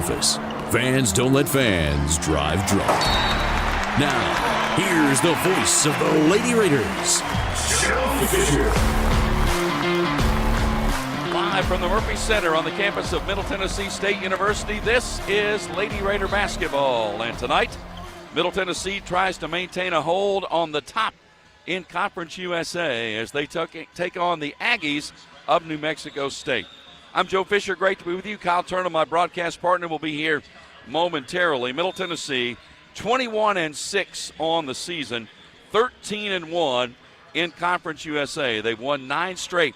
office. Fans don't let fans drive drunk. Now, here's the voice of the Lady Raiders, Joe Fisher. Live from the Murphy Center on the campus of Middle Tennessee State University, this is Lady Raider basketball. And tonight, Middle Tennessee tries to maintain a hold on the top in Conference USA as they take on the Aggies of New Mexico State. I'm Joe Fisher. Great to be with you. Kyle Turner, my broadcast partner, will be here momentarily. Middle Tennessee, 21-6 on the season, 13-1 in Conference USA. They've won 9 straight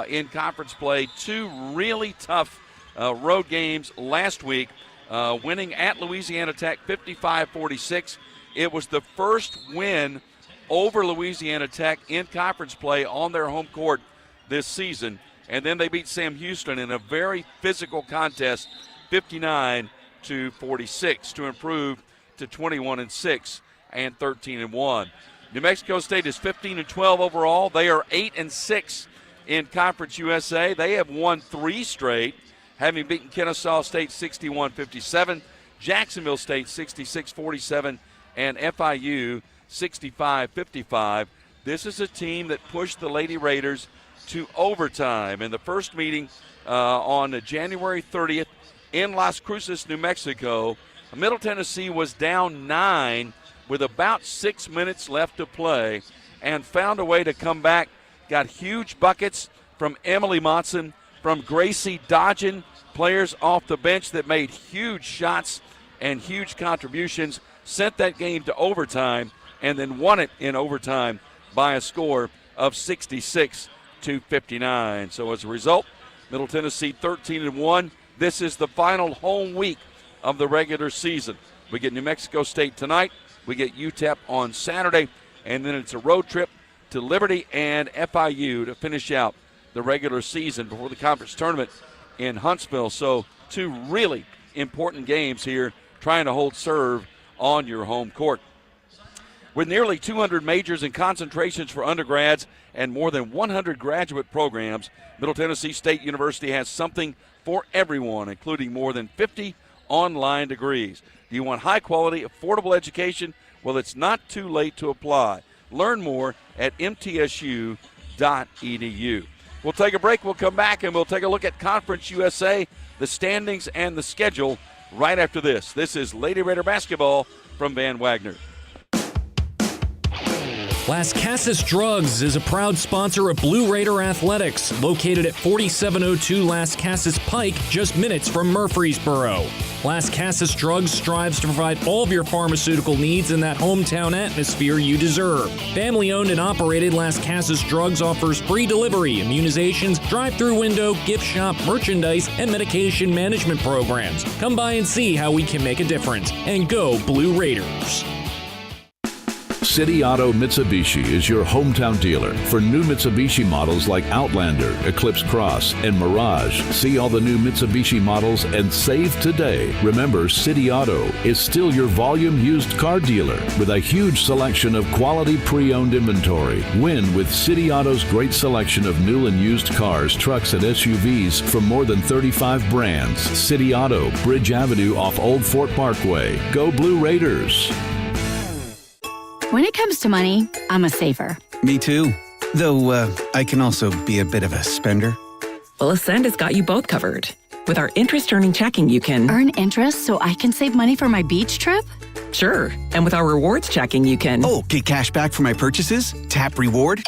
in conference play. 2 really tough road games last week, winning at Louisiana Tech 55-46. It was the first win over Louisiana Tech in conference play on their home court this season. And then they beat Sam Houston in a very physical contest, 59-46, to improve to 21-6 and 13-1. New Mexico State is 15-12 overall. They are 8-6 in Conference USA. They have won 3 straight, having beaten Kennesaw State 61-57, Jacksonville State 66-47, and FIU 65-55. This is a team that pushed the Lady Raiders to overtime. In the first meeting on January 30th in Las Cruces, New Mexico, Middle Tennessee was down 9 with about 6 minutes left to play and found a way to come back. Got huge buckets from Emily Monson, from Gracie Dodgen, players off the bench that made huge shots and huge contributions, sent that game to overtime, and then won it in overtime by a score of 66-59. So as a result, Middle Tennessee 13-1. This is the final home week of the regular season. We get New Mexico State tonight. We get UTEP on Saturday, and then it's a road trip to Liberty and FIU to finish out the regular season before the conference tournament in Huntsville. So 2 really important games here, trying to hold serve on your home court. With nearly 200 majors and concentrations for undergrads and more than 100 graduate programs, Middle Tennessee State University has something for everyone, including more than 50 online degrees. Do you want high-quality, affordable education? Well, it's not too late to apply. Learn more at mtsu.edu. We'll take a break. We'll come back, and we'll take a look at Conference USA, the standings, and the schedule right after this. This is Lady Raider basketball from Van Wagner. Las Casas Drugs is a proud sponsor of Blue Raider Athletics, located at 4702 Las Casas Pike, just minutes from Murfreesboro. Las Casas Drugs strives to provide all of your pharmaceutical needs in that hometown atmosphere you deserve. Family-owned and operated, Las Casas Drugs offers free delivery, immunizations, drive-through window, gift shop, merchandise, and medication management programs. Come by and see how we can make a difference. And go Blue Raiders. City Auto Mitsubishi is your hometown dealer for new Mitsubishi models like Outlander, Eclipse Cross, and Mirage. See all the new Mitsubishi models and save today. Remember, City Auto is still your volume used car dealer with a huge selection of quality pre-owned inventory. Win with City Auto's great selection of new and used cars, trucks, and SUVs from more than 35 brands. City Auto, Bridge Avenue off Old Fort Parkway. Go Blue Raiders. When it comes to money, I'm a saver. Me too. Though I can also be a bit of a spender. Well, Ascend has got you both covered. With our interest-earning checking, you can earn interest so I can save money for my beach trip? Sure. And with our rewards checking, you can get cash back for my purchases? Tap reward?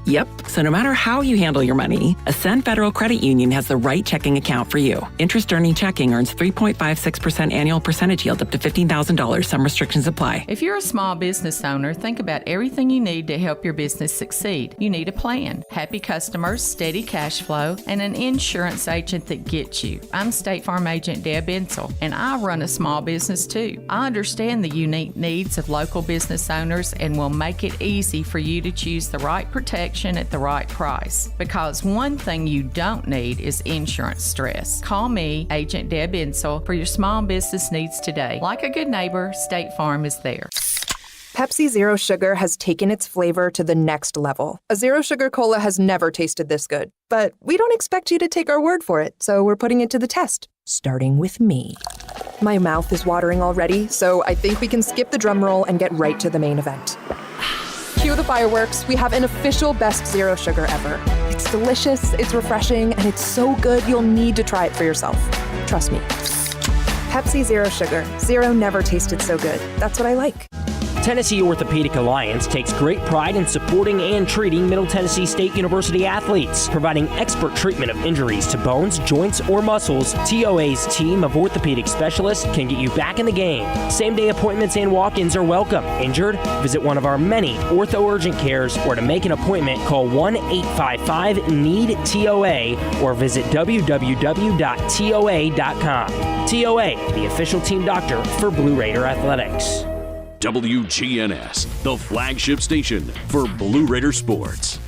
Yep. So no matter how you handle your money, Ascend Federal Credit Union has the right checking account for you. Interest-earning checking earns 3.56% annual percentage yield up to $15,000. Some restrictions apply. If you're a small business owner, think about everything you need to help your business succeed. You need a plan, happy customers, steady cash flow, and an insurance agent that gets you. I'm State Farm Agent Deb Insel, and I run a small business too. I understand the unique needs of local business owners and will make it easy for you to choose the right protection at the right price. Because one thing you don't need is insurance stress. Call me, Agent Deb Insel, for your small business needs today. Like a good neighbor, State Farm is there. Pepsi Zero Sugar has taken its flavor to the next level. A Zero Sugar Cola has never tasted this good. But we don't expect you to take our word for it, so we're putting it to the test. Starting with me. My mouth is watering already, so I think we can skip the drum roll and get right to the main event. Cue the fireworks. We have an official best zero sugar ever. It's delicious, it's refreshing, and it's so good you'll need to try it for yourself. Trust me. Pepsi Zero Sugar. Zero never tasted so good. That's what I like. Tennessee Orthopedic Alliance takes great pride in supporting and treating Middle Tennessee State University athletes. Providing expert treatment of injuries to bones, joints, or muscles, TOA's team of orthopedic specialists can get you back in the game. Same-day appointments and walk-ins are welcome. Injured? Visit one of our many ortho urgent cares, or to make an appointment, call 1-855-NEED-TOA or visit www.toa.com. TOA, the official team doctor for Blue Raider Athletics. WGNS, the flagship station for Blue Raider sports.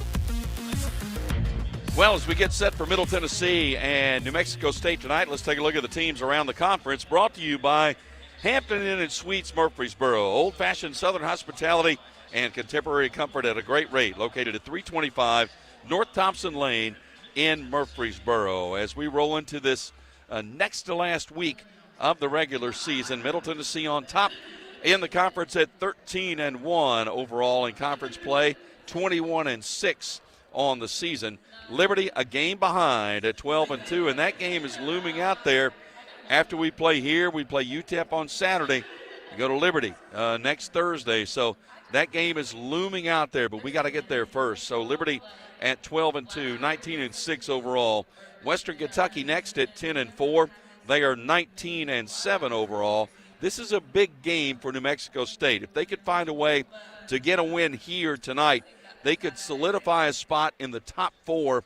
Well, as we get set for Middle Tennessee and New Mexico State tonight, let's take a look at the teams around the conference. Brought to you by Hampton Inn and Suites, Murfreesboro. Old-fashioned Southern hospitality and contemporary comfort at a great rate. Located at 325 North Thompson Lane in Murfreesboro. As we roll into this next to last week of the regular season, Middle Tennessee on top in the conference at 13-1 overall in conference play, 21-6 on the season. Liberty a game behind at 12-2, and that game is looming out there. After we play here, we play UTEP on Saturday. We go to Liberty next Thursday, so that game is looming out there, but we got to get there first. So Liberty at 12-2, 19-6 overall. Western Kentucky next at 10-4. They are 19-7 overall. This is a big game for New Mexico State. If they could find a way to get a win here tonight, they could solidify a spot in the top four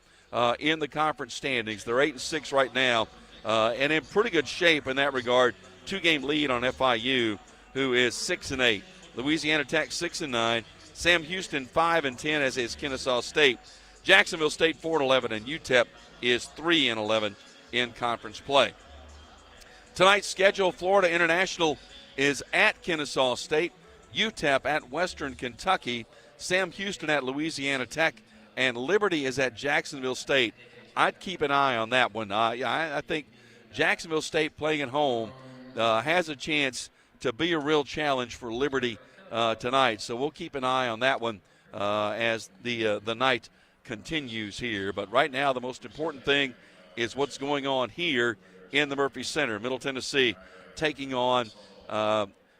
in the conference standings. They're 8-6 right now, and in pretty good shape in that regard. 2-game lead on FIU, who is 6-8. Louisiana Tech 6-9. Sam Houston 5-10, as is Kennesaw State. Jacksonville State 4-11, and UTEP is 3-11 in conference play. Tonight's schedule: Florida International is at Kennesaw State, UTEP at Western Kentucky, Sam Houston at Louisiana Tech, and Liberty is at Jacksonville State. I'd keep an eye on that one. I think Jacksonville State playing at home has a chance to be a real challenge for Liberty tonight. So we'll keep an eye on that one as the night continues here. But right now the most important thing is what's going on here in the Murphy Center. Middle Tennessee taking on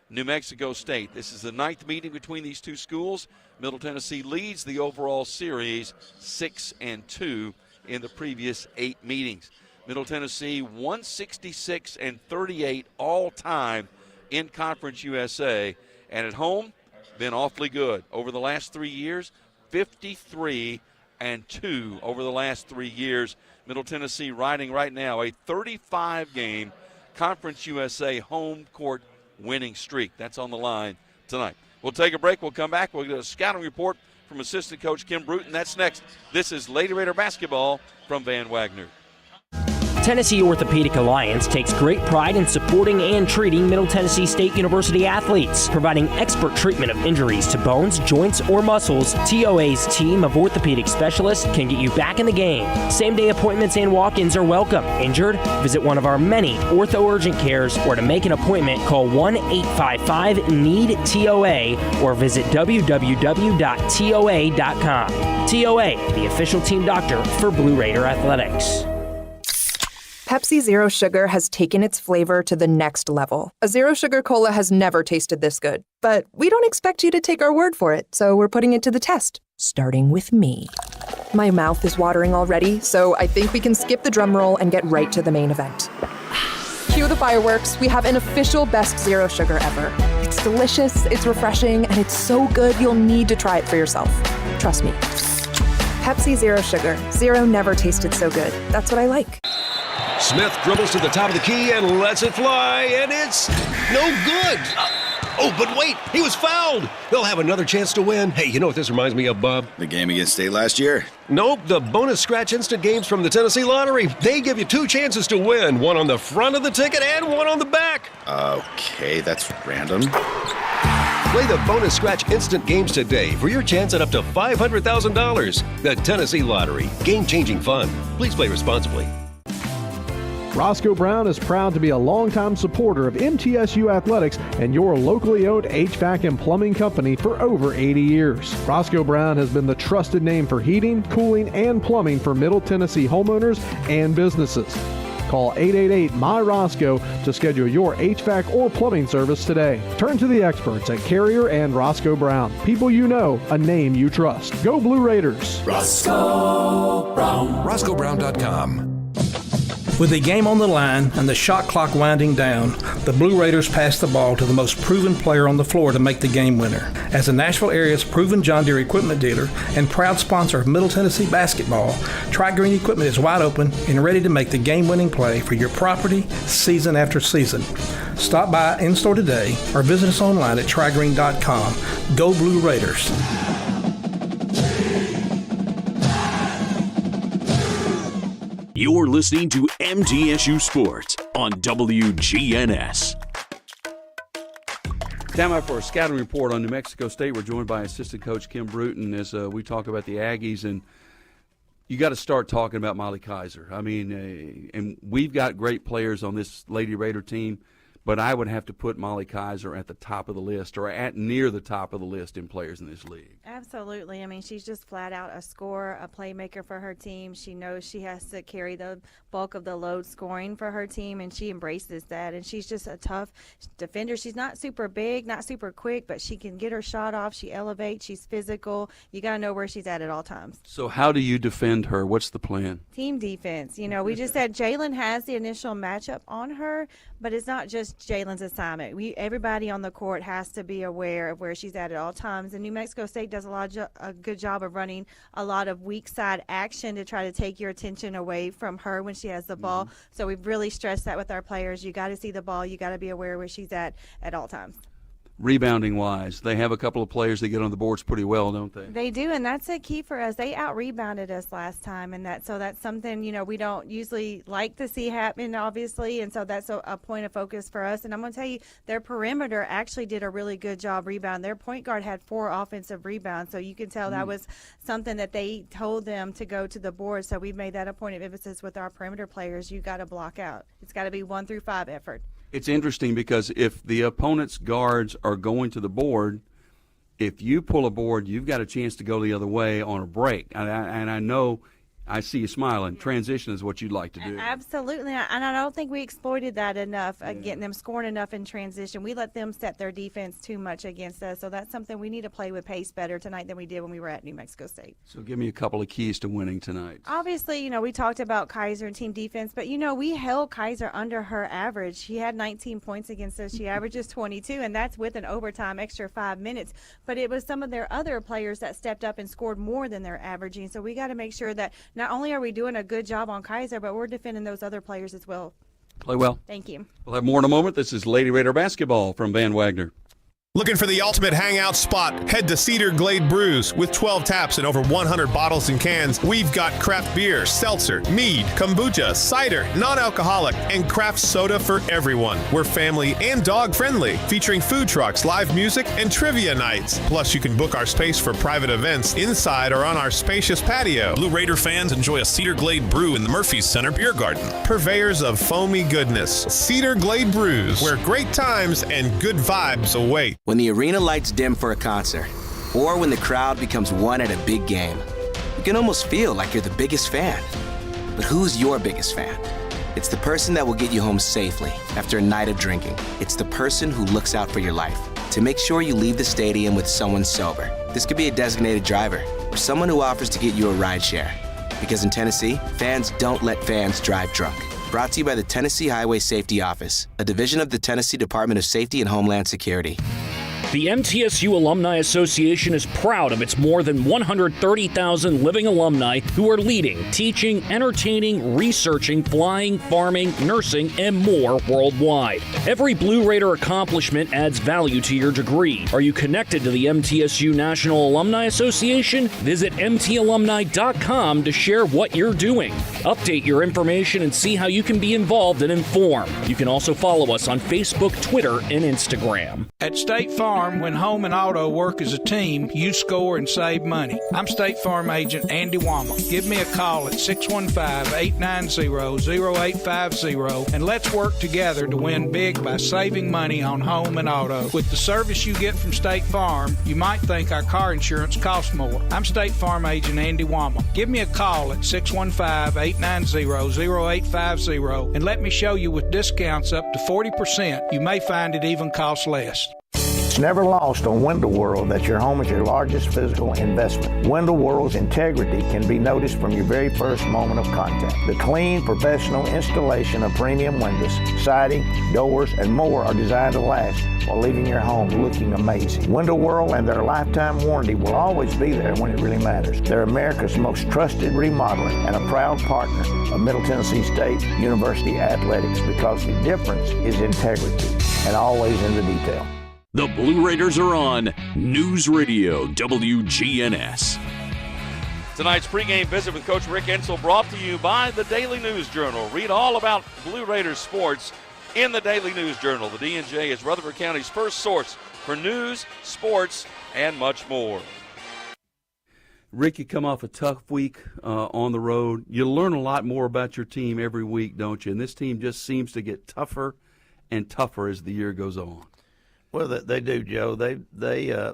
New Mexico State. This is the 9th meeting between these two schools. Middle Tennessee leads the overall series 6-2 in the previous 8 meetings. Middle Tennessee 166-38 all time in Conference USA, and at home been awfully good over the last 3 years. 53-2 over the last 3 years. Middle Tennessee riding right now a 35-game Conference USA home court winning streak. That's on the line tonight. We'll take a break. We'll come back. We'll get a scouting report from assistant coach Kim Bruton. That's next. This is Lady Raider basketball from Van Wagner. Tennessee Orthopedic Alliance takes great pride in supporting and treating Middle Tennessee State University athletes. Providing expert treatment of injuries to bones, joints, or muscles, TOA's team of orthopedic specialists can get you back in the game. Same-day appointments and walk-ins are welcome. Injured? Visit one of our many ortho urgent cares, or to make an appointment, call 1-855-NEED-TOA or visit www.toa.com. TOA, the official team doctor for Blue Raider Athletics. Pepsi Zero Sugar has taken its flavor to the next level. A Zero Sugar Cola has never tasted this good. But we don't expect you to take our word for it, so we're putting it to the test. Starting with me. My mouth is watering already, so I think we can skip the drum roll and get right to the main event. Cue the fireworks. We have an official best Zero Sugar ever. It's delicious, it's refreshing, and it's so good you'll need to try it for yourself. Trust me. Pepsi Zero Sugar. Zero never tasted so good. That's what I like. Smith dribbles to the top of the key and lets it fly, and it's no good. Oh, but wait, he was fouled. They'll have another chance to win. Hey, you know what this reminds me of, Bob? The game against State last year. Nope, the bonus scratch instant games from the Tennessee Lottery. They give you 2 chances to win, one on the front of the ticket and one on the back. Okay, that's random. Play the Bonus Scratch Instant Games today for your chance at up to $500,000. The Tennessee Lottery. Game-changing fun. Please play responsibly. Roscoe Brown is proud to be a longtime supporter of MTSU athletics and your locally owned HVAC and plumbing company for over 80 years. Roscoe Brown has been the trusted name for heating, cooling, and plumbing for Middle Tennessee homeowners and businesses. Call 888-MY-ROSCOE to schedule your HVAC or plumbing service today. Turn to the experts at Carrier and Roscoe Brown. People you know, a name you trust. Go Blue Raiders. Roscoe Brown. RoscoeBrown.com. With the game on the line and the shot clock winding down, the Blue Raiders pass the ball to the most proven player on the floor to make the game winner. As the Nashville area's proven John Deere equipment dealer and proud sponsor of Middle Tennessee basketball, Tri-Green Equipment is wide open and ready to make the game-winning play for your property season after season. Stop by in-store today or visit us online at trigreen.com. Go Blue Raiders. You're listening to MTSU Sports on WGNS. Time out for a scouting report on New Mexico State. We're joined by assistant coach Kim Bruton as we talk about the Aggies. And you got to start talking about Molly Kaiser. I mean, and we've got great players on this Lady Raider team, but I would have to put Molly Kaiser at the top of the list or at near the top of the list in players in this league. Absolutely. I mean, she's just flat out a scorer, a playmaker for her team. She knows she has to carry the bulk of the load scoring for her team, and she embraces that. And she's just a tough defender. She's not super big, not super quick, but she can get her shot off. She elevates. She's physical. You got to know where she's at all times. So how do you defend her? What's the plan? Team defense. You know, we just said Jalen has the initial matchup on her, but it's not just Jalen's assignment. Everybody on the court has to be aware of where she's at all times. And New Mexico State does a good job of running a lot of weak side action to try to take your attention away from her when she has the ball. Mm-hmm. So we've really stressed that with our players. You got to see the ball. You got to be aware where she's at all times. Rebounding-wise, they have a couple of players that get on the boards pretty well, don't they? They do, and that's a key for us. They out-rebounded us last time, and that's something, you know, we don't usually like to see happen, obviously, and so that's a point of focus for us. And I'm going to tell you, their perimeter actually did a really good job rebounding. Their point guard had 4 offensive rebounds, so you can tell that was something that they told them to go to the board. So we've made that a point of emphasis with our perimeter players. You got to block out. It's got to be 1 through 5 effort. It's interesting because if the opponent's guards are going to the board, if you pull a board, you've got a chance to go the other way on a break. And I know I see you smiling. Transition is what you'd like to do. Absolutely, and I don't think we exploited that enough, getting them scoring enough in transition. We let them set their defense too much against us, so that's something we need to play with pace better tonight than we did when we were at New Mexico State. So give me a couple of keys to winning tonight. Obviously, you know, we talked about Kaiser and team defense, but, you know, we held Kaiser under her average. She had 19 points against us. She averages 22, and that's with an overtime extra 5 minutes. But it was some of their other players that stepped up and scored more than they're averaging, so we got to make sure that not only are we doing a good job on Kaiser, but we're defending those other players as well. Play well. Thank you. We'll have more in a moment. This is Lady Raider basketball from Van Wagner. Looking for the ultimate hangout spot? Head to Cedar Glade Brews. With 12 taps and over 100 bottles and cans, we've got craft beer, seltzer, mead, kombucha, cider, non-alcoholic, and craft soda for everyone. We're family and dog-friendly, featuring food trucks, live music, and trivia nights. Plus, you can book our space for private events inside or on our spacious patio. Blue Raider fans enjoy a Cedar Glade brew in the Murphy's Center Beer Garden. Purveyors of foamy goodness, Cedar Glade Brews, where great times and good vibes await. When the arena lights dim for a concert, or when the crowd becomes one at a big game, you can almost feel like you're the biggest fan. But who's your biggest fan? It's the person that will get you home safely after a night of drinking. It's the person who looks out for your life to make sure you leave the stadium with someone sober. This could be a designated driver or someone who offers to get you a ride share. Because in Tennessee, fans don't let fans drive drunk. Brought to you by the Tennessee Highway Safety Office, a division of the Tennessee Department of Safety and Homeland Security. The MTSU Alumni Association is proud of its more than 130,000 living alumni who are leading, teaching, entertaining, researching, flying, farming, nursing, and more worldwide. Every Blue Raider accomplishment adds value to your degree. Are you connected to the MTSU National Alumni Association? Visit mtalumni.com to share what you're doing. Update your information and see how you can be involved and informed. You can also follow us on Facebook, Twitter, and Instagram. At State Farm, Farm, when home and auto work as a team, you score and save money. I'm State Farm agent Andy Wama. Give me a call at 615-890-0850 and let's work together to win big by saving money on home and auto. With the service you get from State Farm, you might think our car insurance costs more. I'm State Farm agent Andy Wama. Give me a call at 615-890-0850 and let me show you with discounts up to 40%. You may find it even costs less. It's never lost on Window World that your home is your largest physical investment. Window World's integrity can be noticed from your very first moment of contact. The clean, professional installation of premium windows, siding, doors, and more are designed to last while leaving your home looking amazing. Window World and their lifetime warranty will always be there when it really matters. They're America's most trusted remodeler and a proud partner of Middle Tennessee State University Athletics because the difference is integrity and always in the detail. The Blue Raiders are on News Radio WGNS. Tonight's pregame visit with Coach Rick Insell brought to you by the Daily News Journal. Read all about Blue Raiders sports in the Daily News Journal. The D&J is Rutherford County's first source for news, sports, and much more. Rick, you come off a tough week on the road. You learn a lot more about your team every week, don't you? And this team just seems to get tougher and tougher as the year goes on. Well, they do, Joe. They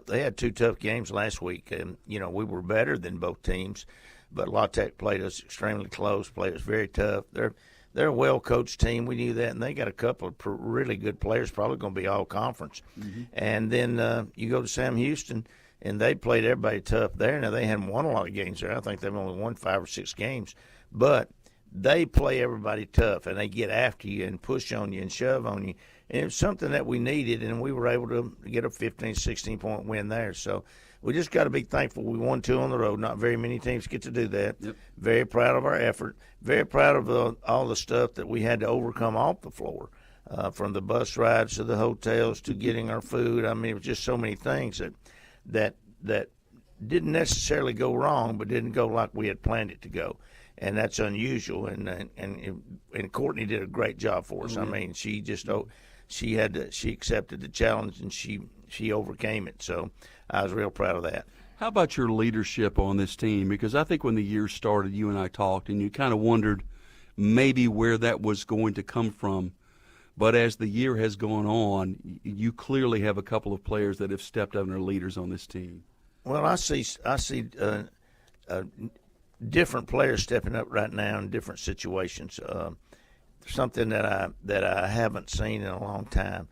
had two tough games last week, and we were better than both teams, but La Tech played us extremely close, played us very tough. They're a well-coached team. We knew that, and they got a couple of really good players, probably going to be all conference. Mm-hmm. And then you go to Sam Houston, and they played everybody tough there. Now they hadn't won a lot of games there. I think they've only won 5 or 6 games, but they play everybody tough, and they get after you and push on you and shove on you. And it was something that we needed, and we were able to get a 15, 16-point win there. So we just got to be thankful we won 2 on the road. Not very many teams get to do that. Yep. Very proud of our effort. Very proud of all the stuff that we had to overcome off the floor, from the bus rides to the hotels to getting our food. I mean, it was just so many things that didn't necessarily go wrong, but didn't go like we had planned it to go. And that's unusual. And Courtney did a great job for us. Mm-hmm. I mean, she accepted the challenge and she overcame it. So I was real proud of that. How about your leadership on this team? Because I think when the year started, you and I talked, and you kind of wondered maybe where that was going to come from. But as the year has gone on, you clearly have a couple of players that have stepped up and are leaders on this team. Well, I see different players stepping up right now in different situations. Something that I haven't seen in a long time.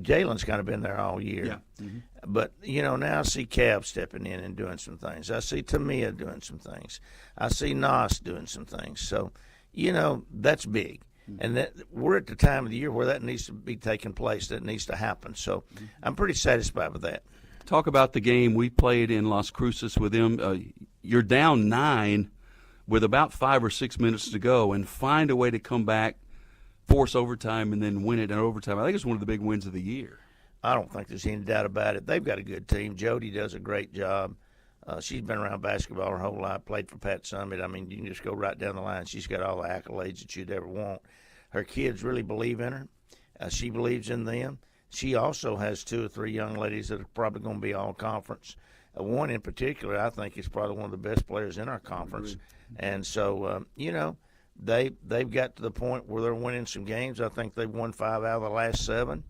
Jalen's kind of been there all year. Yeah. Mm-hmm. But, now I see Cab stepping in and doing some things. I see Tamia doing some things. I see Nas doing some things. So, that's big. Mm-hmm. And that we're at the time of the year where that needs to be taking place, that needs to happen. So I'm pretty satisfied with that. Talk about the game we played in Las Cruces with them. You're down 9 with about 5 or 6 minutes to go and find a way to come back, force overtime, and then win it in overtime. I think it's one of the big wins of the year. I don't think there's any doubt about it. They've got a good team. Jody does a great job. She's been around basketball her whole life, played for Pat Summitt. I mean, you can just go right down the line. She's got all the accolades that you'd ever want. Her kids really believe in her. She believes in them. She also has 2 or 3 young ladies that are probably going to be all conference. One in particular, I think, is probably one of the best players in our conference. And so, they've got to the point where they're winning some games. I think they've won 5 out of the last 7.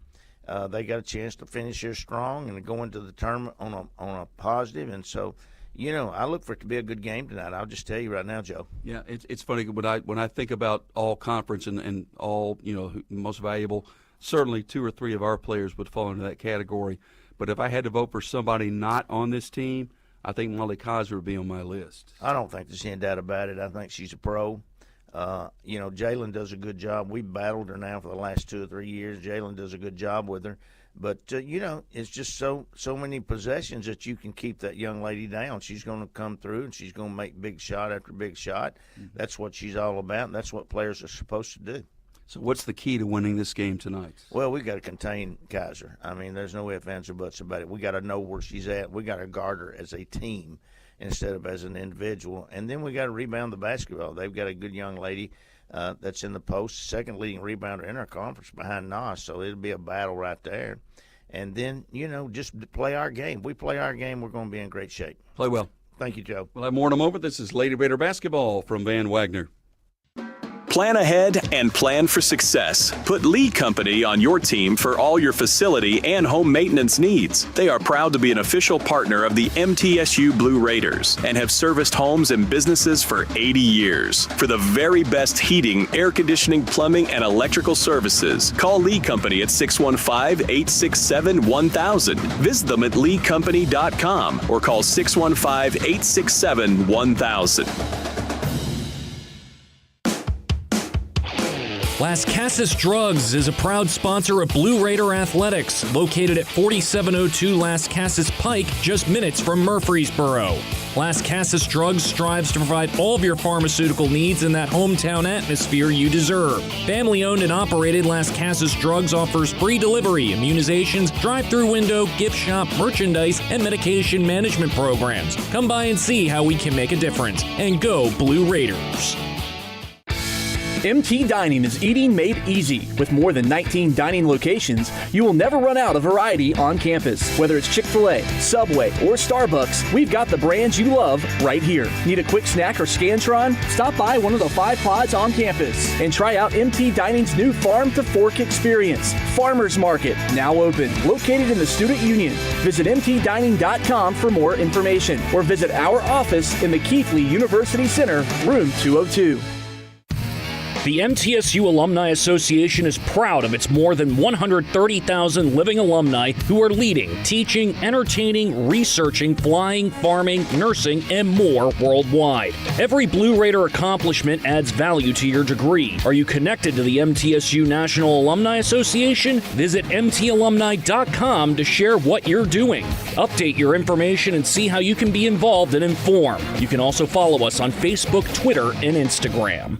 They got a chance to finish here strong and go into the tournament on a positive. And so, I look for it to be a good game tonight. I'll just tell you right now, Joe. Yeah, it's funny when I think about all conference and all most valuable. Certainly 2 or 3 of our players would fall into that category. But if I had to vote for somebody not on this team, I think Molly Kaiser would be on my list. I don't think there's any doubt about it. I think she's a pro. Jalen does a good job. We've battled her now for the last 2 or 3 years. Jalen does a good job with her. But, it's just so many possessions that you can keep that young lady down. She's going to come through, and she's going to make big shot after big shot. Mm-hmm. That's what she's all about, and that's what players are supposed to do. So what's the key to winning this game tonight? Well, we got to contain Kaiser. I mean, there's no ifs, ands, or buts about it. We got to know where she's at. We got to guard her as a team instead of as an individual. And then we got to rebound the basketball. They've got a good young lady that's in the post, second leading rebounder in our conference behind Nas, so it'll be a battle right there. and then, just play our game. We play our game, we're going to be in great shape. Play well. Thank you, Joe. We'll have more in a moment. This is Lady Raider basketball from Van Wagner. Plan ahead and plan for success. Put Lee Company on your team for all your facility and home maintenance needs. They are proud to be an official partner of the MTSU Blue Raiders and have serviced homes and businesses for 80 years. For the very best heating, air conditioning, plumbing, and electrical services, call Lee Company at 615-867-1000. Visit them at leecompany.com or call 615-867-1000. Las Casas Drugs is a proud sponsor of Blue Raider Athletics, located at 4702 Las Casas Pike, just minutes from Murfreesboro. Las Casas Drugs strives to provide all of your pharmaceutical needs in that hometown atmosphere you deserve. Family-owned and operated, Las Casas Drugs offers free delivery, immunizations, drive-through window, gift shop, merchandise, and medication management programs. Come by and see how we can make a difference. And go Blue Raiders. MT Dining is eating made easy. With more than 19 dining locations, you will never run out of variety on campus. Whether it's Chick-fil-A, Subway, or Starbucks, we've got the brands you love right here. Need a quick snack or Scantron? Stop by one of the 5 pods on campus and try out MT Dining's new Farm to Fork experience. Farmers Market, now open, located in the Student Union. Visit mtdining.com for more information or visit our office in the Keithley University Center, room 202. The MTSU Alumni Association is proud of its more than 130,000 living alumni who are leading, teaching, entertaining, researching, flying, farming, nursing, and more worldwide. Every Blue Raider accomplishment adds value to your degree. Are you connected to the MTSU National Alumni Association? Visit mtalumni.com to share what you're doing. Update your information and see how you can be involved and informed. You can also follow us on Facebook, Twitter, and Instagram.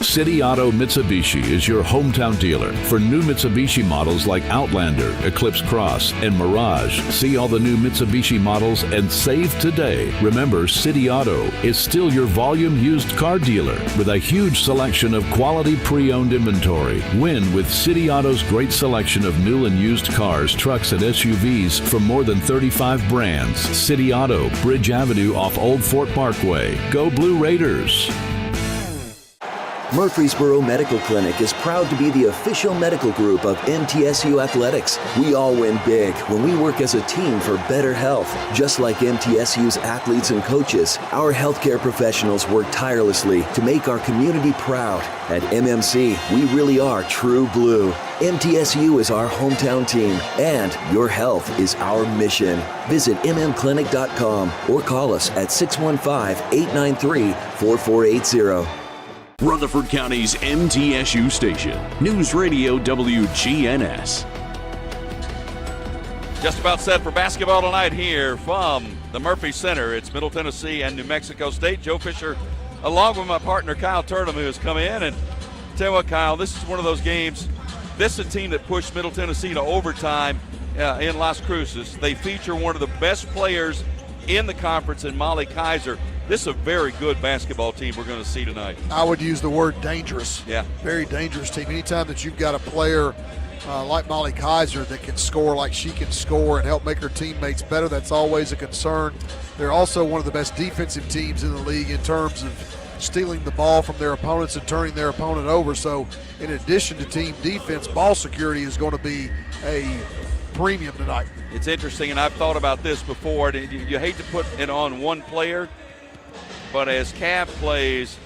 City Auto Mitsubishi is your hometown dealer for new Mitsubishi models like Outlander, Eclipse Cross, and Mirage. See all the new Mitsubishi models and save today. Remember, City Auto is still your volume used car dealer with a huge selection of quality pre-owned inventory. Win with City Auto's great selection of new and used cars, trucks, and SUVs from more than 35 brands. City Auto, Bridge Avenue off Old Fort Parkway. Go Blue Raiders! Murfreesboro Medical Clinic is proud to be the official medical group of MTSU Athletics. We all win big when we work as a team for better health. Just like MTSU's athletes and coaches, our healthcare professionals work tirelessly to make our community proud. At MMC, we really are true blue. MTSU is our hometown team, and your health is our mission. Visit mmclinic.com or call us at 615-893-4480. Rutherford County's MTSU station, News Radio WGNS. Just about set for basketball tonight here from the Murphy Center. It's Middle Tennessee and New Mexico State. Joe Fisher, along with my partner Kyle Turdham, who has come in. And tell you what, Kyle, this is one of those games. This is a team that pushed Middle Tennessee to overtime in Las Cruces. They feature one of the best players in the conference in Molly Kaiser. This is a very good basketball team we're going to see tonight. I would use the word dangerous. Yeah. Very dangerous team. Anytime that you've got a player like Molly Kaiser that can score like she can score and help make her teammates better, that's always a concern. They're also one of the best defensive teams in the league in terms of stealing the ball from their opponents and turning their opponent over. So in addition to team defense, ball security is going to be a premium tonight. It's interesting, and I've thought about this before. You hate to put it on one player, but as Cav plays,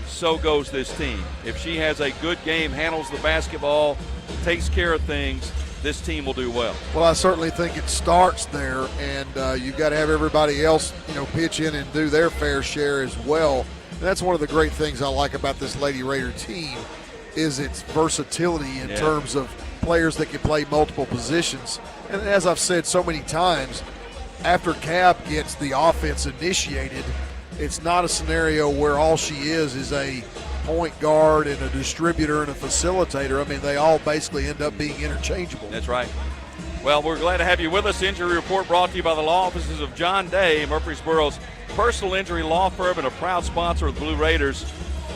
so goes this team. If she has a good game, handles the basketball, takes care of things, this team will do well. Well, I certainly think it starts there, and you've got to have everybody else, pitch in and do their fair share as well. And that's one of the great things I like about this Lady Raider team is its versatility in terms of players that can play multiple positions. And as I've said so many times, after Cab gets the offense initiated, it's not a scenario where all she is a point guard and a distributor and a facilitator. I mean, they all basically end up being interchangeable. That's right. Well, we're glad to have you with us. Injury report brought to you by the law offices of John Day, Murfreesboro's personal injury law firm and a proud sponsor of the Blue Raiders.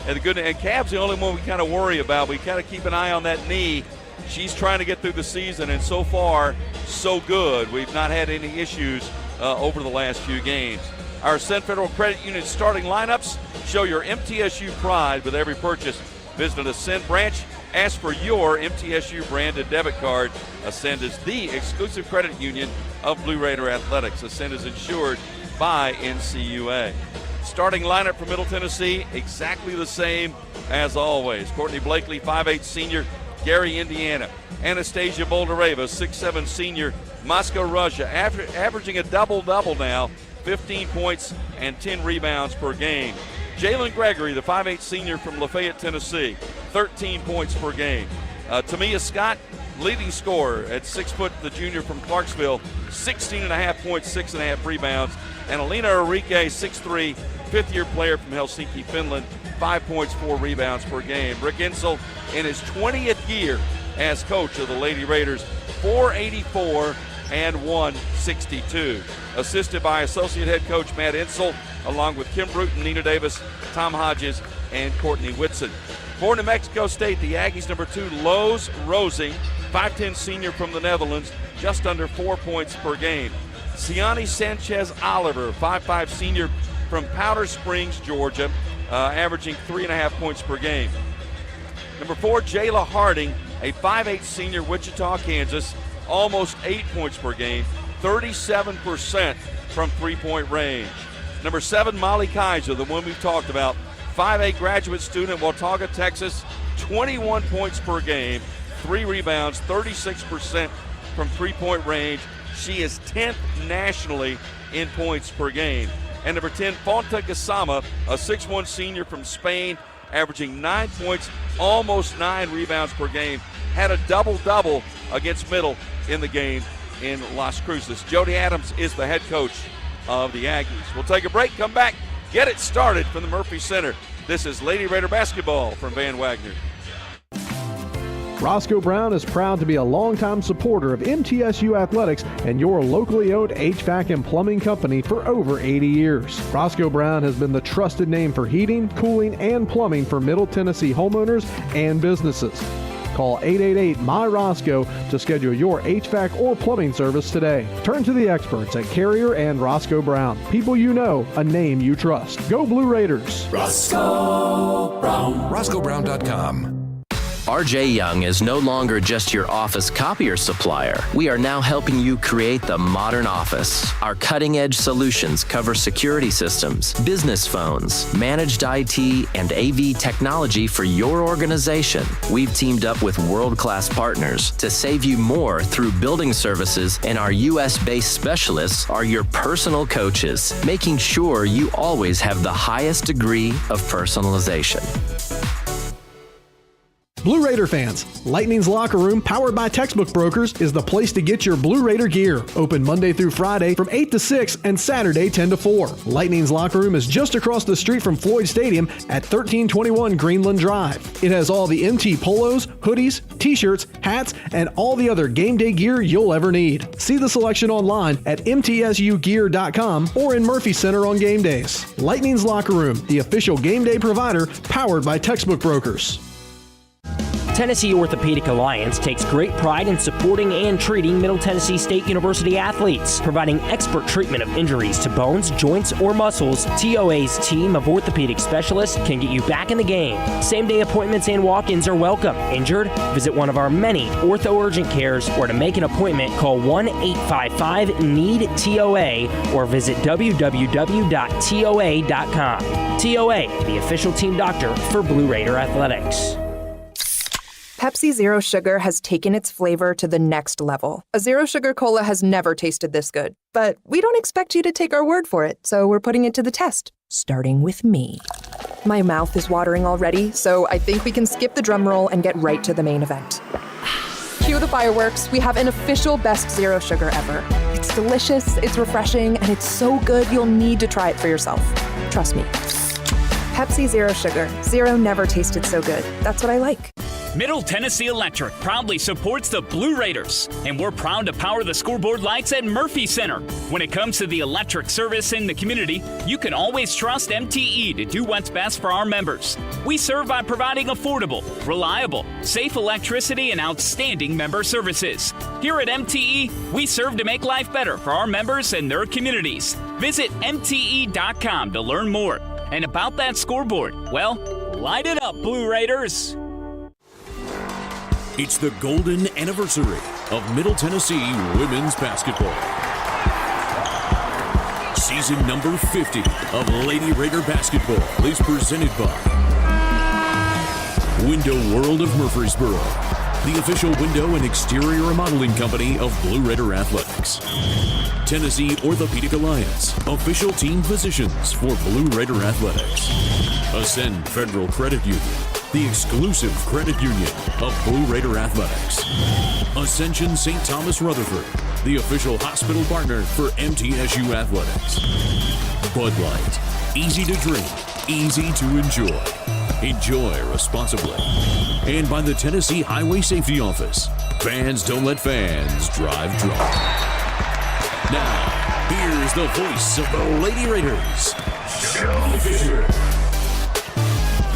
And Cab's the only one we kind of worry about. We kind of keep an eye on that knee. she's trying to get through the season, and so far, so good. We've not had any issues over the last few games. Our Ascend Federal Credit Union starting lineups show your MTSU pride with every purchase. Visit an Ascend branch. Ask for your MTSU branded debit card. Ascend is the exclusive credit union of Blue Raider Athletics. Ascend is insured by NCUA. Starting lineup for Middle Tennessee, exactly the same as always. Courtney Blakely, 5'8 senior, Gary, Indiana. Anastasia Boldareva, 6'7 senior, Moscow, Russia, averaging a double-double now, 15 points and 10 rebounds per game. Jalen Gregory, the 5'8 senior from Lafayette, Tennessee, 13 points per game. Tamia Scott, leading scorer at 6 foot, the junior from Clarksville, 16.5 points, 6.5 rebounds. And Alina Enrique, 6'3", fifth-year player from Helsinki, Finland, 5 points, 4 rebounds per game. Rick Insel, in his 20th year as coach of the Lady Raiders, 484 and 162. Assisted by associate head coach Matt Insel, along with Kim Bruton, Nina Davis, Tom Hodges, and Courtney Whitson. For New Mexico State, the Aggies number 2, Lowe's Rosing, 5'10 senior from the Netherlands, just under 4 points per game. Siani Sanchez Oliver, 5'5 senior from Powder Springs, Georgia, averaging 3.5 points per game. Number 4, Jayla Harding, a 5'8 senior, Wichita, Kansas, almost 8 points per game, 37% from three-point range. Number 7, Molly Kaiser, the one we've talked about, 5'8 graduate student, Watauga, Texas, 21 points per game, 3 rebounds, 36% from three-point range. She is 10th nationally in points per game. And number 10, Fonta Gassama, a 6'1 senior from Spain, averaging 9 points, almost 9 rebounds per game, had a double-double against Middle in the game in Las Cruces. Jody Adams is the head coach of the Aggies. We'll take a break, come back, get it started from the Murphy Center. This is Lady Raider basketball from Van Wagner. Roscoe Brown is proud to be a longtime supporter of MTSU Athletics and your locally owned HVAC and plumbing company for over 80 years. Roscoe Brown has been the trusted name for heating, cooling, and plumbing for Middle Tennessee homeowners and businesses. Call 888-MY-ROSCOE to schedule your HVAC or plumbing service today. Turn to the experts at Carrier and Roscoe Brown. People you know, a name you trust. Go Blue Raiders. Roscoe Brown. RoscoeBrown.com. RJ Young is no longer just your office copier supplier. We are now helping you create the modern office. Our cutting-edge solutions cover security systems, business phones, managed IT, and AV technology for your organization. We've teamed up with world-class partners to save you more through building services, and our U.S.-based specialists are your personal coaches, making sure you always have the highest degree of personalization. Blue Raider fans, Lightning's Locker Room, powered by Textbook Brokers, is the place to get your Blue Raider gear. Open Monday through Friday from 8 to 6 and Saturday 10 to 4. Lightning's Locker Room is just across the street from Floyd Stadium at 1321 Greenland Drive. It has all the MT polos, hoodies, t-shirts, hats, and all the other game day gear you'll ever need. See the selection online at mtsugear.com or in Murphy Center on game days. Lightning's Locker Room, the official game day provider, powered by Textbook Brokers. Tennessee Orthopedic Alliance takes great pride in supporting and treating Middle Tennessee State University athletes. Providing expert treatment of injuries to bones, joints, or muscles, TOA's team of orthopedic specialists can get you back in the game. Same-day appointments and walk-ins are welcome. Injured? Visit one of our many ortho urgent cares, or to make an appointment, call 1-855-NEED-TOA or visit www.toa.com. TOA, the official team doctor for Blue Raider Athletics. Pepsi Zero Sugar has taken its flavor to the next level. A Zero Sugar Cola has never tasted this good. But we don't expect you to take our word for it, so we're putting it to the test. Starting with me. My mouth is watering already, so I think we can skip the drum roll and get right to the main event. Cue the fireworks. We have an official best Zero Sugar ever. It's delicious, it's refreshing, and it's so good you'll need to try it for yourself. Trust me. Pepsi Zero Sugar. Zero never tasted so good. That's what I like. Middle Tennessee Electric proudly supports the Blue Raiders, and we're proud to power the scoreboard lights at Murphy Center. When it comes to the electric service in the community, you can always trust MTE to do what's best for our members. We serve by providing affordable, reliable, safe electricity and outstanding member services. Here at MTE, we serve to make life better for our members and their communities. Visit MTE.com to learn more. And about that scoreboard, well, light it up, Blue Raiders. It's the golden anniversary of Middle Tennessee women's basketball. Season number 50 of Lady Raider Basketball is presented by Window World of Murfreesboro, the official window and exterior remodeling company of Blue Raider Athletics. Tennessee Orthopedic Alliance, official team physicians for Blue Raider Athletics. Ascend Federal Credit Union, the exclusive credit union of Blue Raider Athletics. Ascension St. Thomas Rutherford, the official hospital partner for MTSU Athletics. Bud Light, easy to drink, easy to enjoy. Enjoy responsibly. And by the Tennessee Highway Safety Office, fans don't let fans drive drunk. Now, here's the voice of the Lady Raiders, Joe Fisher.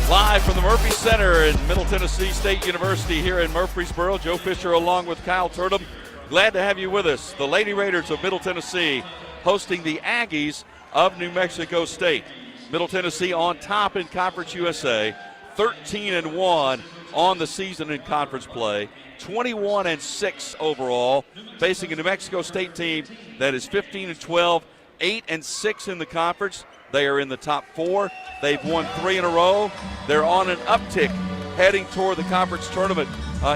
Live from the Murphy Center in Middle Tennessee State University here in Murfreesboro, Joe Fisher along with Kyle Turdham. Glad to have you with us. The Lady Raiders of Middle Tennessee hosting the Aggies of New Mexico State. Middle Tennessee on top in Conference USA, 13-1 on the season in conference play, 21-6 overall, facing a New Mexico State team that is 15-12, 8-6 in the conference. They are in the top 4. They've won 3 in a row. They're on an uptick heading toward the conference tournament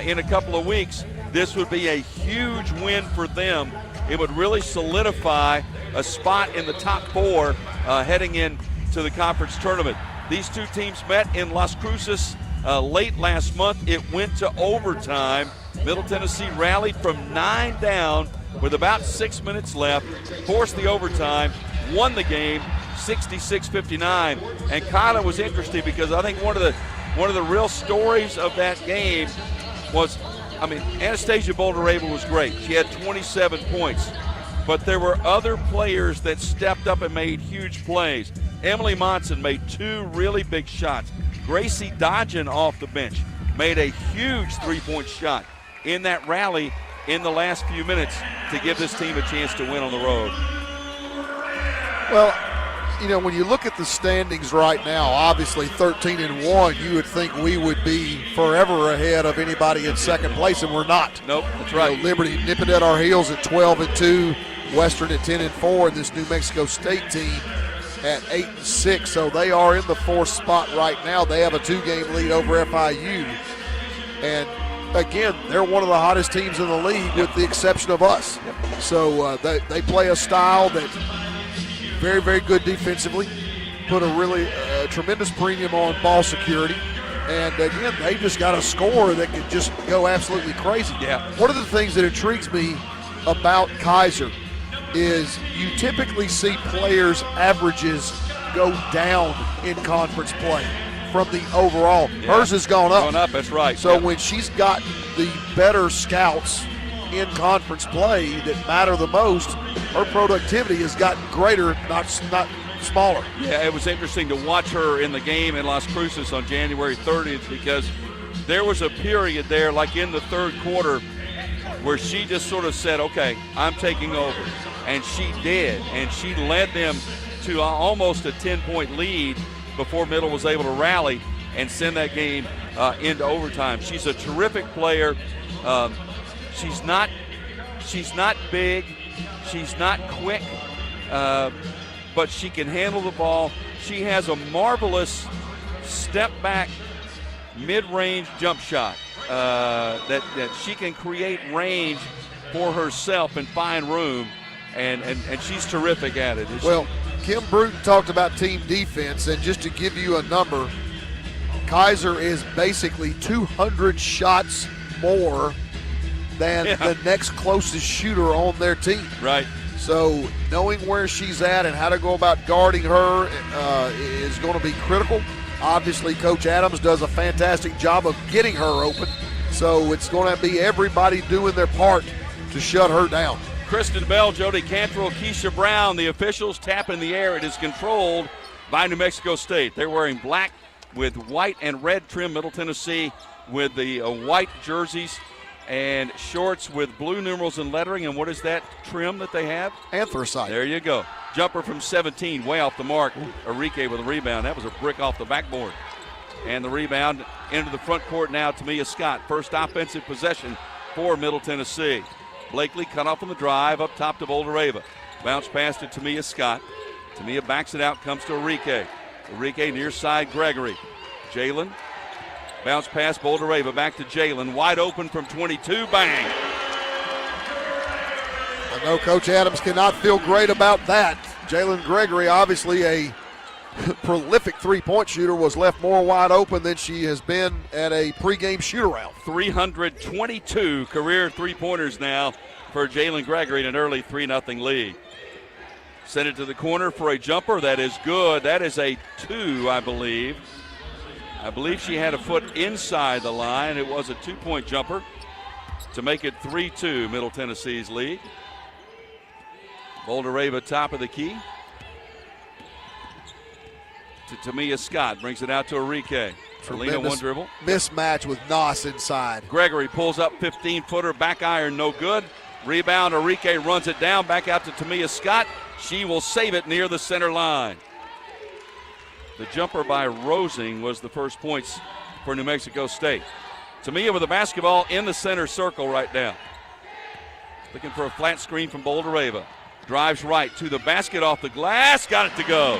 in a couple of weeks. This would be a huge win for them. It would really solidify a spot in the top 4 heading into the conference tournament. These two teams met in Las Cruces late last month. It went to overtime. Middle Tennessee rallied from 9 down with about 6 minutes left, forced the overtime, won the game 66-59. And Kyla was interesting because I think one of the real stories of that game was, Anastasia Boulder-Abel was great. She had 27 points. But there were other players that stepped up and made huge plays. Emily Monson made 2 really big shots. Gracie Dodgen off the bench made a huge three-point shot in that rally in the last few minutes to give this team a chance to win on the road. Well, when you look at the standings right now, obviously 13-1, you would think we would be forever ahead of anybody in second place, and we're not. Nope, that's right. Liberty nipping at our heels at 12-2, Western at 10-4, and this New Mexico State team at 8-6. So they are in the 4th spot right now. They have a 2-game lead over FIU. And again, they're one of the hottest teams in the league with the exception of us. So they play a style that very, very good defensively, put a really tremendous premium on ball security. And again, they just got a scorer that could just go absolutely crazy. Yeah. One of the things that intrigues me about Kaiser is you typically see players' averages go down in conference play from the overall. Yeah. Hers has gone up. Gone up, that's right. So when she's got the better scouts in conference play that matter the most, her productivity has gotten greater, not smaller. Yeah, it was interesting to watch her in the game in Las Cruces on January 30th because there was a period there, like in the third quarter, where she just sort of said, okay, I'm taking over. And she did, and she led them to almost a 10-point lead before Middle was able to rally and send that game into overtime. She's a terrific player. She's not big. She's not quick, but she can handle the ball. She has a marvelous step-back, mid-range jump shot that she can create range for herself and find room, and she's terrific at it. Well, Kim Bruton talked about team defense, and just to give you a number, Kaiser is basically 200 shots more than the next closest shooter on their team. Right. So knowing where she's at and how to go about guarding her is going to be critical. Obviously, Coach Adams does a fantastic job of getting her open, so it's going to be everybody doing their part to shut her down. Kristen Bell, Jody Cantrell, Keisha Brown, the officials tap in the air. It is controlled by New Mexico State. They're wearing black with white and red trim. Middle Tennessee with the white jerseys and shorts with blue numerals and lettering. And what is that trim that they have? Anthracite. There you go. Jumper from 17, way off the mark. Enrique with a rebound. That was a brick off the backboard. And the rebound into the front court now, Tamia Scott. First offensive possession for Middle Tennessee. Blakely cut off on the drive, up top to Bouldereva. Bounce pass to Tamia Scott. Tamia backs it out, comes to Enrique. Enrique near side, Gregory. Jalen. Bounce pass, Bouldereva back to Jalen. Wide open from 22, bang. I know Coach Adams cannot feel great about that. Jalen Gregory, obviously a prolific three-point shooter, was left more wide open than she has been at a pregame shoot-around. 322 career three-pointers now for Jalen Gregory in an early 3-0 lead. Send it to the corner for a jumper. That is good. That is a 2, I believe. I believe she had a foot inside the line. It was a 2-point jumper to make it 3-2, Middle Tennessee's lead. Bouldereva top of the key. To Tamia Scott, brings it out to Enrique. Alina one dribble. Mismatch with Noss inside. Gregory pulls up 15-footer, back iron, no good. Rebound, Enrique runs it down, back out to Tamia Scott. She will save it near the center line. The jumper by Rosing was the first points for New Mexico State. Tamia with the basketball in the center circle right now. Looking for a flat screen from Bouldereva. Drives right to the basket off the glass, got it to go.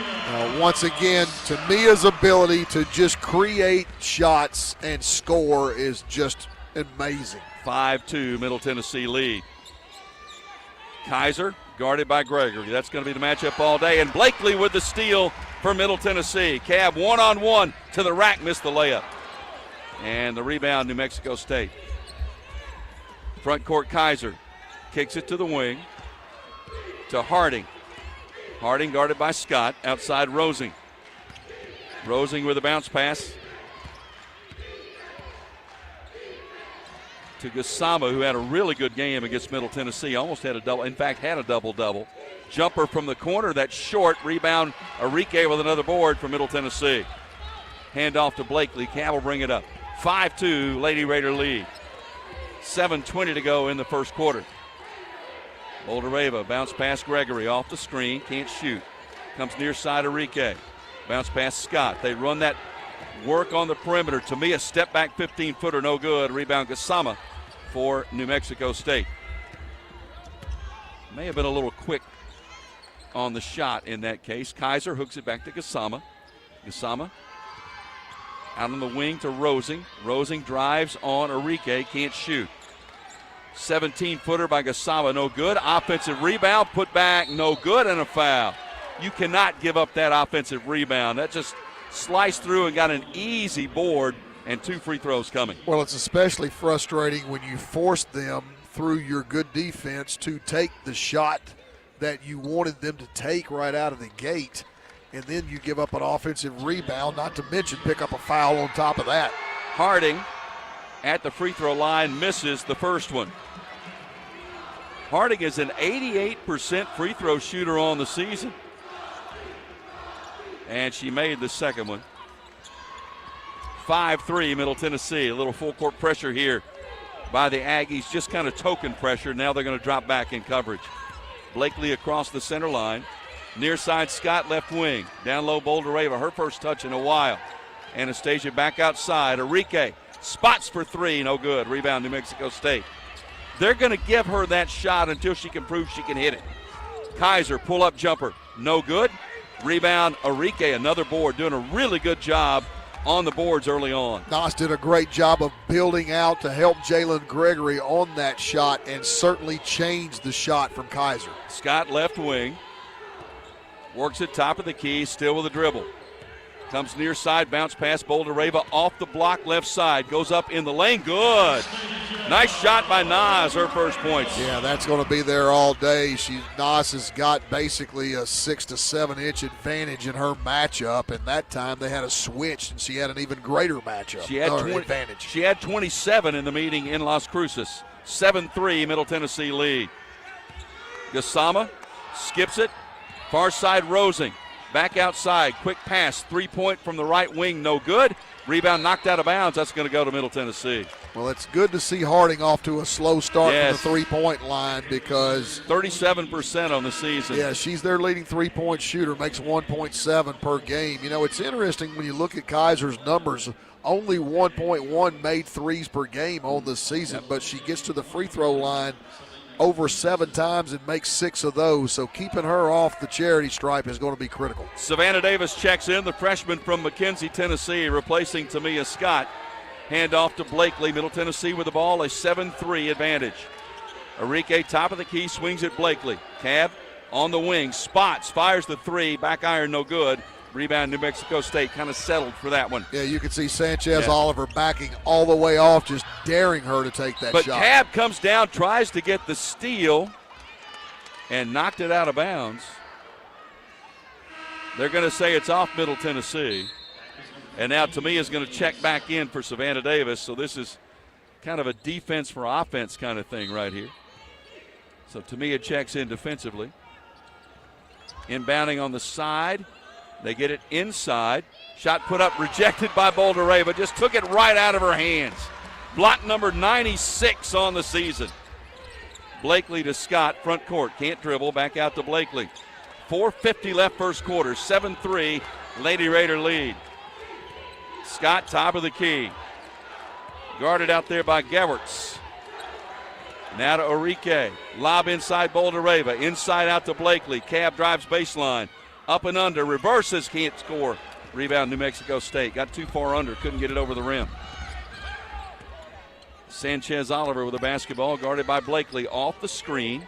Once again, Tamia's ability to just create shots and score is just amazing. 5-2, Middle Tennessee lead. Kaiser guarded by Gregory. That's going to be the matchup all day. And Blakely with the steal for Middle Tennessee. Cab one-on-one to the rack, missed the layup. And the rebound, New Mexico State. Front court, Kaiser kicks it to the wing. To Harding. Harding guarded by Scott. Outside Rosing. Rosing with a bounce pass. To Gasama, who had a really good game against Middle Tennessee. Almost had a double. In fact, had a double-double. Jumper from the corner. That's short. Rebound. Enrique with another board for Middle Tennessee. Hand off to Blakely. Cab will bring it up. 5-2, Lady Raider lead. 7:20 to go in the first quarter. Bouldereva bounce pass Gregory off the screen, can't shoot. Comes near side Enrique. Bounce pass Scott. They run that work on the perimeter. Tamia step back 15-footer, no good. Rebound Gasama for New Mexico State. May have been a little quick on the shot in that case. Kaiser hooks it back to Gasama. Gasama out on the wing to Rosing. Rosing drives on Enrique, can't shoot. 17-footer by Gasama, no good. Offensive rebound, put back, no good, and a foul. You cannot give up that offensive rebound. That just sliced through and got an easy board and 2 free throws coming. Well, it's especially frustrating when you force them through your good defense to take the shot that you wanted them to take right out of the gate, and then you give up an offensive rebound, not to mention pick up a foul on top of that. Harding at the free throw line misses the first one. Harding is an 88% free throw shooter on the season. And she made the second one. 5-3 Middle Tennessee. A little full court pressure here by the Aggies. Just kind of token pressure. Now they're going to drop back in coverage. Blakely across the center line. Near side Scott, left wing. Down low Bouldereva, her first touch in a while. Anastasia back outside. Enrique spots for 3, no good. Rebound New Mexico State. They're going to give her that shot until she can prove she can hit it. Kaiser, pull-up jumper, no good. Rebound, Enrique, another board, doing a really good job on the boards early on. Noss did a great job of building out to help Jalen Gregory on that shot and certainly changed the shot from Kaiser. Scott left wing. Works at top of the key, still with a dribble. Comes near side, bounce pass, Bouldereva off the block left side. Goes up in the lane, good. Nice shot by Nas, her first points. Yeah, that's going to be there all day. Nas has got basically a 6 to 7 inch advantage in her matchup, and that time they had a switch, and she had an even greater matchup. Advantage. She had 27 in the meeting in Las Cruces. 7-3, Middle Tennessee lead. Gasama skips it. Far side Rosing. Back outside. Quick pass. 3-point from the right wing. No good. Rebound knocked out of bounds. That's going to go to Middle Tennessee. Well, it's good to see Harding off to a slow start from the three-point line because 37% on the season. Yeah, she's their leading three-point shooter, makes 1.7 per game. You know, it's interesting when you look at Kaiser's numbers. Only 1.1 made threes per game on the season, but she gets to the free throw line over 7 times and makes 6 of those. So keeping her off the charity stripe is going to be critical. Savannah Davis checks in, the freshman from McKenzie, Tennessee, replacing Tamia Scott. Hand off to Blakely. Middle Tennessee with the ball, a 7-3 advantage. Enrique, top of the key, swings at Blakely. Cab on the wing, spots, fires the three, back iron, no good. Rebound, New Mexico State kind of settled for that one. Yeah, you can see Sanchez Oliver backing all the way off, just daring her to take that shot. But Cab comes down, tries to get the steal, and knocked it out of bounds. They're going to say it's off Middle Tennessee. And now Tamia's going to check back in for Savannah Davis. So this is kind of a defense for offense kind of thing right here. So Tamia checks in defensively. Inbounding on the side. They get it inside. Shot put up, rejected by Boldereva. Just took it right out of her hands. Block number 96 on the season. Blakely to Scott, front court. Can't dribble, back out to Blakely. 4:50 left first quarter, 7-3, Lady Raider lead. Scott, top of the key. Guarded out there by Gewertz. Now to Enrique. Lob inside Boldereva. Inside out to Blakely. Cab drives baseline. Up and under. Reverses. Can't score. Rebound New Mexico State. Got too far under. Couldn't get it over the rim. Sanchez Oliver with the basketball. Guarded by Blakely. Off the screen.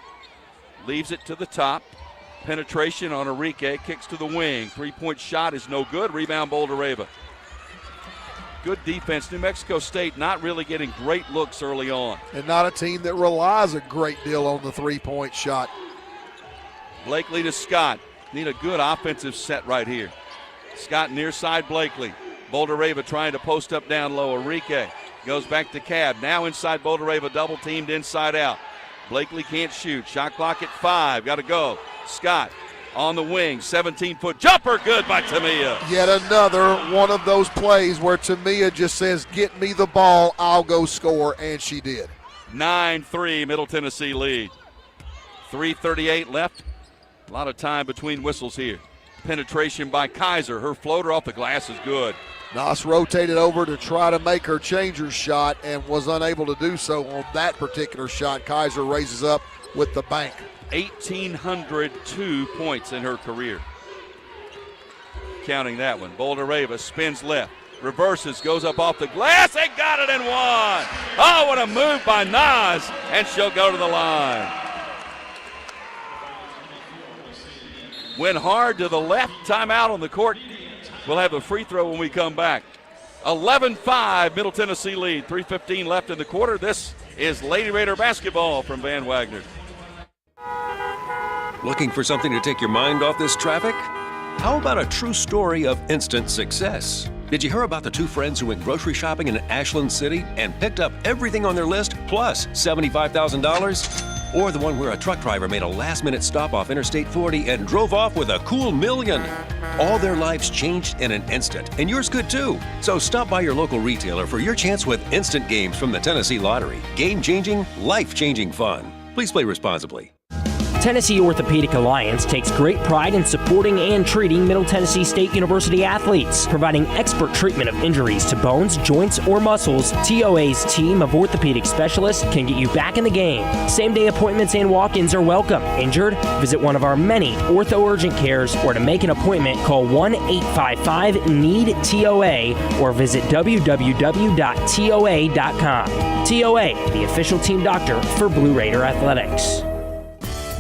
Leaves it to the top. Penetration on Enrique. Kicks to the wing. 3-point shot is no good. Rebound Boldereva. Good defense. New Mexico State not really getting great looks early on. And not a team that relies a great deal on the 3-point shot. Blakely to Scott. Need a good offensive set right here. Scott near side Blakely. Boldereva trying to post up down low. Enrique goes back to Cab. Now inside Boldereva, double teamed inside out. Blakely can't shoot. Shot clock at 5. Got to go. Scott on the wing, 17-foot jumper, good by Tamia. Yet another one of those plays where Tamia just says, get me the ball, I'll go score, and she did. 9-3, Middle Tennessee lead. 3:38 left. A lot of time between whistles here. Penetration by Kaiser. Her floater off the glass is good. Nas rotated over to try to make her changer's shot and was unable to do so on that particular shot. Kaiser raises up with the bank. 1,802 points in her career. Counting that one. Boldereva spins left. Reverses, goes up off the glass, and got it and one. Oh, what a move by Nas, and she'll go to the line. Went hard to the left, timeout on the court. We'll have the free throw when we come back. 11-5, Middle Tennessee lead. 3:15 left in the quarter. This is Lady Raider basketball from Van Wagner. Looking for something to take your mind off this traffic? How about a true story of instant success? Did you hear about the 2 friends who went grocery shopping in Ashland City and picked up everything on their list plus $75,000? Or the one where a truck driver made a last-minute stop off Interstate 40 and drove off with a cool $1 million? All their lives changed in an instant, and yours could too. So stop by your local retailer for your chance with instant games from the Tennessee Lottery. Game-changing, life-changing fun. Please play responsibly. Tennessee Orthopedic Alliance takes great pride in supporting and treating Middle Tennessee State University athletes, providing expert treatment of injuries to bones, joints, or muscles. TOA's team of orthopedic specialists can get you back in the game. Same-day appointments and walk-ins are welcome. Injured? Visit one of our many ortho urgent cares, or to make an appointment, call 1-855-NEED-TOA or visit www.toa.com. TOA, the official team doctor for Blue Raider Athletics.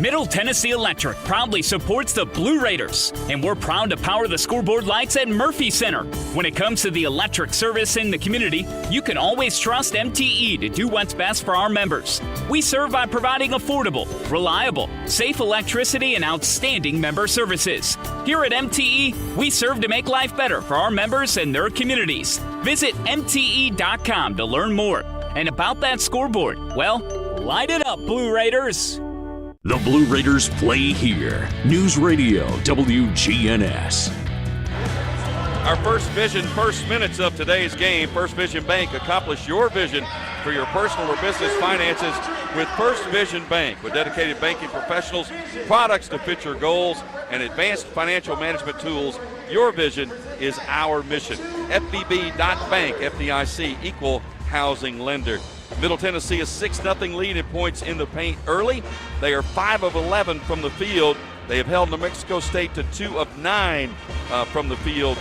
Middle Tennessee Electric proudly supports the Blue Raiders, and we're proud to power the scoreboard lights at Murphy Center. When it comes to the electric service in the community, you can always trust MTE to do what's best for our members. We serve by providing affordable, reliable, safe electricity and outstanding member services. Here at MTE, we serve to make life better for our members and their communities. Visit MTE.com to learn more. And about that scoreboard, well, light it up, Blue Raiders. The Blue Raiders play here. News Radio WGNS. Our First Vision first minutes of today's game. First Vision Bank, accomplish your vision for your personal or business finances with First Vision Bank. With dedicated banking professionals, products to fit your goals, and advanced financial management tools, your vision is our mission. FVB.bank, FDIC, equal housing lender. Middle Tennessee a 6-0 lead in points in the paint early. They are 5 of 11 from the field. They have held New Mexico State to 2 of 9 from the field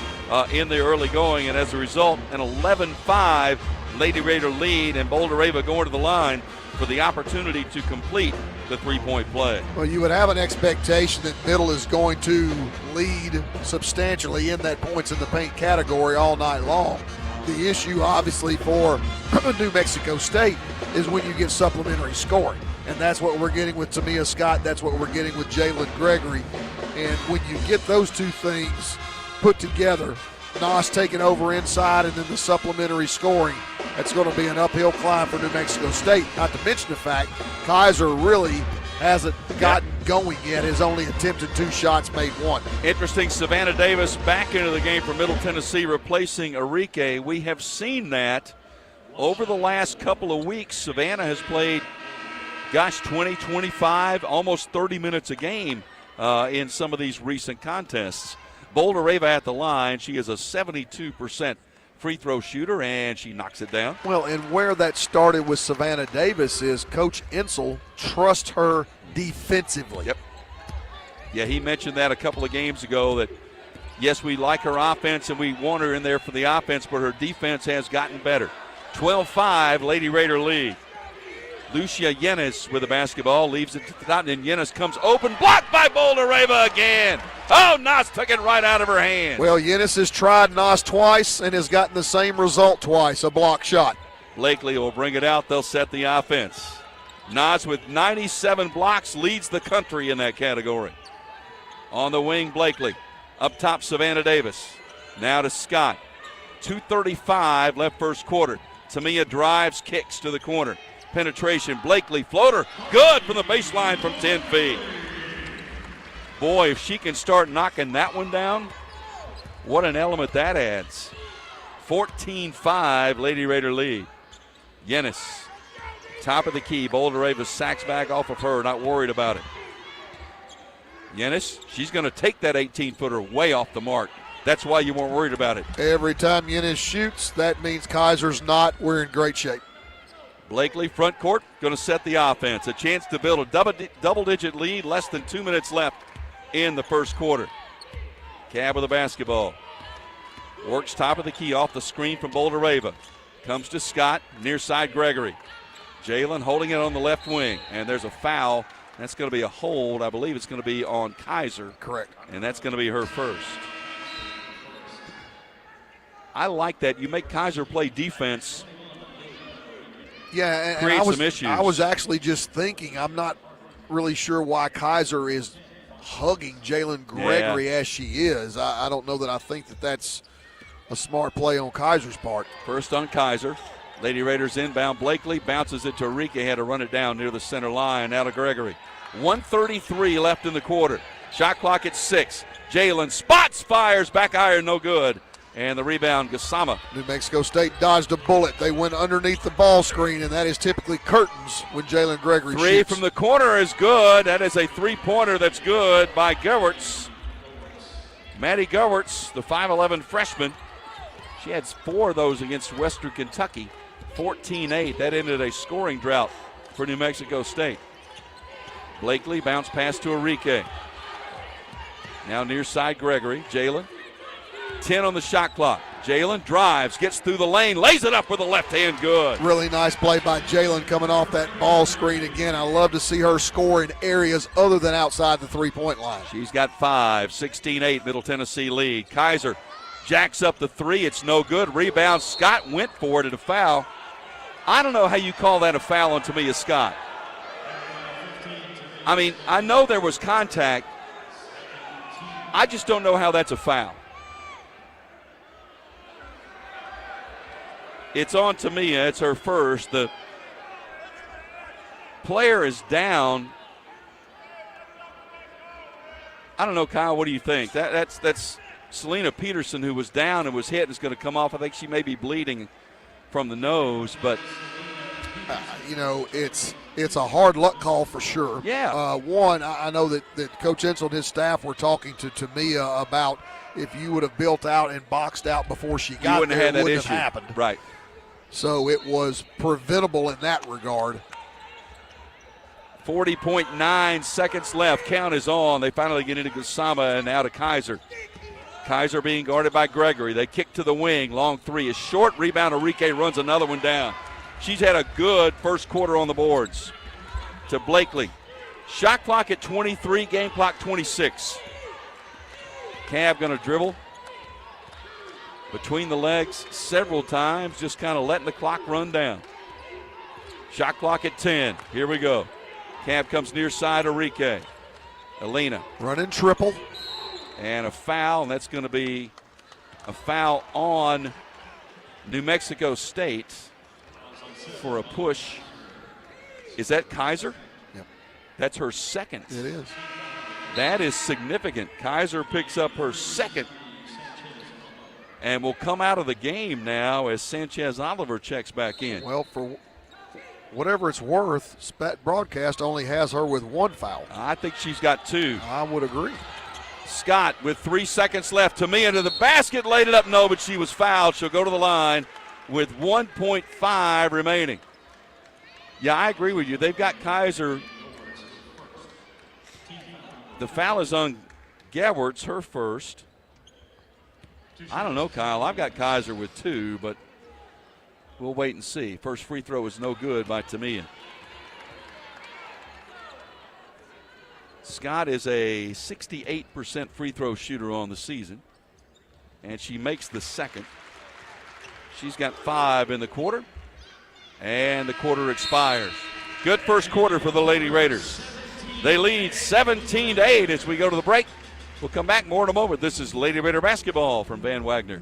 in their early going, and as a result, an 11-5 Lady Raider lead, and Boulder Ava going to the line for the opportunity to complete the three-point play. Well, you would have an expectation that Middle is going to lead substantially in that points in the paint category all night long. The issue, obviously, for New Mexico State is when you get supplementary scoring. And that's what we're getting with Tamia Scott. That's what we're getting with Jalen Gregory. And when you get those two things put together, Nos taking over inside and then the supplementary scoring, that's going to be an uphill climb for New Mexico State. Not to mention the fact Kaiser really hasn't gotten going yet, has only attempted 2 shots, made 1. Interesting, Savannah Davis back into the game for Middle Tennessee, replacing Enrique. We have seen that over the last couple of weeks. Savannah has played, 20, 25, almost 30 minutes a game in some of these recent contests. Boulder Ava at the line. She is a 72% free throw shooter, and she knocks it down. Well, and where that started with Savannah Davis is Coach Insel trusts her defensively. Yep. Yeah, he mentioned that a couple of games ago that, yes, we like her offense and we want her in there for the offense, but her defense has gotten better. 12-5, Lady Raider lead. Lucia Yenis with the basketball, leaves it to the top, and Yenis comes open, blocked by Boulder Ava again. Oh, Nos took it right out of her hands. Well, Yenis has tried Nos twice and has gotten the same result twice, a block shot. Blakely will bring it out. They'll set the offense. Nos with 97 blocks leads the country in that category. On the wing, Blakely. Up top, Savannah Davis. Now to Scott. 2:35 left first quarter. Tamia drives, kicks to the corner. Penetration, Blakely, floater, good from the baseline from 10 feet. Boy, if she can start knocking that one down, what an element that adds. 14-5, Lady Raider lead. Yenis, top of the key. Boulder Ava sacks back off of her, not worried about it. Yenis, she's going to take that 18-footer way off the mark. That's why you weren't worried about it. Every time Yenis shoots, that means Kaiser's not. We're in great shape. Blakely, front court, going to set the offense. A chance to build a double-digit lead, less than 2 minutes left in the first quarter. Cab with the basketball. Works top of the key off the screen from Boulder Ava. Comes to Scott, near side Gregory. Jalen holding it on the left wing, and there's a foul. That's going to be a hold. I believe it's going to be on Kaiser. Correct. And that's going to be her first. I like that. You make Kaiser play defense. Yeah, and create some issues. I was actually just thinking, I'm not really sure why Kaiser is hugging Jalen Gregory as she is. I don't know that I think that that's a smart play on Kaiser's part. First on Kaiser. Lady Raiders inbound. Blakely bounces it to Enrique. Had to run it down near the center line. Now to Gregory. 1:33 left in the quarter. Shot clock at 6. Jalen spots, fires, back iron, no good. And the rebound, Gassama. New Mexico State dodged a bullet. They went underneath the ball screen, and that is typically curtains when Jalen Gregory shoots. 3 from the corner is good. That is a three-pointer that's good by Gerwerts. Maddie Gerwerts, the 5'11 freshman. She had 4 of those against Western Kentucky. 14-8. That ended a scoring drought for New Mexico State. Blakely bounce pass to Enrique. Now near side Gregory. Jalen. 10 on the shot clock. Jalen drives, gets through the lane, lays it up with the left hand, good. Really nice play by Jalen coming off that ball screen again. I love to see her score in areas other than outside the three-point line. She's got 5, 16-8, Middle Tennessee lead. Kaiser jacks up the three, it's no good. Rebound, Scott went for it at a foul. I don't know how you call that a foul on Tamia Scott. I mean, I know there was contact. I just don't know how that's a foul. It's on Tamia. It's her first. The player is down. I don't know, Kyle, what do you think? That's Selena Peterson, who was down and was hit and is going to come off. I think she may be bleeding from the nose, but it's a hard luck call for sure. Yeah. I know that Coach Insel and his staff were talking to Tamia about if you would have built out and boxed out before she got there, it wouldn't have happened. Right. So it was preventable in that regard. 40.9 seconds left. Count is on. They finally get into Gusama and now to Kaiser. Kaiser being guarded by Gregory. They kick to the wing. Long three is short. Rebound. Enrique runs another one down. She's had a good first quarter on the boards. To Blakely. Shot clock at 23. Game clock 26. Cab going to dribble between the legs several times, just kind of letting the clock run down. Shot clock at 10. Here we go. Cab comes near side, Enrique. Elena. Running triple. And a foul, and that's going to be a foul on New Mexico State for a push. Is that Kaiser? Yep. That's her second. It is. That is significant. Kaiser picks up her second and will come out of the game now as Sanchez Oliver checks back in. Well, for whatever it's worth, Spat Broadcast only has her with one foul. I think she's got 2. I would agree. Scott with 3 seconds left. Tamia to the basket, laid it up. No, but she was fouled. She'll go to the line with 1.5 remaining. Yeah, I agree with you. They've got Kaiser. The foul is on Gewertz, her first. I don't know, Kyle. I've got Kaiser with 2, but we'll wait and see. First free throw is no good by Tamia. Scott is a 68% free throw shooter on the season, and she makes the second. She's got 5 in the quarter, and the quarter expires. Good first quarter for the Lady Raiders. They lead 17-8 as we go to the break. We'll come back more in a moment. This is Lady Raider basketball from Van Wagner.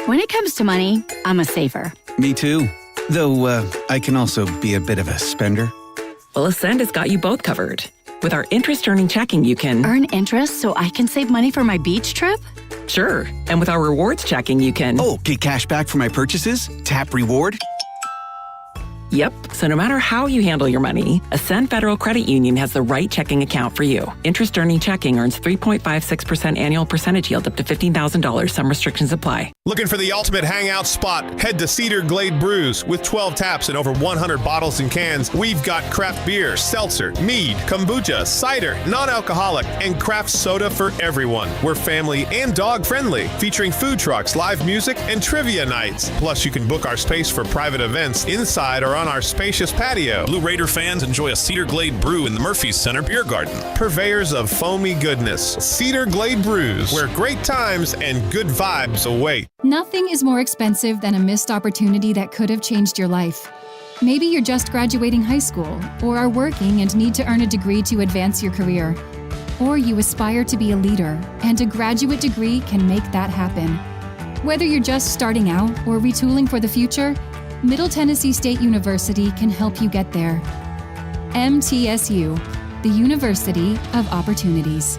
When it comes to money, I'm a saver. Me too. Though I can also be a bit of a spender. Well, Ascend has got you both covered. With our interest-earning checking, you can earn interest so I can save money for my beach trip? Sure. And with our rewards checking, you can get cash back for my purchases? Tap reward? Yep. So no matter how you handle your money, Ascend Federal Credit Union has the right checking account for you. Interest-earning checking earns 3.56% annual percentage yield up to $15,000. Some restrictions apply. Looking for the ultimate hangout spot? Head to Cedar Glade Brews. With 12 taps and over 100 bottles and cans, we've got craft beer, seltzer, mead, kombucha, cider, non-alcoholic, and craft soda for everyone. We're family and dog-friendly, featuring food trucks, live music, and trivia nights. Plus, you can book our space for private events inside or on our spacious patio. Blue Raider fans enjoy a Cedar Glade brew in the Murphy's Center Beer Garden. Purveyors of foamy goodness, Cedar Glade Brews, where great times and good vibes await. Nothing is more expensive than a missed opportunity that could have changed your life. Maybe you're just graduating high school, or are working and need to earn a degree to advance your career. Or you aspire to be a leader, and a graduate degree can make that happen. Whether you're just starting out or retooling for the future, Middle Tennessee State University can help you get there. MTSU, the University of Opportunities.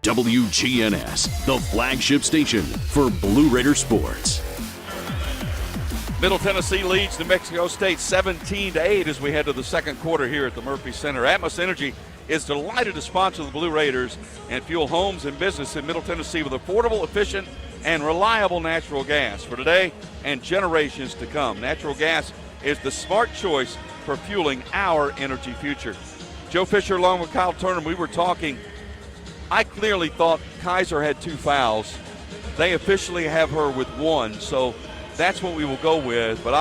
WGNS, the flagship station for Blue Raider sports. Middle Tennessee leads New Mexico State 17-8 as we head to the second quarter here at the Murphy Center. Atmos Energy is delighted to sponsor the Blue Raiders and fuel homes and business in Middle Tennessee with affordable, efficient, and reliable natural gas for today and generations to come. Natural gas is the smart choice for fueling our energy future. Joe Fisher along with Kyle Turner, we were talking. I clearly thought Kaiser had 2 fouls. they officially have her with 1, so that's what we will go with. But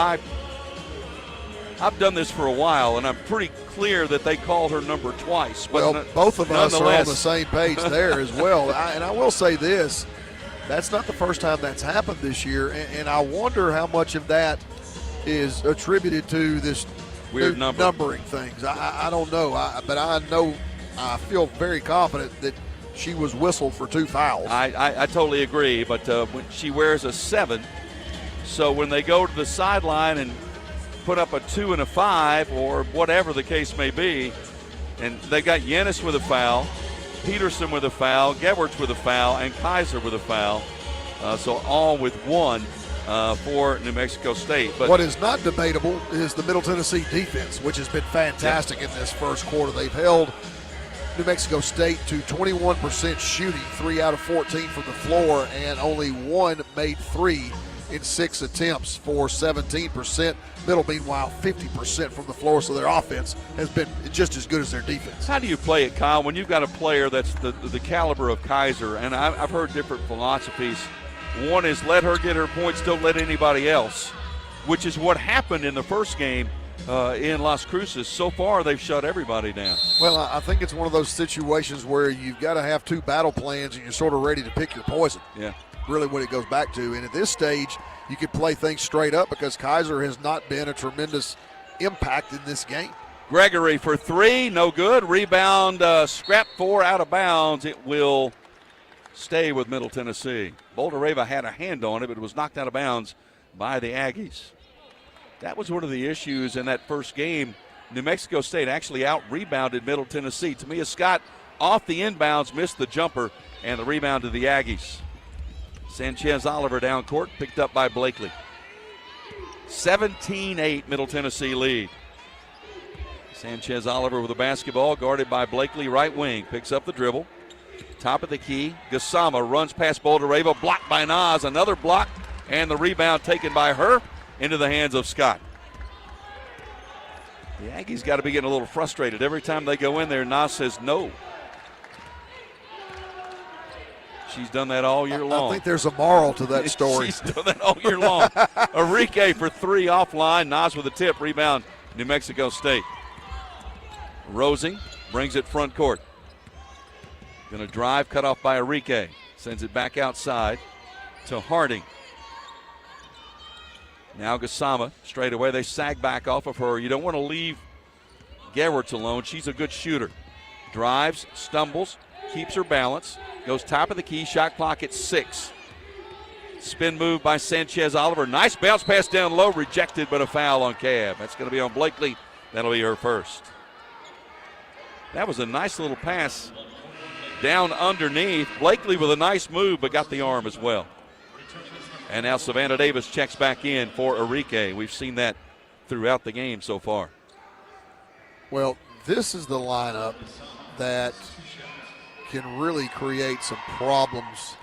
I've done this for a while, and I'm pretty clear that they called her number twice. But well, both of us are on the same page there as well. And I will say this, that's not the first time that's happened this year, and I wonder how much of that is attributed to this weird numbering things. I don't know, but I know I feel very confident that she was whistled for 2 fouls. I totally agree, but when she wears a 7, so when they go to the sideline and put up a 2 and a 5 or whatever the case may be, and they got Yennis with a foul, Peterson with a foul, Gewertz with a foul, and Kaiser with a foul. So all with 1 for New Mexico State. But what is not debatable is the Middle Tennessee defense, which has been fantastic in this first quarter. They've held New Mexico State to 21% shooting, 3 out of 14 from the floor, and only 1 made 3 in 6 attempts for 17%. Middle, meanwhile, 50% from the floor, so their offense has been just as good as their defense. How do you play it, Kyle, when you've got a player that's the caliber of Kaiser? And I've heard different philosophies. One is let her get her points, don't let anybody else, which is what happened in the first game in Las Cruces. So far, they've shut everybody down. Well, I think it's one of those situations where you've got to have 2 battle plans and you're sort of ready to pick your poison. Yeah. Really what it goes back to. And at this stage, you can play things straight up because Kaiser has not been a tremendous impact in this game. Gregory for 3, no good. Rebound, scrap 4 out of bounds. It will stay with Middle Tennessee. Boulder-Reva had a hand on it, but it was knocked out of bounds by the Aggies. That was one of the issues in that first game. New Mexico State actually out-rebounded Middle Tennessee. Tamia Scott off the inbounds, missed the jumper, and the rebound to the Aggies. Sanchez Oliver down court, picked up by Blakely. 17-8 Middle Tennessee lead. Sanchez Oliver with the basketball, guarded by Blakely, right wing, picks up the dribble. Top of the key, Gassama runs past Boulder-Reva, blocked by Nas, another block, and the rebound taken by her into the hands of Scott. The Aggies got to be getting a little frustrated. Every time they go in there, Nas says no. She's done that all year long. I think there's a moral to that story. She's done that all year long. Enrique for 3 offline. Nas with a tip. Rebound, New Mexico State. Rosing brings it front court. Going to drive, cut off by Enrique. Sends it back outside to Harding. Now Gassama straight away. They sag back off of her. You don't want to leave Gewertz alone. She's a good shooter. Drives, stumbles, keeps her balance. Goes top of the key, shot clock at 6. Spin move by Sanchez Oliver. Nice bounce pass down low, rejected, but a foul on Cab. That's going to be on Blakely. That'll be her first. That was a nice little pass down underneath. Blakely with a nice move, but got the arm as well. And now Savannah Davis checks back in for Enrique. We've seen that throughout the game so far. Well, this is the lineup that can really create some problems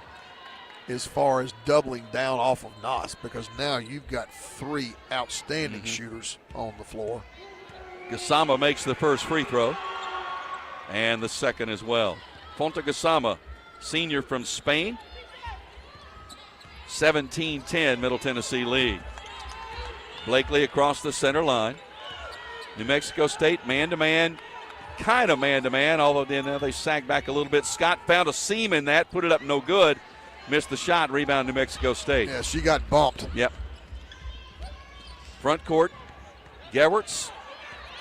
as far as doubling down off of Nas, because now you've got 3 outstanding shooters on the floor. Gassama makes the first free throw and the second as well. Fonta Gassama, senior from Spain. 17-10 Middle Tennessee lead. Blakely across the center line. New Mexico State man-to-man, kind of man-to-man, although then they sag back a little bit. Scott found a seam in that, put it up no good. Missed the shot, rebound New Mexico State. Yeah, she got bumped. Yep. Front court, Gewertz,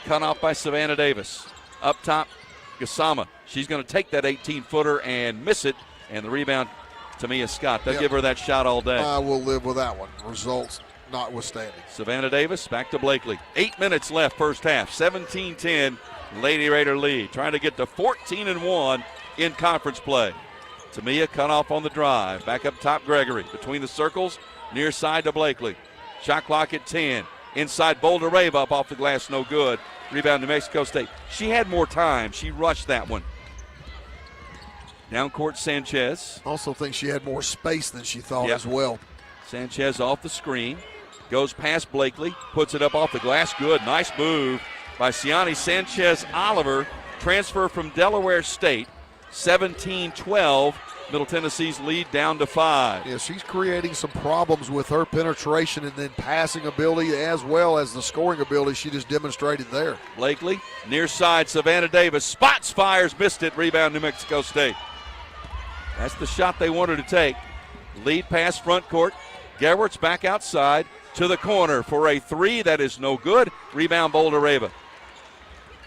cut off by Savannah Davis. Up top, Gassama. She's going to take that 18-footer and miss it, and the rebound, Tamia Scott. They'll give her that shot all day. I will live with that one, results notwithstanding. Savannah Davis back to Blakely. 8 minutes left first half, 17-10, Lady Raider lead. Trying to get to 14-1 in conference play. Tamia cut off on the drive. Back up top, Gregory. Between the circles, near side to Blakely. Shot clock at 10. Inside Boulder-Reva up off the glass, no good. Rebound New Mexico State. She had more time. She rushed that one. Down court, Sanchez. Also think she had more space than she thought as well. Sanchez off the screen. Goes past Blakely. Puts it up off the glass. Good. Nice move by Siani Sanchez Oliver. Transfer from Delaware State. 17-12 Middle Tennessee's lead down to 5. Yeah, she's creating some problems with her penetration and then passing ability as well as the scoring ability she just demonstrated there. Blakely, near side, Savannah Davis, spots, fires, missed it, rebound New Mexico State. That's the shot they wanted to take. Lead pass front court, Gerwert's back outside to the corner for a 3, that is no good, rebound Boulder Raven.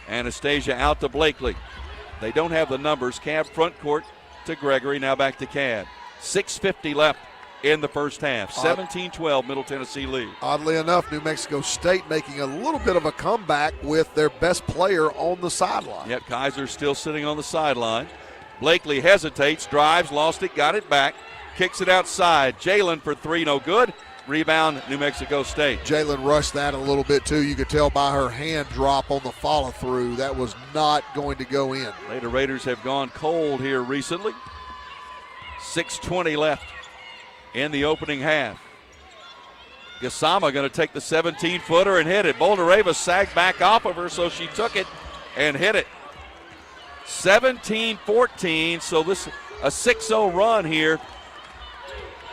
Anastasia out to Blakely. They don't have the numbers, Cab front court to Gregory, now back to Cad. 6:50 left in the first half. 17-12 Middle Tennessee lead. Oddly enough, New Mexico State making a little bit of a comeback with their best player on the sideline. Yep, Kaiser's still sitting on the sideline. Blakely hesitates, drives, lost it, got it back, kicks it outside. Jalen for 3, no good. Rebound New Mexico State. Jalen rushed that a little bit too. You could tell by her hand drop on the follow through. That was not going to go in. Later Raiders have gone cold here recently. 6:20 left in the opening half. Gasama going to take the 17-footer and hit it. Boulder Raven sagged back off of her, so she took it and hit it. 17-14, so this a 6-0 run here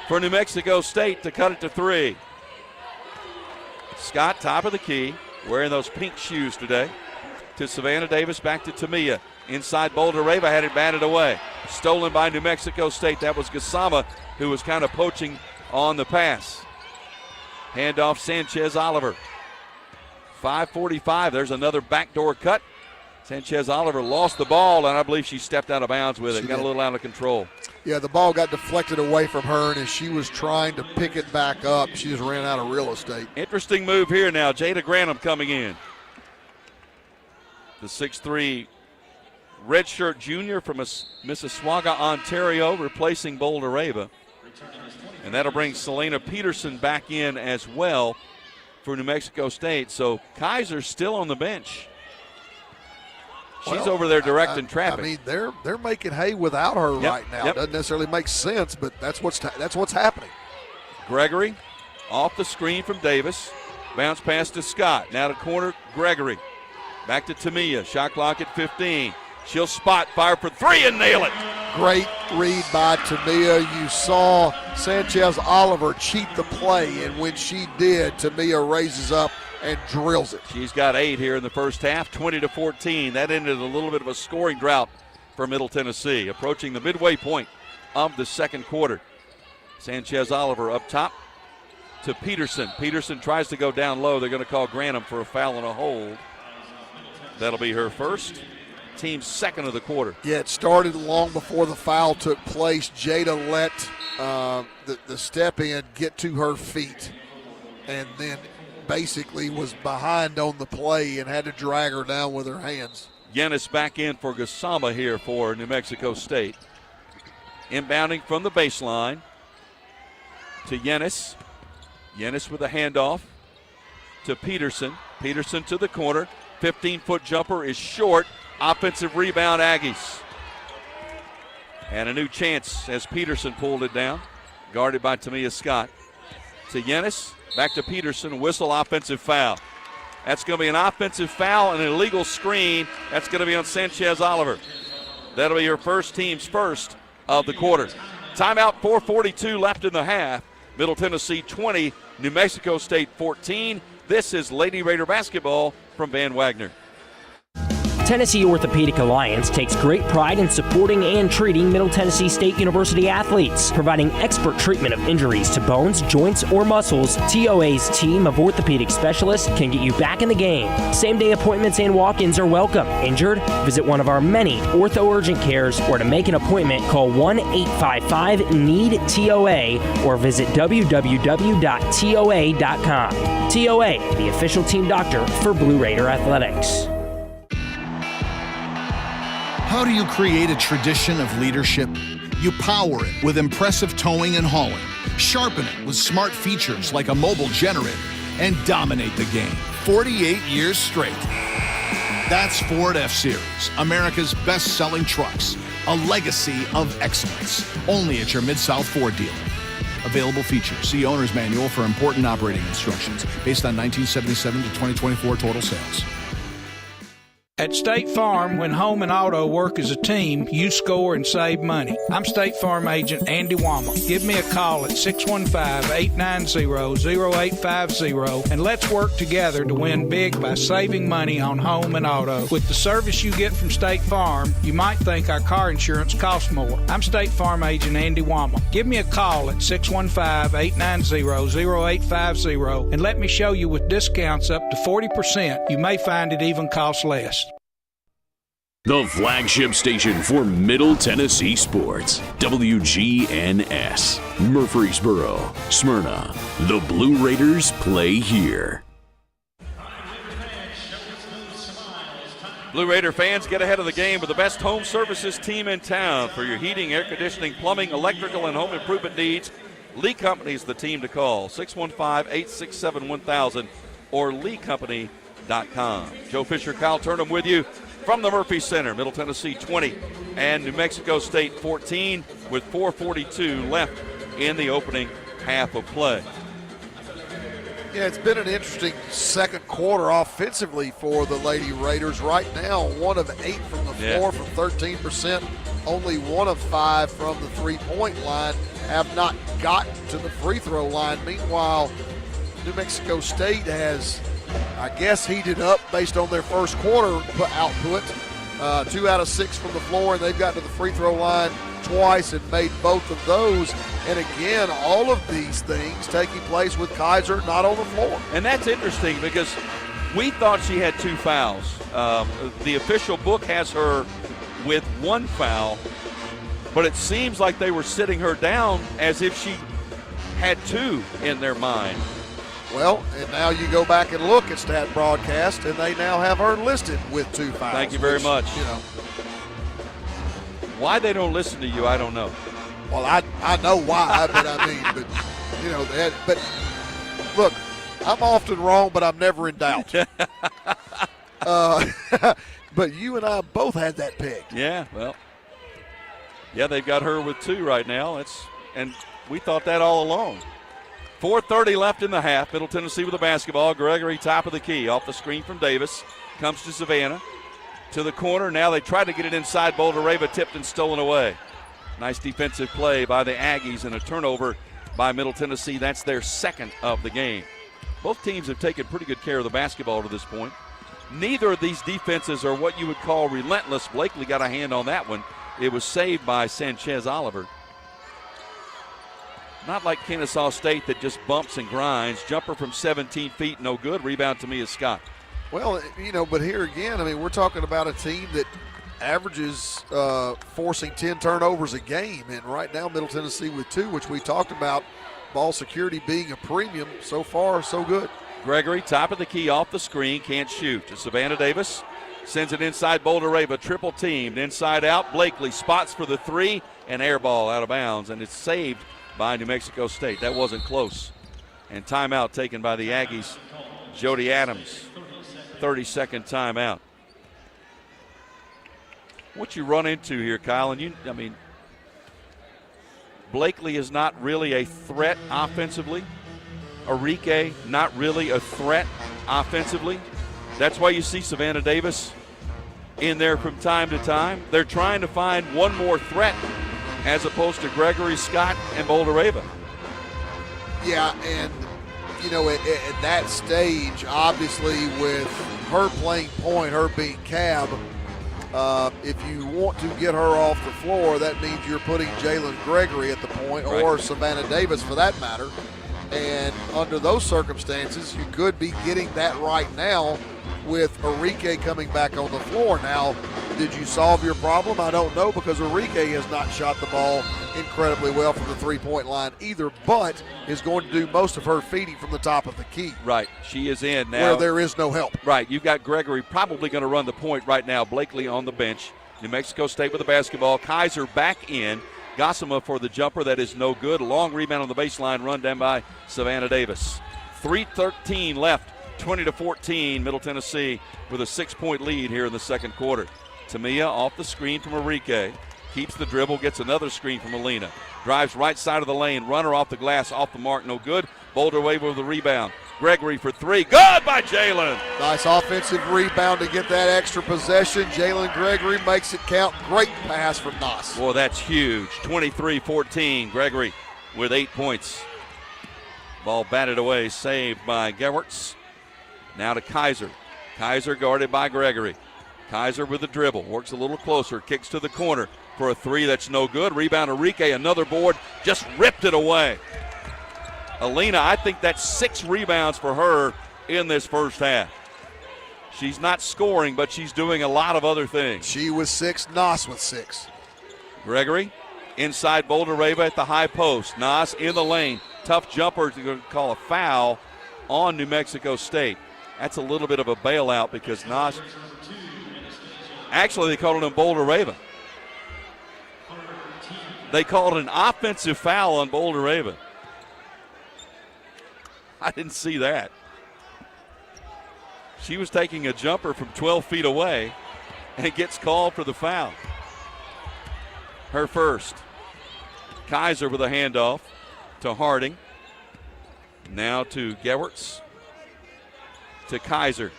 for New Mexico State to cut it to 3. Scott, top of the key, wearing those pink shoes today. To Savannah Davis, back to Tamia. Inside Boulder Raven, had it batted away. Stolen by New Mexico State. That was Gasama, who was kind of poaching on the pass. Handoff Sanchez Oliver. 5:45, there's another backdoor cut. Sanchez Oliver lost the ball, and I believe she stepped out of bounds with it. Got a little out of control. Yeah, the ball got deflected away from her, and as she was trying to pick it back up, she just ran out of real estate. Interesting move here now. Jada Granum coming in. The 6'3" redshirt junior from Mississauga, Ontario, replacing Boulder Raven. And that'll bring Selena Peterson back in as well for New Mexico State. So Kaiser's still on the bench. She's over there directing traffic. I mean, they're making hay without her right now. Doesn't necessarily make sense, but that's what's happening. Gregory off the screen from Davis. Bounce pass to Scott. Now to corner, Gregory. Back to Tamia. Shot clock at 15. She'll spot, fire for 3, and nail it. Great read by Tamia. You saw Sanchez Oliver cheat the play, and when she did, Tamia raises up and drills it. She's got 8 here in the first half, 20-14. That ended a little bit of a scoring drought for Middle Tennessee, approaching the midway point of the second quarter. Sanchez Oliver up top to Peterson. Peterson tries to go down low. They're going to call Granum for a foul and a hold. That'll be her first. Team's second of the quarter. Yeah, it started long before the foul took place. Jada let the step in get to her feet and then basically was behind on the play and had to drag her down with her hands. Yenis back in for Gasama here for New Mexico State. Inbounding from the baseline to Yenis. Yenis with a handoff to Peterson. Peterson to the corner. 15-foot jumper is short. Offensive rebound, Aggies. And a new chance as Peterson pulled it down. Guarded by Tamia Scott. To Yenis, back to Peterson, whistle, offensive foul. That's going to be an offensive foul and an illegal screen. That's going to be on Sanchez Oliver. That'll be her team's first of the quarter. Timeout, 4:42 left in the half. Middle Tennessee 20, New Mexico State 14. This is Lady Raider basketball from Van Wagner. Tennessee Orthopedic Alliance takes great pride in supporting and treating Middle Tennessee State University athletes. Providing expert treatment of injuries to bones, joints, or muscles, TOA's team of orthopedic specialists can get you back in the game. Same-day appointments and walk-ins are welcome. Injured? Visit one of our many ortho urgent cares, or to make an appointment, call 1-855-NEED-TOA or visit www.toa.com. TOA, the official team doctor for Blue Raider Athletics. How do you create a tradition of leadership? You power it with impressive towing and hauling, sharpen it with smart features like a mobile generator, and dominate the game 48 years straight. That's Ford F-Series, America's best-selling trucks, a legacy of excellence. Only at your Mid-South Ford dealer. Available features. See Owner's Manual for important operating instructions based on 1977 to 2024 total sales. At State Farm, when home and auto work as a team, you score and save money. I'm State Farm agent Andy Wama. Give me a call at 615-890-0850 and let's work together to win big by saving money on home and auto. With the service you get from State Farm, you might think our car insurance costs more. I'm State Farm agent Andy Wama. Give me a call at 615-890-0850 and let me show you with discounts up to 40%. You may find it even costs less. The flagship station for Middle Tennessee sports, WGNS, Murfreesboro, Smyrna. The Blue Raiders play here. Blue Raider fans, get ahead of the game with the best home services team in town for your heating, air conditioning, plumbing, electrical, and home improvement needs. Lee Company is the team to call, 615-867-1000 or leecompany.com. Joe Fisher, Kyle Turnham with you from the Murphy Center. Middle Tennessee 20 and New Mexico State 14 with 4:42 left in the opening half of play. Yeah, it's been an interesting second quarter offensively for the Lady Raiders. Right now, 1 of 8 from the floor from 13%, only 1 of 5 from the three-point line, have not gotten to the free throw line. Meanwhile, New Mexico State has, I guess, heated up based on their first quarter output. 2 out of 6 from the floor, and they've gotten to the free throw line twice and made both of those. And again, all of these things taking place with Kaiser not on the floor. And that's interesting because we thought she had 2 fouls. The official book has her with 1 foul, but it seems like they were sitting her down as if she had 2 in their mind. Well, and now you go back and look at stat broadcast, and they now have her listed with 2 fouls. Thank you very much. You know, why they don't listen to you, I don't know. Well, I know why, but I mean, but you know, but look, I'm often wrong, but I'm never in doubt. But you and I both had that pick. Yeah, well, yeah, they've got her with 2 right now. And we thought that all along. 4:30 left in the half. Middle Tennessee with the basketball. Gregory top of the key off the screen from Davis. Comes to Savannah. To the corner. Now they try to get it inside. Boulder-Rava tipped and stolen away. Nice defensive play by the Aggies and a turnover by Middle Tennessee. That's their second of the game. Both teams have taken pretty good care of the basketball to this point. Neither of these defenses are what you would call relentless. Blakely got a hand on that one. It was saved by Sanchez Oliver. Not like Kennesaw State that just bumps and grinds. Jumper from 17 feet, no good. Rebound to me is Scott. Well, you know, but here again, I mean, we're talking about a team that averages forcing 10 turnovers a game. And right now, Middle Tennessee with 2, which we talked about, ball security being a premium. So far, so good. Gregory, top of the key, off the screen, can't shoot. To Savannah Davis, sends it inside Boulder-Rava, triple teamed, inside out. Blakely spots for the 3, and air ball out of bounds, and it's saved by New Mexico State. That wasn't close. And timeout taken by the Aggies. Jody Adams, 30-second timeout. What you run into here, Kyle, and I mean, Blakely is not really a threat offensively. Arike, not really a threat offensively. That's why you see Savannah Davis in there from time to time. They're trying to find one more threat as opposed to Gregory, Scott, and Boulder-Rava. Yeah, and, you know, at that stage, obviously with her playing point, her being cab, if you want to get her off the floor, that means you're putting Jalen Gregory at the point, right, or Savannah Davis for that matter. And under those circumstances, you could be getting that right now with Arike coming back on the floor. Now, did you solve your problem? I don't know, because Arike has not shot the ball incredibly well from the three-point line either, but is going to do most of her feeding from the top of the key. Right. She is in now. Where there is no help. Right. You've got Gregory probably going to run the point right now. Blakely on the bench. New Mexico State with the basketball. Kaiser back in. Gossama for the jumper. That is no good. Long rebound on the baseline, run down by Savannah Davis. 3:13 left. 20-14, Middle Tennessee with a 6-point lead here in the second quarter. Tamia off the screen from Arike. Keeps the dribble, gets another screen from Alina. Drives right side of the lane. Runner off the glass, off the mark, no good. Boulder-Rava with the rebound. Gregory for three. Good by Jalen. Nice offensive rebound to get that extra possession. Jalen Gregory makes it count. Great pass from Noss. Boy, that's huge. 23-14. Gregory with 8 points. Ball batted away, saved by Gewertz. Now to Kaiser. Kaiser guarded by Gregory. Kaiser with the dribble. Works a little closer. Kicks to the corner for a three that's no good. Rebound Enrique. Another board. Just ripped it away. Alina, I think that's 6 rebounds for her in this first half. She's not scoring, but she's doing a lot of other things. She was 6. Noss with 6. Gregory inside Boulder-Rava at the high post. Noss in the lane. Tough jumper to call a foul on New Mexico State. That's a little bit of a bailout because Noss. Actually, they called it in Boulder-Rava. They called it an offensive foul on Boulder-Rava. I didn't see that. She was taking a jumper from 12 feet away and gets called for the foul. Her first. Kaiser with a handoff to Harding. Now to Gewertz. To Kaiser.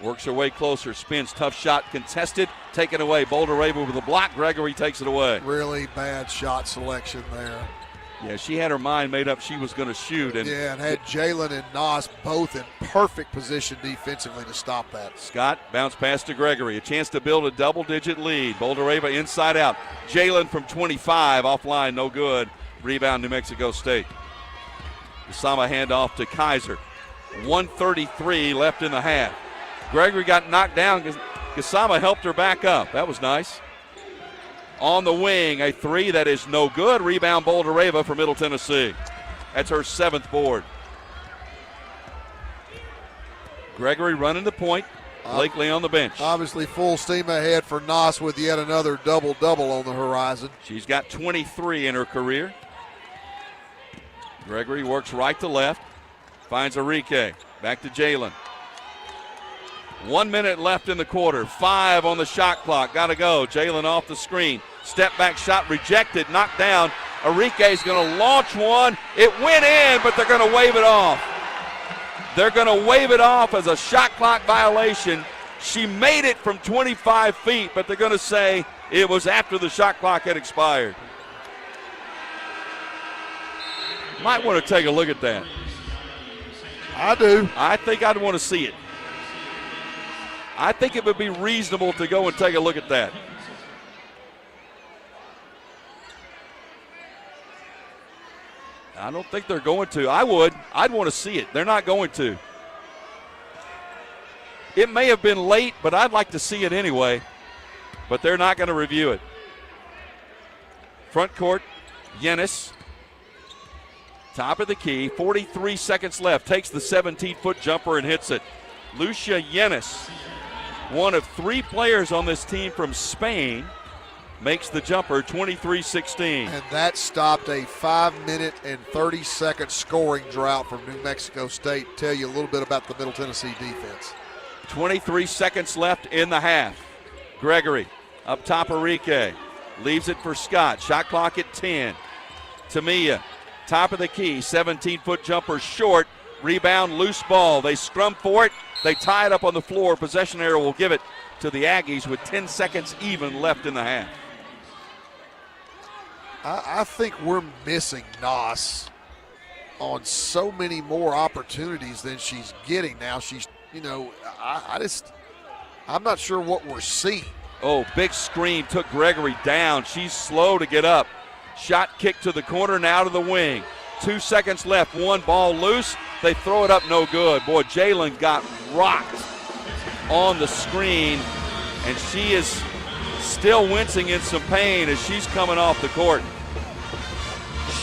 Works her way closer. Spins. Tough shot contested. Taken away. Boulder-Rava with a block. Gregory takes it away. Really bad shot selection there. Yeah, she had her mind made up she was going to shoot. And had Jalen and Noss both in perfect position defensively to stop that. Scott bounce pass to Gregory. A chance to build a double-digit lead. Boulder-Rava inside out. Jalen from 25 offline, no good. Rebound New Mexico State. Usama handoff to Kaiser. 1:33 left in the half. Gregory got knocked down. Usama helped her back up. That was nice. On the wing, a three that is no good. Rebound Boulder-Rava for Middle Tennessee. That's her 7th board. Gregory running the point. Blakely on the bench. Obviously full steam ahead for Noss with yet another double-double on the horizon. She's got 23 in her career. Gregory works right to left. Finds Enrique. Back to Jalen. 1 minute left in the quarter. 5 on the shot clock. Got to go. Jalen off the screen. Step back shot rejected. Knocked down. Enrique's going to launch one. It went in, but they're going to wave it off. They're going to wave it off as a shot clock violation. She made it from 25 feet, but they're going to say it was after the shot clock had expired. Might want to take a look at that. I do. I think I'd want to see it. I think it would be reasonable to go and take a look at that. I don't think they're going to. I would. I'd want to see it. They're not going to. It may have been late, but I'd like to see it anyway. But they're not going to review it. Front court, Yenis. Top of the key, 43 seconds left. Takes the 17-foot jumper and hits it. Lucia Yenis, one of 3 players on this team from Spain, makes the jumper 23-16. And that stopped a 5-minute and 30-second scoring drought from New Mexico State. Tell you a little bit about the Middle Tennessee defense. 23 seconds left in the half. Gregory up top, Enrique. Leaves it for Scott. Shot clock at 10. Tamia, top of the key, 17-foot jumper short. Rebound, loose ball. They scrum for it. They tie it up on the floor. Possession arrow will give it to the Aggies with 10 seconds even left in the half. I think we're missing Noss on so many more opportunities than she's getting now. She's, I'm not sure what we're seeing. Oh, big screen took Gregory down. She's slow to get up. Shot kick to the corner and out of the wing. 2 seconds left. One ball loose. They throw it up, no good. Boy, Jalen got rocked on the screen, and she is still wincing in some pain as she's coming off the court.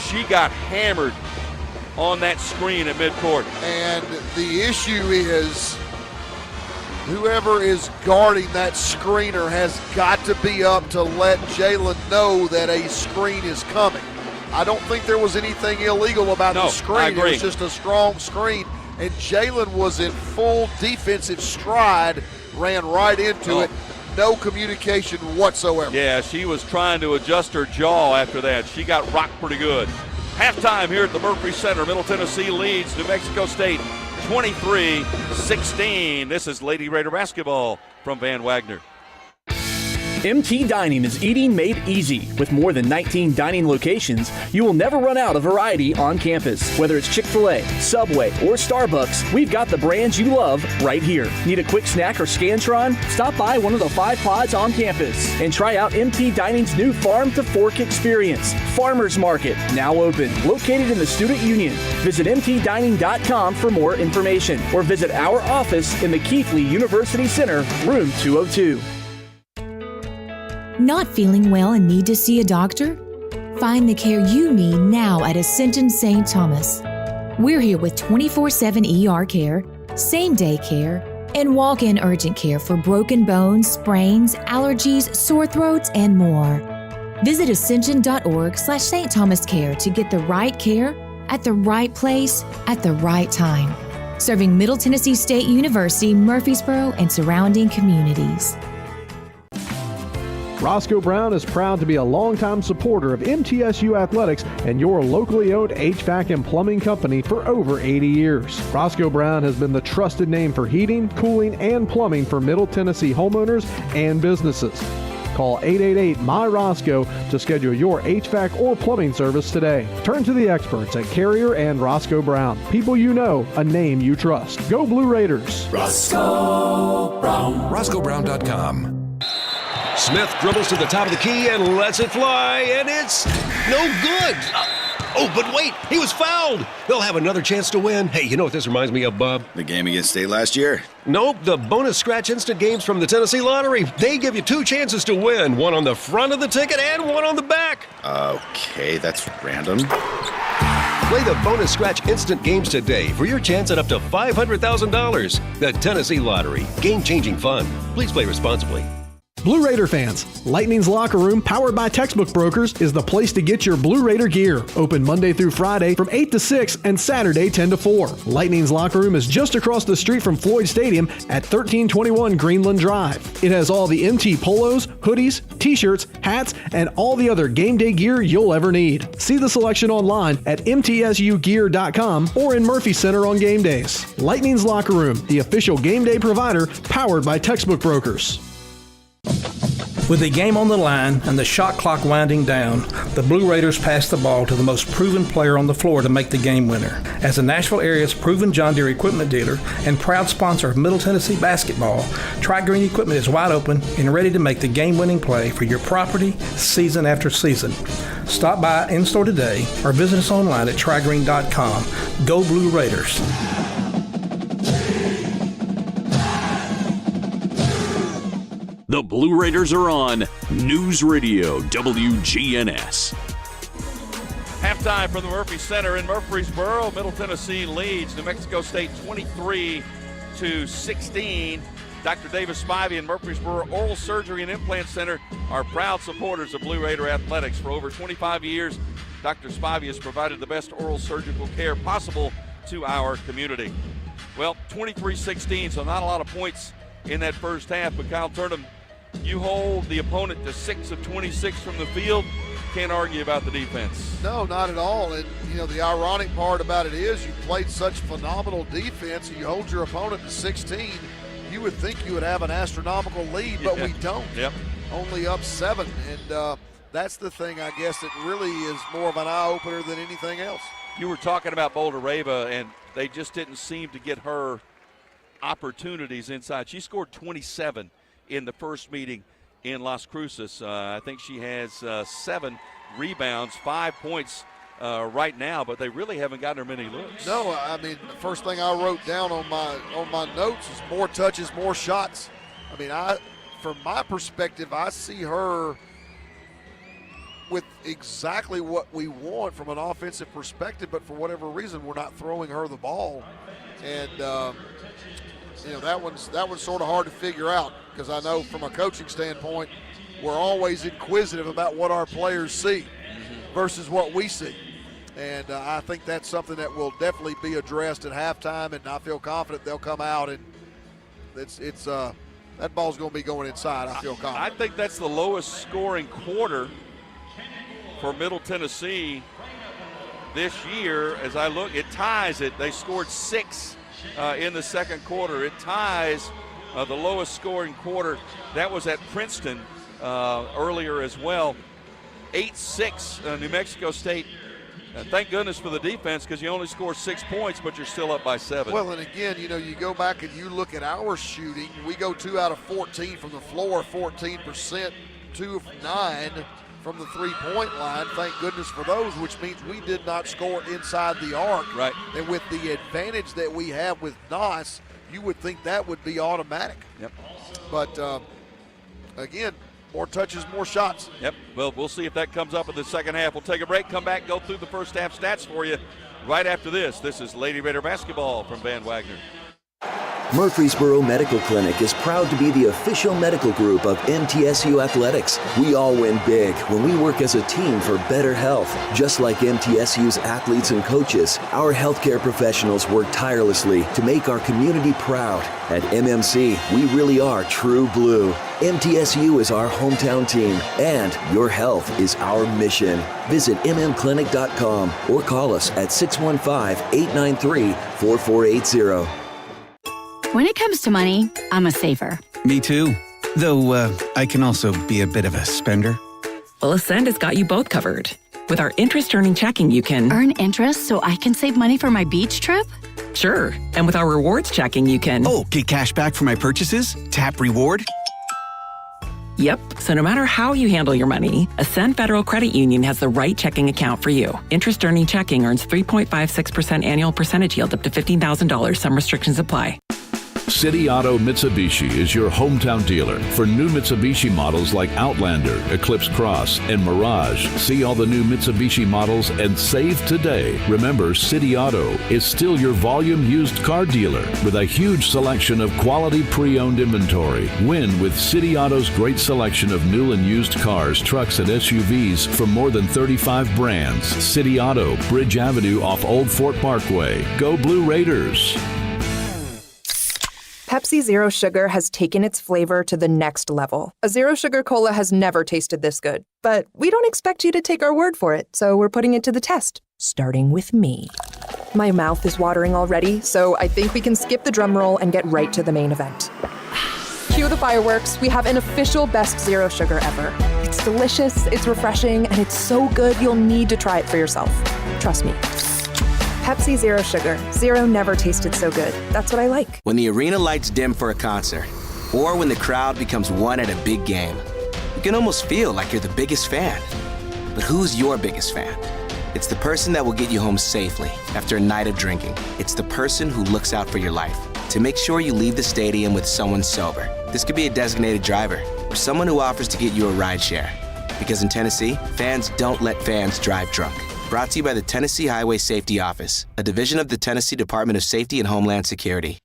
She got hammered on that screen at midcourt. And the issue is whoever is guarding that screener has got to be up to let Jalen know that a screen is coming. I don't think there was anything illegal about the screen. It was just a strong screen. And Jalen was in full defensive stride, ran right into it. No communication whatsoever. Yeah, she was trying to adjust her jaw after that. She got rocked pretty good. Halftime here at the Murphy Center. Middle Tennessee leads New Mexico State 23-16. This is Lady Raider basketball from Van Wagner. MT Dining is eating made easy. With more than 19 dining locations, you will never run out of variety on campus. Whether it's Chick-fil-A, Subway, or Starbucks, we've got the brands you love right here. Need a quick snack or Scantron? Stop by one of the 5 pods on campus and try out MT Dining's new Farm to Fork experience. Farmers Market, now open, located in the Student Union. Visit mtdining.com for more information or visit our office in the Keithley University Center, room 202. Not feeling well and need to see a doctor? Find the care you need now at Ascension St. Thomas. We're here with 24/7 ER care, same-day care, and walk-in urgent care for broken bones, sprains, allergies, sore throats, and more. Visit ascension.org/St. Thomas Care to get the right care at the right place at the right time. Serving Middle Tennessee State University, Murfreesboro, and surrounding communities. Roscoe Brown is proud to be a longtime supporter of MTSU athletics and your locally owned HVAC and plumbing company for over 80 years. Roscoe Brown has been the trusted name for heating, cooling, and plumbing for Middle Tennessee homeowners and businesses. Call 888-MY-ROSCOE to schedule your HVAC or plumbing service today. Turn to the experts at Carrier and Roscoe Brown. People you know, a name you trust. Go Blue Raiders. Roscoe Brown. RoscoeBrown.com. Smith dribbles to the top of the key and lets it fly, and it's no good. Oh, but wait, he was fouled. They'll have another chance to win. Hey, you know what this reminds me of, Bob? The game against State last year? Nope, the bonus scratch instant games from the Tennessee Lottery. They give you 2 chances to win, one on the front of the ticket and one on the back. Okay, that's random. Play the bonus scratch instant games today for your chance at up to $500,000. The Tennessee Lottery. Game-changing fun. Please play responsibly. Blue Raider fans, Lightning's Locker Room, powered by Textbook Brokers, is the place to get your Blue Raider gear. Open Monday through Friday from 8 to 6 and Saturday 10 to 4. Lightning's Locker Room is just across the street from Floyd Stadium at 1321 Greenland Drive. It has all the MT polos, hoodies, t-shirts, hats, and all the other game day gear you'll ever need. See the selection online at mtsugear.com or in Murphy Center on game days. Lightning's Locker Room, the official game day provider, powered by Textbook Brokers. With the game on the line and the shot clock winding down, the Blue Raiders pass the ball to the most proven player on the floor to make the game winner. As the Nashville area's proven John Deere equipment dealer and proud sponsor of Middle Tennessee basketball, Tri-Green Equipment is wide open and ready to make the game-winning play for your property season after season. Stop by in-store today or visit us online at trigreen.com. Go Blue Raiders. The Blue Raiders are on News Radio WGNS. Halftime from the Murphy Center in Murfreesboro. Middle Tennessee leads New Mexico State 23-16. Dr. Davis Spivey and Murfreesboro Oral Surgery and Implant Center are proud supporters of Blue Raider athletics. For over 25 years, Dr. Spivey has provided the best oral surgical care possible to our community. Well, 23-16, so not a lot of points in that first half, but Kyle Turnham, you hold the opponent to 6 of 26 from the field. Can't argue about the defense. No, not at all. And, you know, the ironic part about it is you played such phenomenal defense and you hold your opponent to 16. You would think you would have an astronomical lead, but we don't. Yep. Only up 7. And that's the thing, I guess, that really is more of an eye-opener than anything else. You were talking about Boulder Rava, and they just didn't seem to get her opportunities inside. She scored 27 in the first meeting in Las Cruces. I think she has 7 rebounds, 5 points right now, but they really haven't gotten her many looks. No, I mean, the first thing I wrote down on my notes is more touches, more shots. I mean, from my perspective, I see her with exactly what we want from an offensive perspective, but for whatever reason, we're not throwing her the ball. And you know, that one's sort of hard to figure out, because I know from a coaching standpoint, we're always inquisitive about what our players see versus what we see. And I think that's something that will definitely be addressed at halftime, and I feel confident they'll come out and that ball's going to be going inside. I feel confident. I think that's the lowest scoring quarter for Middle Tennessee this year. As I look, it ties it. They scored 6 in the second quarter. It ties the lowest scoring quarter. That was at Princeton earlier as well. 8-6 New Mexico State. Thank goodness for the defense, because you only score 6 points, but you're still up by 7. Well, and again, you go back and you look at our shooting. We go 2 out of 14 from the floor, 14%, 2 of 9 from the three-point line. Thank goodness for those, which means we did not score inside the arc. Right. And with the advantage that we have with Nos, you would think that would be automatic. Yep. But, again, more touches, more shots. Yep. Well, we'll see if that comes up in the second half. We'll take a break, come back, go through the first half stats for you right after this. This is Lady Raider basketball from Van Wagner. Murfreesboro Medical Clinic is proud to be the official medical group of MTSU Athletics. We all win big when we work as a team for better health. Just like MTSU's athletes and coaches, our healthcare professionals work tirelessly to make our community proud. At MMC, we really are true blue. MTSU is our hometown team, and your health is our mission. Visit mmclinic.com or call us at 615-893-4480. When it comes to money, I'm a saver. Me too. Though I can also be a bit of a spender. Well, Ascend has got you both covered. With our interest-earning checking, you can earn interest so I can save money for my beach trip? Sure. And with our rewards checking, you can get cash back for my purchases? Tap reward? Yep. So no matter how you handle your money, Ascend Federal Credit Union has the right checking account for you. Interest-earning checking earns 3.56% annual percentage yield up to $15,000. Some restrictions apply. City Auto Mitsubishi is your hometown dealer for new Mitsubishi models like Outlander, Eclipse Cross, and Mirage. See all the new Mitsubishi models and save today. Remember, City Auto is still your volume used car dealer with a huge selection of quality pre-owned inventory. Win with City Auto's great selection of new and used cars, trucks, and SUVs from more than 35 brands. City Auto, Bridge Avenue off Old Fort Parkway. Go Blue Raiders! Pepsi Zero Sugar has taken its flavor to the next level. A Zero Sugar Cola has never tasted this good. But we don't expect you to take our word for it, so we're putting it to the test, starting with me. My mouth is watering already, so I think we can skip the drum roll and get right to the main event. Cue the fireworks. We have an official best Zero Sugar ever. It's delicious, it's refreshing, and it's so good you'll need to try it for yourself. Trust me. Pepsi Zero Sugar. Zero never tasted so good. That's what I like. When the arena lights dim for a concert, or when the crowd becomes one at a big game, you can almost feel like you're the biggest fan. But who's your biggest fan? It's the person that will get you home safely after a night of drinking. It's the person who looks out for your life to make sure you leave the stadium with someone sober. This could be a designated driver or someone who offers to get you a ride share. Because in Tennessee, fans don't let fans drive drunk. Brought to you by the Tennessee Highway Safety Office, a division of the Tennessee Department of Safety and Homeland Security.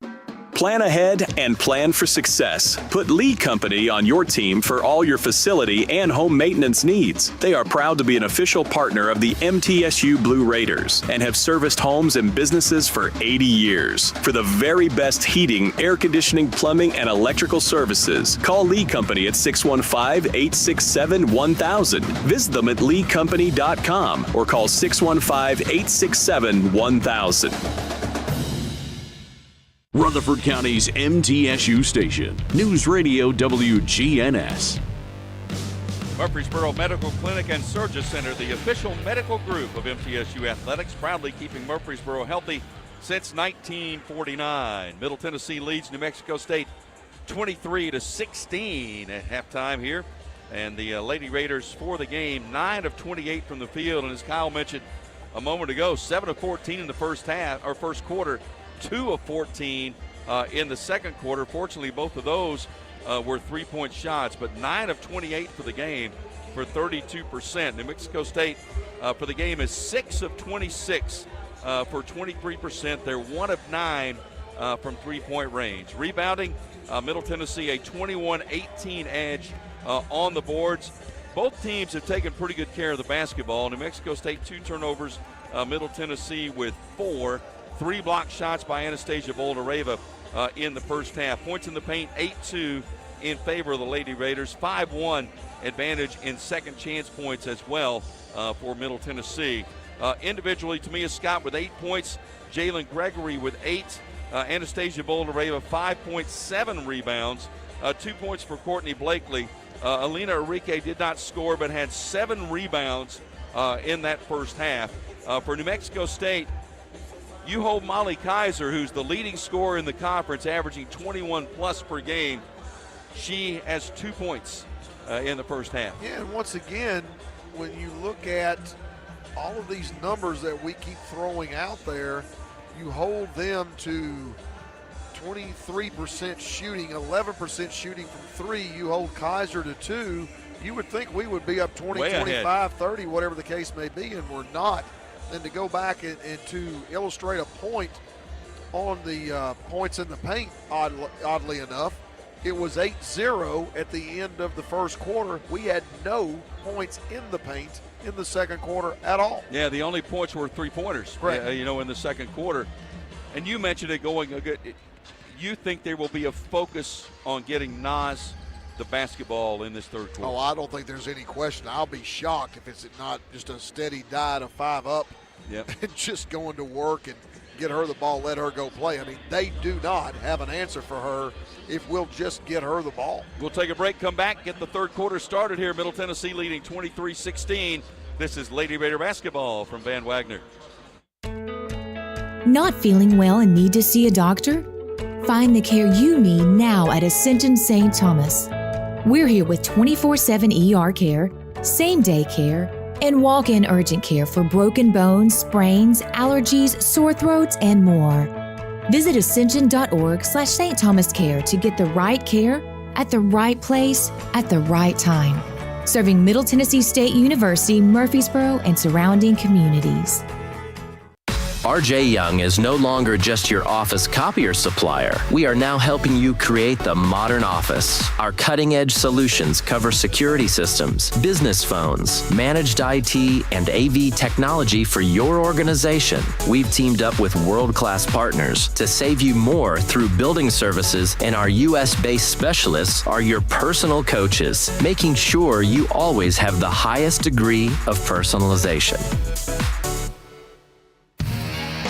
Plan ahead and plan for success. Put Lee Company on your team for all your facility and home maintenance needs. They are proud to be an official partner of the MTSU Blue Raiders and have serviced homes and businesses for 80 years. For the very best heating, air conditioning, plumbing, and electrical services, call Lee Company at 615-867-1000. Visit them at leecompany.com or call 615-867-1000. Rutherford County's MTSU station, News Radio WGNS. Murfreesboro Medical Clinic and Surgery Center, the official medical group of MTSU Athletics, proudly keeping Murfreesboro healthy since 1949. Middle Tennessee leads New Mexico State 23-16 at halftime here. And the Lady Raiders for the game, 9 of 28 from the field. And as Kyle mentioned a moment ago, 7 of 14 in the first quarter. 2 of 14 in the second quarter. Fortunately, both of those were three-point shots, but 9 of 28 for the game for 32%. New Mexico State for the game is 6 of 26 for 23%. They're 1 of 9 from three-point range. Rebounding, Middle Tennessee a 21-18 edge on the boards. Both teams have taken pretty good care of the basketball. New Mexico State 2 turnovers, Middle Tennessee with 4. 3 block shots by Anastasia Boldareva in the first half. Points in the paint, 8-2 in favor of the Lady Raiders. 5-1 advantage in second chance points as well for Middle Tennessee. Individually, Tamia Scott with 8 points. Jalen Gregory with 8. Anastasia Boulder-Reva, 5.7 rebounds, 2 points for Courtney Blakely. Alina Enrique did not score but had 7 rebounds in that first half. For New Mexico State, you hold Molly Kaiser, who's the leading scorer in the conference, averaging 21 plus per game. She has 2 points in the first half. Yeah, and once again, when you look at all of these numbers that we keep throwing out there, you hold them to 23% shooting, 11% shooting from 3. You hold Kaiser to 2. You would think we would be up 20, 25, 30, whatever the case may be, and we're not. And to go back and to illustrate a point on the points in the paint, oddly enough, it was 8-0 at the end of the first quarter. We had no points in the paint in the second quarter at all. Yeah, the only points were 3-pointers, in the second quarter. And you mentioned it going a good. You think there will be a focus on getting Nas the basketball in this third quarter? Oh, I don't think there's any question. I'll be shocked if it's not just a steady diet of 5 up and just going to work and get her the ball, let her go play. I mean, they do not have an answer for her if we'll just get her the ball. We'll take a break, come back, get the third quarter started here. Middle Tennessee leading 23-16. This is Lady Raider basketball from Van Wagner. Not feeling well and need to see a doctor? Find the care you need now at Ascension St. Thomas. We're here with 24/7 ER care, same-day care, and walk-in urgent care for broken bones, sprains, allergies, sore throats, and more. Visit ascension.org/St. Thomas Care to get the right care at the right place at the right time. Serving Middle Tennessee State University, Murfreesboro, and surrounding communities. RJ Young is no longer just your office copier supplier. We are now helping you create the modern office. Our cutting-edge solutions cover security systems, business phones, managed IT, and AV technology for your organization. We've teamed up with world-class partners to save you more through building services, and our U.S.-based specialists are your personal coaches, making sure you always have the highest degree of personalization.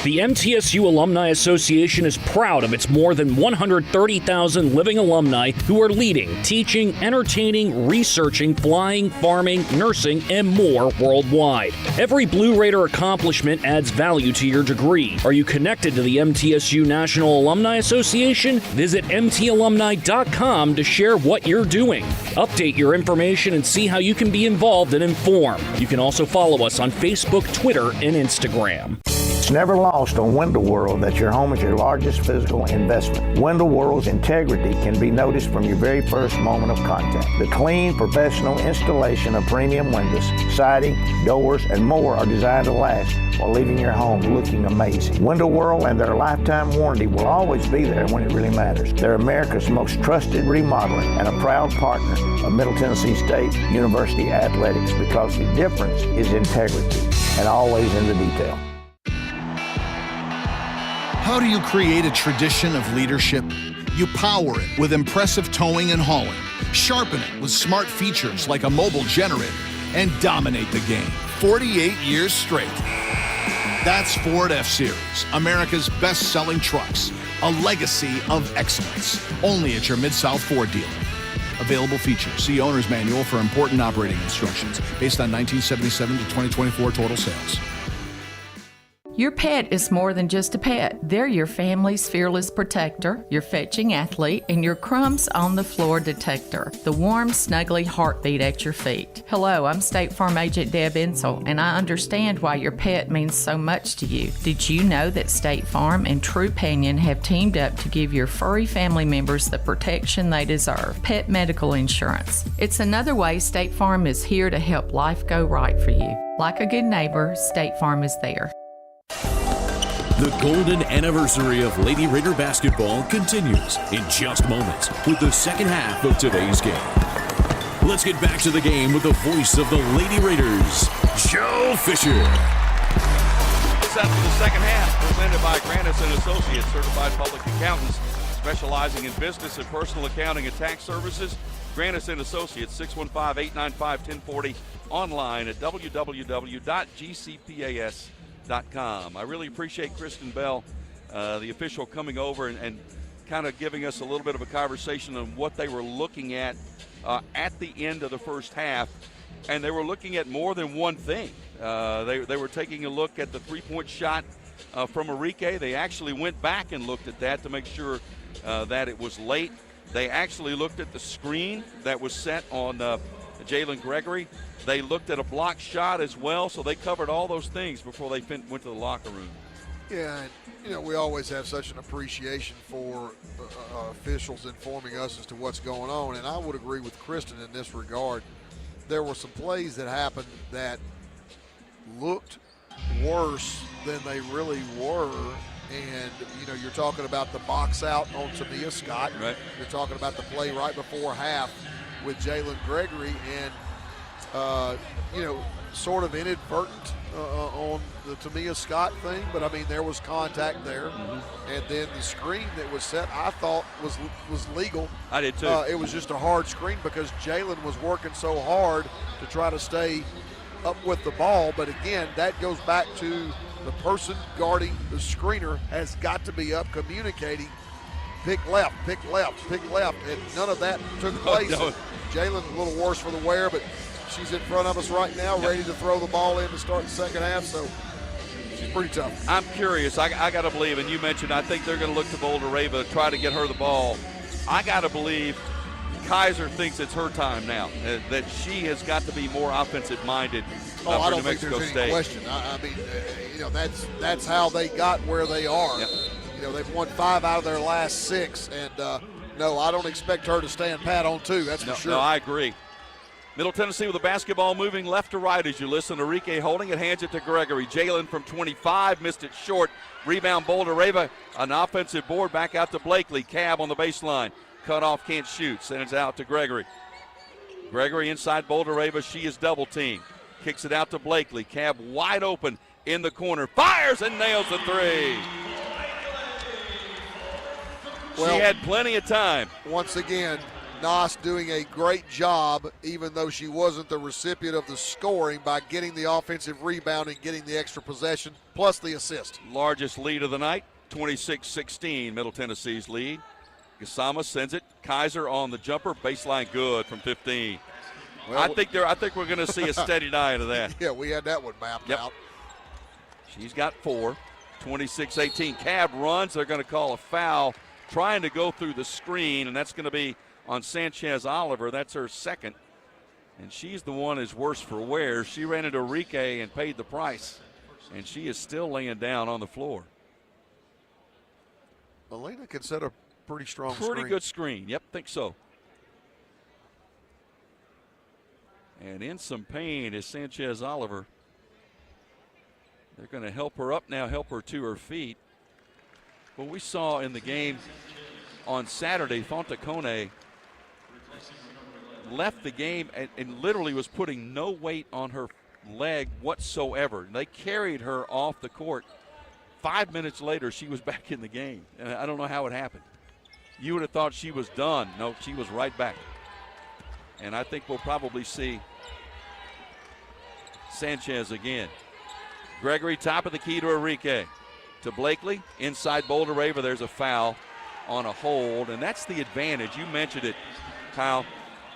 The MTSU Alumni Association is proud of its more than 130,000 living alumni who are leading, teaching, entertaining, researching, flying, farming, nursing, and more worldwide. Every Blue Raider accomplishment adds value to your degree. Are you connected to the MTSU National Alumni Association? Visit mtalumni.com to share what you're doing. Update your information and see how you can be involved and informed. You can also follow us on Facebook, Twitter, and Instagram. It's never lost on Window World that your home is your largest physical investment. Window World's integrity can be noticed from your very first moment of contact. The clean, professional installation of premium windows, siding, doors, and more are designed to last while leaving your home looking amazing. Window World and their lifetime warranty will always be there when it really matters. They're America's most trusted remodeler and a proud partner of Middle Tennessee State University Athletics, because the difference is integrity and always in the detail. How do you create a tradition of leadership? You power it with impressive towing and hauling, sharpen it with smart features like a mobile generator, and dominate the game 48 years straight. That's Ford F-Series, America's best-selling trucks, a legacy of excellence, only at your Mid-South Ford dealer. Available features. See Owner's Manual for important operating instructions based on 1977 to 2024 total sales. Your pet is more than just a pet. They're your family's fearless protector, your fetching athlete, and your crumbs on the floor detector. The warm, snuggly heartbeat at your feet. Hello, I'm State Farm Agent Deb Insel, and I understand why your pet means so much to you. Did you know that State Farm and Trupanion have teamed up to give your furry family members the protection they deserve? Pet medical insurance. It's another way State Farm is here to help life go right for you. Like a good neighbor, State Farm is there. The golden anniversary of Lady Raider basketball continues in just moments with the second half of today's game. Let's get back to the game with the voice of the Lady Raiders, Joe Fisher. It's up for the second half, presented by Grannis & Associates, certified public accountants specializing in business and personal accounting and tax services. Grannis & Associates, 615-895-1040, online at www.gcpas.com. I really appreciate Kristen Bell the official coming over and kind of giving us a little bit of a conversation on what they were looking at the end of the first half. And they were looking at more than one thing. They were taking a look at the three-point shot from Enrique. They actually went back and looked at that to make sure that it was late. They actually looked at the screen that was set on Jalen Gregory. They looked at a block shot as well, so they covered all those things before they went to the locker room. Yeah, and, we always have such an appreciation for officials informing us as to what's going on, and I would agree with Kristen in this regard. There were some plays that happened that looked worse than they really were. And, you're talking about the box out on Tamia Scott. Right. You're talking about the play right before half with Jalen Gregory. And, sort of inadvertent on the Tamia Scott thing. But, there was contact there. Mm-hmm. And then the screen that was set, I thought, was legal. I did too. It was just a hard screen because Jalen was working so hard to try to stay up with the ball. But, again, that goes back to the person guarding the screener has got to be up communicating, pick left, pick left, pick left. And none of that took place. No. Jalen's a little worse for the wear, but she's in front of us right now, ready to throw the ball in to start the second half. So she's pretty tough. I'm curious. I got to believe, and you mentioned I think they're going to look to Boulder Rava to try to get her the ball. I got to believe Kaiser thinks it's her time now, that she has got to be more offensive-minded I don't for New think Mexico there's State. any question. That's how they got where they are. Yep. They've won 5 out of their last 6, and no, I don't expect her to stand pat on 2. That's for sure. No, I agree. Middle Tennessee with the basketball moving left to right as you listen. Enrique holding it, hands it to Gregory. Jalen from 25, missed it short. Rebound Boulder Rava, an offensive board back out to Blakely. Cab on the baseline. Cut off, can't shoot. Sends it out to Gregory. Gregory inside Boulder Rava. She is double teamed. Kicks it out to Blakely. Cab wide open in the corner. Fires and nails the three. She had plenty of time. Once again, Nos doing a great job, even though she wasn't the recipient of the scoring, by getting the offensive rebound and getting the extra possession, plus the assist. Largest lead of the night, 26-16, Middle Tennessee's lead. Gasama sends it. Kaiser on the jumper. Baseline good from 15. Well, I think we're going to see a steady night of that. Yeah, we had that one mapped out. She's got 4. 26-18. Cab runs. They're going to call a foul, trying to go through the screen, and that's going to be on Sanchez Oliver. That's her second. And she's the one who's worse for wear. She ran into Enrique and paid the price, and she is still laying down on the floor. Elena can set a pretty strong screen. Pretty good screen. Yep, think so. And in some pain is Sanchez Oliver. They're going to help her up now, help her to her feet. Well, we saw in the game on Saturday, Fontecone left the game and literally was putting no weight on her leg whatsoever. They carried her off the court. 5 minutes later, she was back in the game. And I don't know how it happened. You would have thought she was done. No, she was right back. And I think we'll probably see Sanchez again. Gregory, top of the key to Enrique. To Blakely, inside Boulder Rava, there's a foul on a hold, and that's the advantage. You mentioned it, Kyle.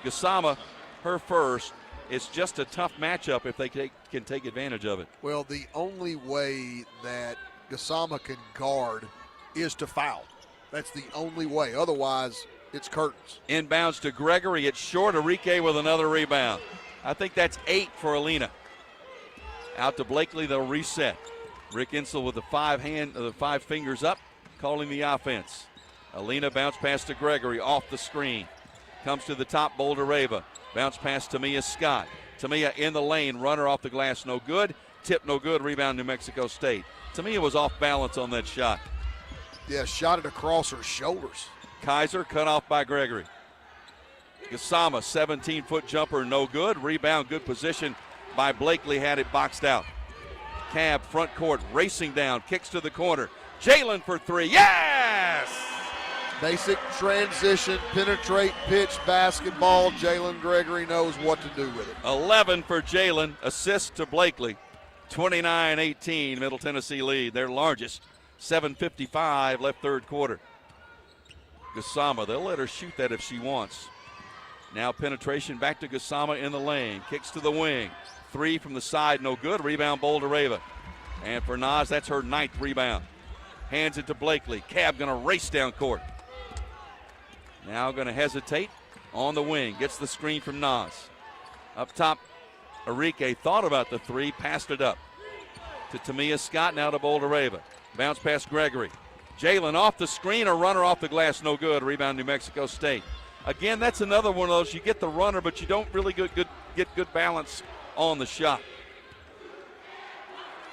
Gasama, her first. It's just a tough matchup if they can take advantage of it. Well, the only way that Gasama can guard is to foul. That's the only way. Otherwise, it's curtains. Inbounds to Gregory. It's short. Enrique with another rebound. I think that's 8 for Alina. Out to Blakely. They'll reset. Rick Insel with the 5 fingers up, calling the offense. Alina bounce pass to Gregory off the screen. Comes to the top, Boulder Rava. Bounce pass to Tamia Scott. Tamia in the lane. Runner off the glass. No good. Tip no good. Rebound New Mexico State. Tamia was off balance on that shot. Yeah, shot it across her shoulders. Kaiser cut off by Gregory. Gasama, 17-foot jumper, no good. Rebound, good position by Blakely, had it boxed out. Cab, front court, racing down, kicks to the corner. Jalen for 3, yes! Basic transition, penetrate, pitch, basketball. Jalen Gregory knows what to do with it. 11 for Jalen, assist to Blakely. 29-18, Middle Tennessee lead, their largest 7:55 left third quarter. Gasama, they'll let her shoot that if she wants. Now penetration back to Gasama in the lane. Kicks to the wing. 3 from the side, no good. Rebound, Bouldereva. And for Nas, that's her 9th rebound. Hands it to Blakely. Cab going to race down court. Now going to hesitate on the wing. Gets the screen from Nas. Up top, Enrique thought about the 3, passed it up to Tamia Scott, now to Bouldereva. Bounce past Gregory. Jalen off the screen, a runner off the glass, no good. Rebound, New Mexico State. Again, that's another one of those. You get the runner, but you don't really get good balance on the shot.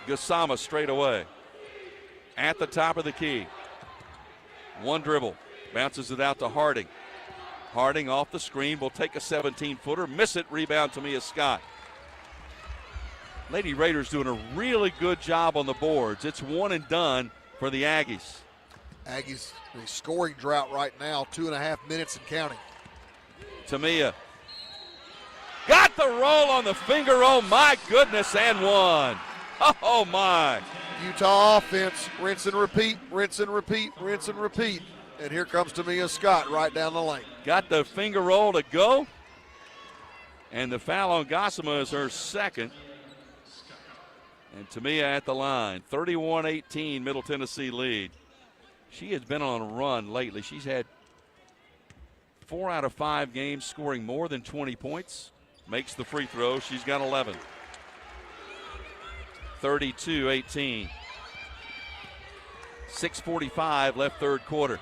Gasama straight away. At the top of the key. One dribble. Bounces it out to Harding. Harding off the screen will take a 17-footer. Miss it. Rebound, Tamia Scott. Lady Raiders doing a really good job on the boards. It's one and done for the Aggies. Aggies, a scoring drought right now, 2.5 minutes and counting. Tamia got the roll on the finger. Oh, my goodness, and one. Oh, my. Utah offense, rinse and repeat, rinse and repeat, rinse and repeat. And here comes Tamia Scott right down the lane. Got the finger roll to go. And the foul on Gasama is her second. And Tamia at the line. 31-18, Middle Tennessee lead. She has been on a run lately. She's had 4 out of 5 games scoring more than 20 points. Makes the free throw. She's got 11. 32-18. 6:45 left third quarter.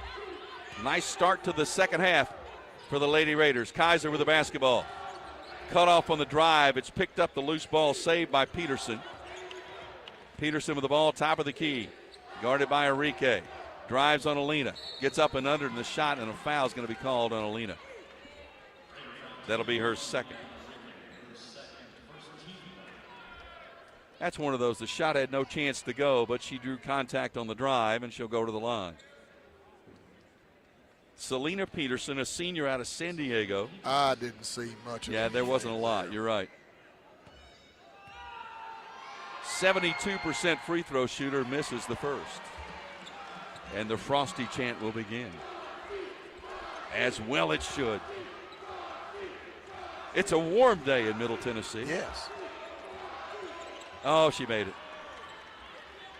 Nice start to the second half for the Lady Raiders. Kaiser with the basketball. Cut off on the drive. It's picked up, the loose ball saved by Peterson. Peterson with the ball, top of the key. Guarded by Enrique. Drives on Alina. Gets up and under in the shot, and a foul is going to be called on Alina. That'll be her second. That's one of those. The shot had no chance to go, but she drew contact on the drive, and she'll go to the line. Selena Peterson, a senior out of San Diego. I didn't see much of it. Yeah, there wasn't a lot. You're right. 72% free throw shooter, misses the first. And the Frosty chant will begin. As well it should. It's a warm day in Middle Tennessee. Yes. Oh, she made it.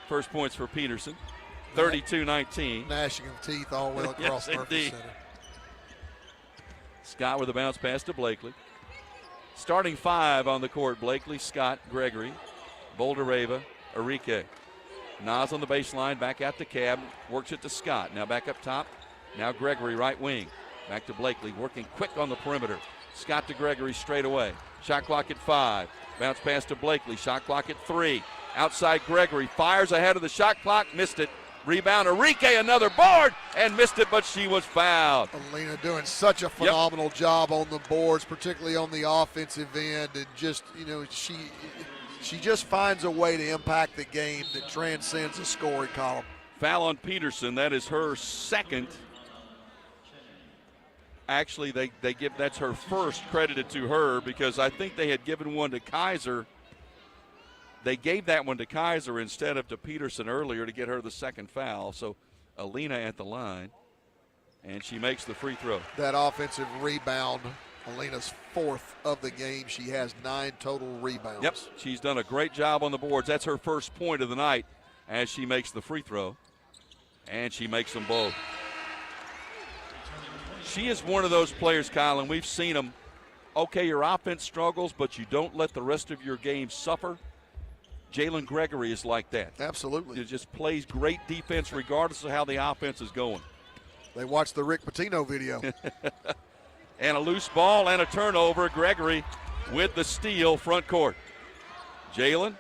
First points for Peterson. 32-19. Gnashing of teeth all the way across yes, Murphy Center. Scott with a bounce pass to Blakely. Starting 5 on the court: Blakely, Scott, Gregory, Bouldereva, Enrique. Nas on the baseline, back out to Cab, works it to Scott. Now back up top. Now Gregory, right wing. Back to Blakely, working quick on the perimeter. Scott to Gregory straight away. Shot clock at 5. Bounce pass to Blakely. Shot clock at 3. Outside Gregory, fires ahead of the shot clock, missed it. Rebound, Enrique, another board, and missed it, but she was fouled. Alina doing such a phenomenal job on the boards, particularly on the offensive end, and just, she just finds a way to impact the game that transcends the scoring column. Foul on Peterson. That is her second. Actually, they give that's her first, credited to her, because I think they had given one to Kaiser. They gave that one to Kaiser instead of to Peterson earlier to get her the second foul. So Alina at the line, and she makes the free throw. That offensive rebound, Alina's 4th of the game. She has 9 total rebounds. Yep, she's done a great job on the boards. That's her first point of the night as she makes the free throw, and she makes them both. She is one of those players, Kyle, and we've seen them. Okay, your offense struggles, but you don't let the rest of your game suffer. Jalen Gregory is like that. Absolutely. He just plays great defense regardless of how the offense is going. They watched the Rick Pitino video. And a loose ball and a turnover. Gregory with the steal, front court. Jalen.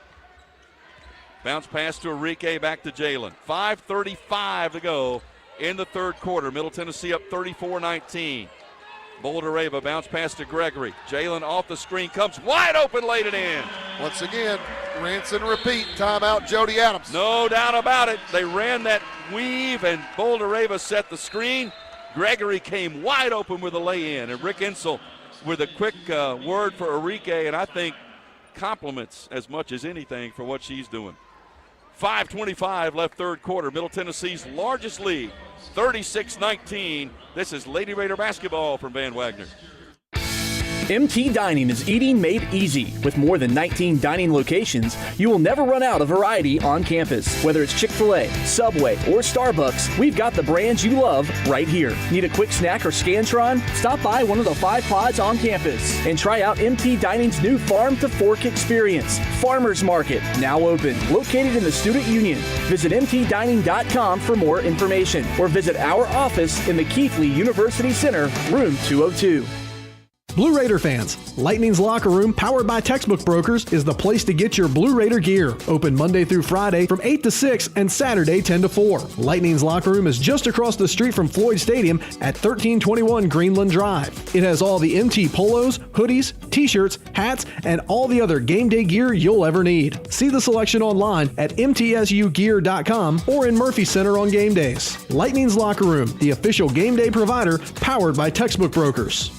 Bounce pass to Enrique, back to Jalen. 5:35 to go in the third quarter. Middle Tennessee up 34-19. Bouldereva, bounce pass to Gregory. Jalen off the screen, comes wide open, laid it in. Once again, rinse and repeat. Timeout, Jody Adams. No doubt about it. They ran that weave, and Bouldereva set the screen. Gregory came wide open with a lay-in, and Rick Insel with a quick word for Enrique, and I think compliments as much as anything for what she's doing. 5:25 left third quarter. Middle Tennessee's largest lead, 36-19. This is Lady Raider basketball from Van Wagner. MT Dining is eating made easy. With more than 19 dining locations, you will never run out of variety on campus. Whether it's Chick-fil-A, Subway, or Starbucks, we've got the brands you love right here. Need a quick snack or Scantron? Stop by one of the 5 pods on campus and try out MT Dining's new Farm to Fork experience. Farmers Market, now open, located in the Student Union. Visit mtdining.com for more information or visit our office in the Keithley University Center, room 202. Blue Raider fans, Lightning's Locker Room, powered by Textbook Brokers, is the place to get your Blue Raider gear. Open Monday through Friday from 8 to 6 and Saturday 10 to 4. Lightning's Locker Room is just across the street from Floyd Stadium at 1321 Greenland Drive. It has all the MT polos, hoodies, t-shirts, hats, and all the other game day gear you'll ever need. See the selection online at mtsugear.com or in Murphy Center on game days. Lightning's Locker Room, the official game day provider, powered by Textbook Brokers.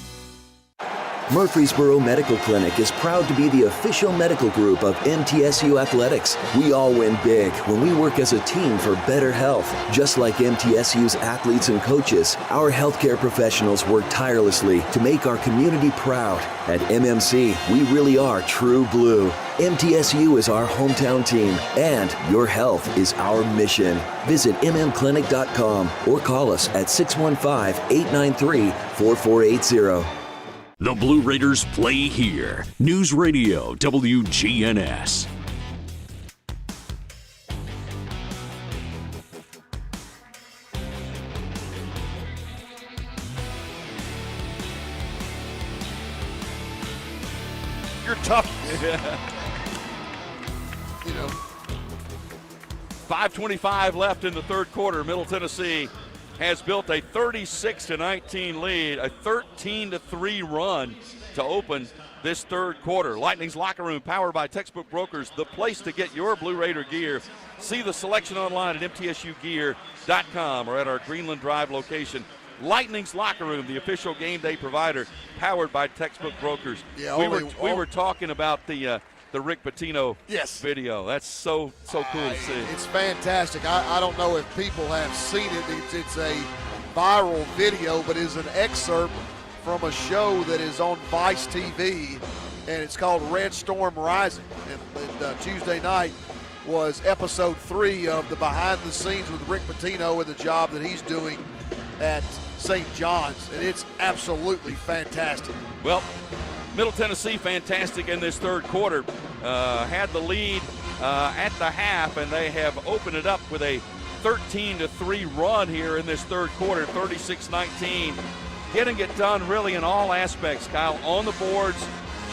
Murfreesboro Medical Clinic is proud to be the official medical group of MTSU Athletics. We all win big when we work as a team for better health. Just like MTSU's athletes and coaches, our healthcare professionals work tirelessly to make our community proud. At MMC, we really are true blue. MTSU is our hometown team, and your health is our mission. Visit mmclinic.com or call us at 615-893-4480. The Blue Raiders play here. News Radio WGNS. You're tough. You know. 5:25 left in the third quarter. Middle Tennessee has built a 36-19 lead, a 13-3 run to open this third quarter. Lightning's Locker Room, powered by Textbook Brokers, the place to get your Blue Raider gear. See the selection online at mtsugear.com or at our Greenland Drive location. Lightning's Locker Room, the official game day provider, powered by Textbook Brokers. Yeah, we were talking about the Rick Pitino video. That's so cool to see. It's fantastic. I don't know if people have seen it. It's a viral video, but it's an excerpt from a show that is on Vice TV, and it's called Red Storm Rising. And Tuesday night was episode 3 of the behind the scenes with Rick Pitino and the job that he's doing at St. John's, and it's absolutely fantastic. Well, Middle Tennessee fantastic in this third quarter. Had the lead at the half, and they have opened it up with a 13-3 run here in this third quarter, 36-19. Getting it done really in all aspects, Kyle, on the boards,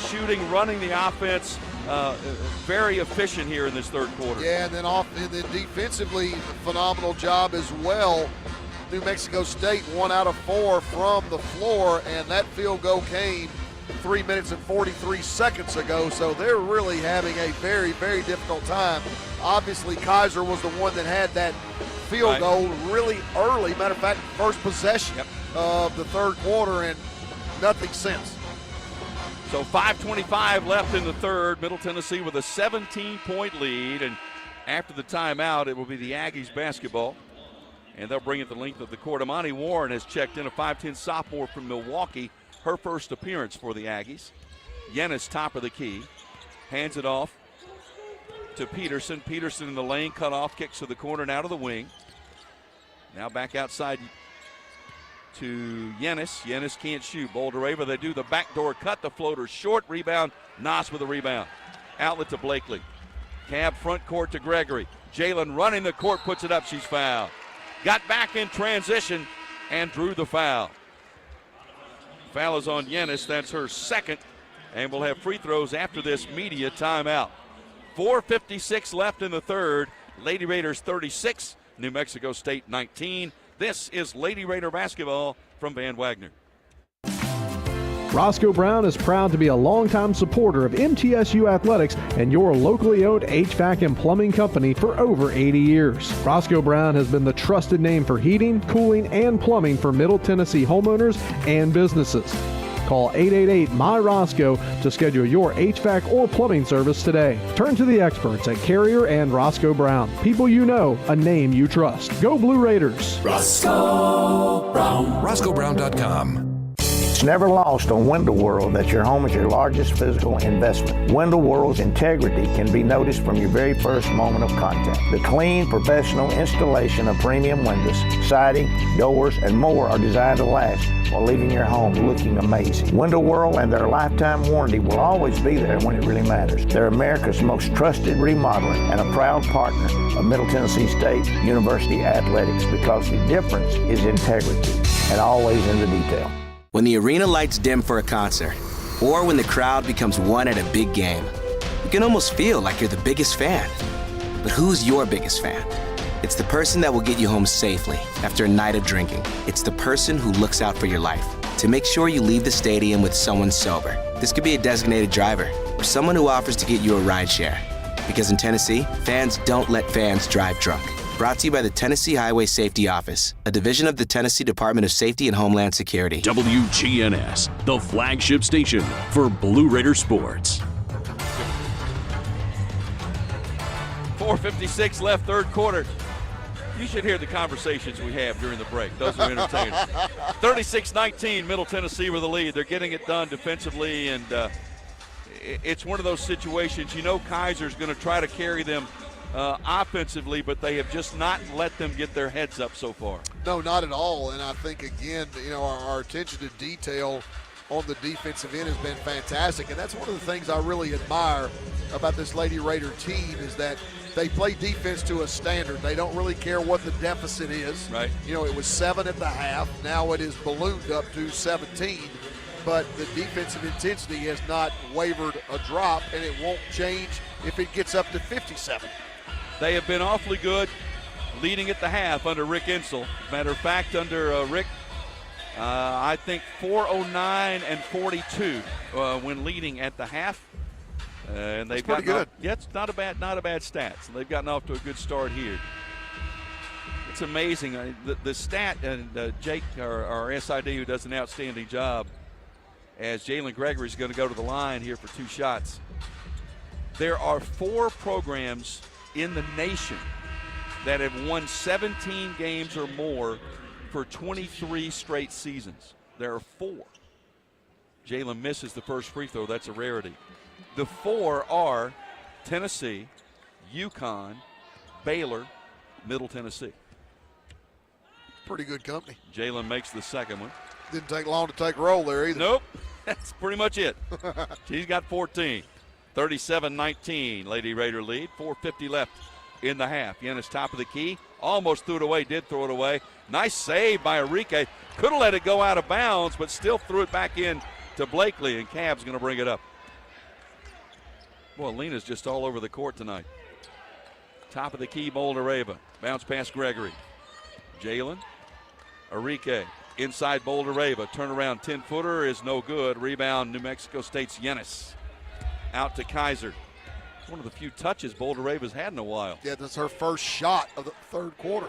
shooting, running the offense, very efficient here in this third quarter. Yeah, and then defensively, phenomenal job as well. New Mexico State 1 out of 4 from the floor, and that field goal came 3 minutes and 43 seconds ago, so they're really having a very, very difficult time. Obviously, Kaiser was the one that had that field goal really early. Matter of fact, first possession of the third quarter, and nothing since. So 5:25 left in the third. Middle Tennessee with a 17-point lead, and after the timeout, it will be the Aggies basketball, and they'll bring it the length of the court. Amani Warren has checked in, a 5'10 sophomore from Milwaukee. Her first appearance for the Aggies. Yennis, top of the key, hands it off to Peterson. Peterson in the lane, cut off, kicks to the corner and out of the wing. Now back outside to Yennis. Yennis can't shoot. Bouldereva, they do the backdoor cut, the floater short, rebound. Nas with a rebound. Outlet to Blakely. Cab front court to Gregory. Jalen running the court, puts it up, she's fouled. Got back in transition and drew the foul. Foul is on Yennis. That's her second, and we'll have free throws after this media timeout. 4:56 left in the third. Lady Raiders 36, New Mexico State 19. This is Lady Raider basketball from Van Wagner. Roscoe Brown is proud to be a longtime supporter of MTSU Athletics and your locally owned HVAC and plumbing company for over 80 years. Roscoe Brown has been the trusted name for heating, cooling, and plumbing for Middle Tennessee homeowners and businesses. Call 888-MY-ROSCOE to schedule your HVAC or plumbing service today. Turn to the experts at Carrier and Roscoe Brown. People you know, a name you trust. Go Blue Raiders. Roscoe Brown. RoscoeBrown.com. It's never lost on Window World that your home is your largest physical investment. Window World's integrity can be noticed from your very first moment of contact. The clean, professional installation of premium windows, siding, doors, and more are designed to last while leaving your home looking amazing. Window World and their lifetime warranty will always be there when it really matters. They're America's most trusted remodeler and a proud partner of Middle Tennessee State University Athletics because the difference is integrity and always in the detail. When the arena lights dim for a concert, or when the crowd becomes one at a big game, you can almost feel like you're the biggest fan. But who's your biggest fan? It's the person that will get you home safely after a night of drinking. It's the person who looks out for your life to make sure you leave the stadium with someone sober. This could be a designated driver or someone who offers to get you a ride share. Because in Tennessee, fans don't let fans drive drunk. Brought to you by the Tennessee Highway Safety Office, a division of the Tennessee Department of Safety and Homeland Security. WGNS, the flagship station for Blue Raider sports. 4:56 left, third quarter. You should hear the conversations we have during the break. Those are entertaining. 36-19, Middle Tennessee with the lead. They're getting it done defensively, and it's one of those situations. You know Kaiser's going to try to carry them offensively, but they have just not let them get their heads up so far. No, not at all. And I think, again, our attention to detail on the defensive end has been fantastic. And that's one of the things I really admire about this Lady Raider team is that they play defense to a standard. They don't really care what the deficit is. Right. It was 7 at the half. Now it is ballooned up to 17. But the defensive intensity has not wavered a drop, and it won't change if it gets up to 57. They have been awfully good leading at the half under Rick Insel. Matter of fact, under Rick, I think 409 and 42 when leading at the half. And they've got good. Yeah, it's not a bad stats. They've gotten off to a good start here. It's amazing. The stat, and Jake, our SID, who does an outstanding job, as Jalen Gregory is going to go to the line here for 2 shots. There are 4 programs in the nation that have won 17 games or more for 23 straight seasons. There are 4. Jalen misses the first free throw. That's a rarity. The 4 are Tennessee, UConn, Baylor, Middle Tennessee. Pretty good company. Jalen makes the second one. Didn't take long to take roll there either. Nope. That's pretty much it. She's got 14. 37-19, Lady Raider lead. 4:50 left in the half. Yennis top of the key. Almost threw it away, did throw it away. Nice save by Enrique. Could have let it go out of bounds, but still threw it back in to Blakely, and Cab's going to bring it up. Boy, Lena's just all over the court tonight. Top of the key, Boulder-Rava. Bounce past Gregory. Jalen. Enrique. Inside Boulder-Rava. Turnaround 10-footer is no good. Rebound, New Mexico State's Yennis. Out to Kaiser. One of the few touches Boulder-Rava's had in a while. Yeah, that's her first shot of the third quarter.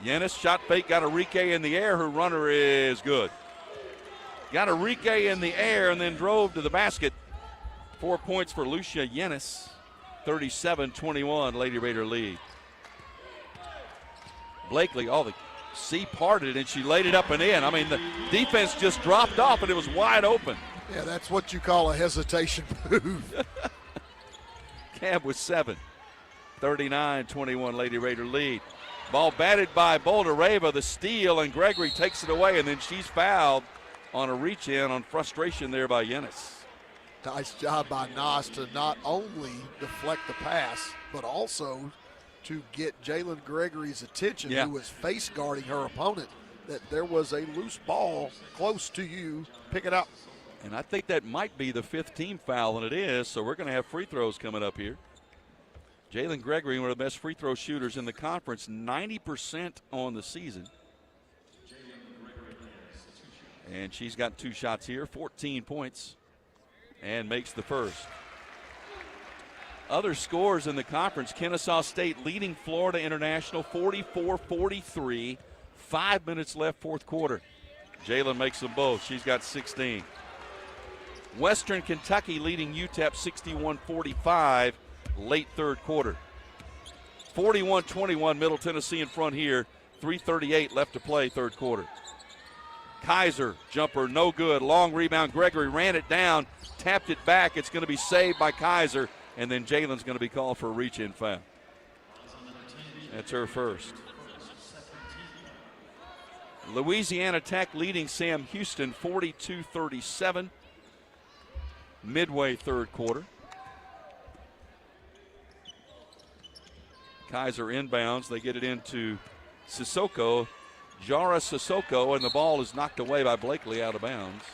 Yennis, shot fake, got Enrique in the air. Her runner is good. Got Enrique in the air and then drove to the basket. 4 points for Lucia Yennis. 37-21, Lady Raider lead. Blakely, the sea parted and she laid it up and in. I mean, the defense just dropped off and it was wide open. Yeah, that's what you call a hesitation move. Cab with 7. 39-21, Lady Raider lead. Ball batted by Boulder-Rava, the steal, and Gregory takes it away, and then she's fouled on a reach-in on frustration there by Yennis. Nice job by Nas to not only deflect the pass, but also to get Jalen Gregory's attention, who was face guarding her opponent, that there was a loose ball close to you. Pick it up. And I think that might be the 5th team foul, and it is, so we're going to have free throws coming up here. Jalen Gregory, one of the best free throw shooters in the conference, 90% on the season. And she's got 2 shots here, 14 points, and makes the first. Other scores in the conference, Kennesaw State leading Florida International 44-43. 5 minutes left, fourth quarter. Jalen makes them both. She's got 16. Western Kentucky leading UTEP 61-45 late third quarter. 41-21 Middle Tennessee in front here. 3:38 left to play third quarter. Kaiser, jumper, no good. Long rebound. Gregory ran it down, tapped it back. It's going to be saved by Kaiser, and then Jalen's going to be called for a reach-in foul. That's her first. Louisiana Tech leading Sam Houston 42-37. Midway third quarter. Kaiser inbounds. They get it into Sissoko. Jara Sissoko, and the ball is knocked away by Blakely out of bounds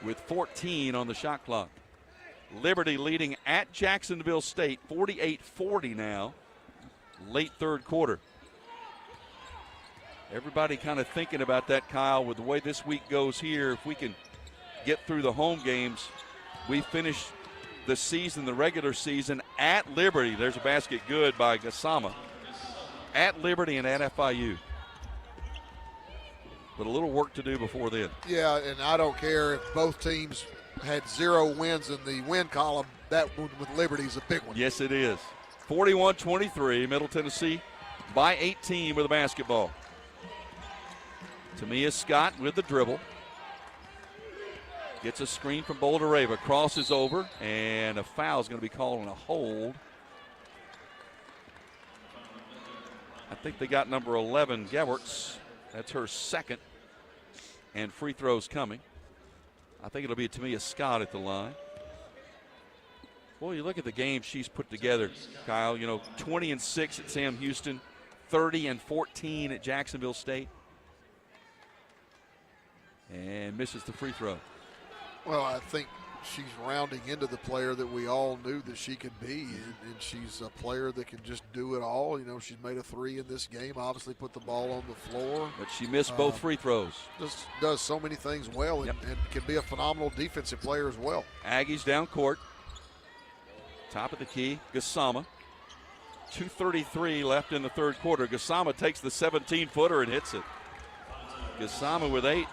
with 14 on the shot clock. Liberty leading at Jacksonville State 48-40 now, late third quarter. Everybody kind of thinking about that, Kyle, with the way this week goes here. If we can get through the home games, we finish the season, the regular season, at Liberty. There's a basket good by Gassama. At Liberty and at FIU. But a little work to do before then. Yeah, and I don't care if both teams had 0 wins in the win column. That one with Liberty is a big one. Yes, it is. 41-23, Middle Tennessee by 18 with a basketball. Tamia Scott with the dribble. Gets a screen from Bouldereva. Crosses over, and a foul is going to be called on a hold. I think they got number 11, Gewertz. That's her second. And free throws coming. I think it'll be Tamia Scott at the line. Well, you look at the game she's put together, Kyle. 20-6 at Sam Houston, 30-14 at Jacksonville State. And misses the free throw. Well, I think she's rounding into the player that we all knew that she could be, and she's a player that can just do it all. She's made a 3 in this game, obviously put the ball on the floor. But she missed both free throws. Just does so many things well, and can be a phenomenal defensive player as well. Aggies down court. Top of the key, Gassama. 2:33 left in the third quarter. Gassama takes the 17-footer and hits it. Gassama with 8.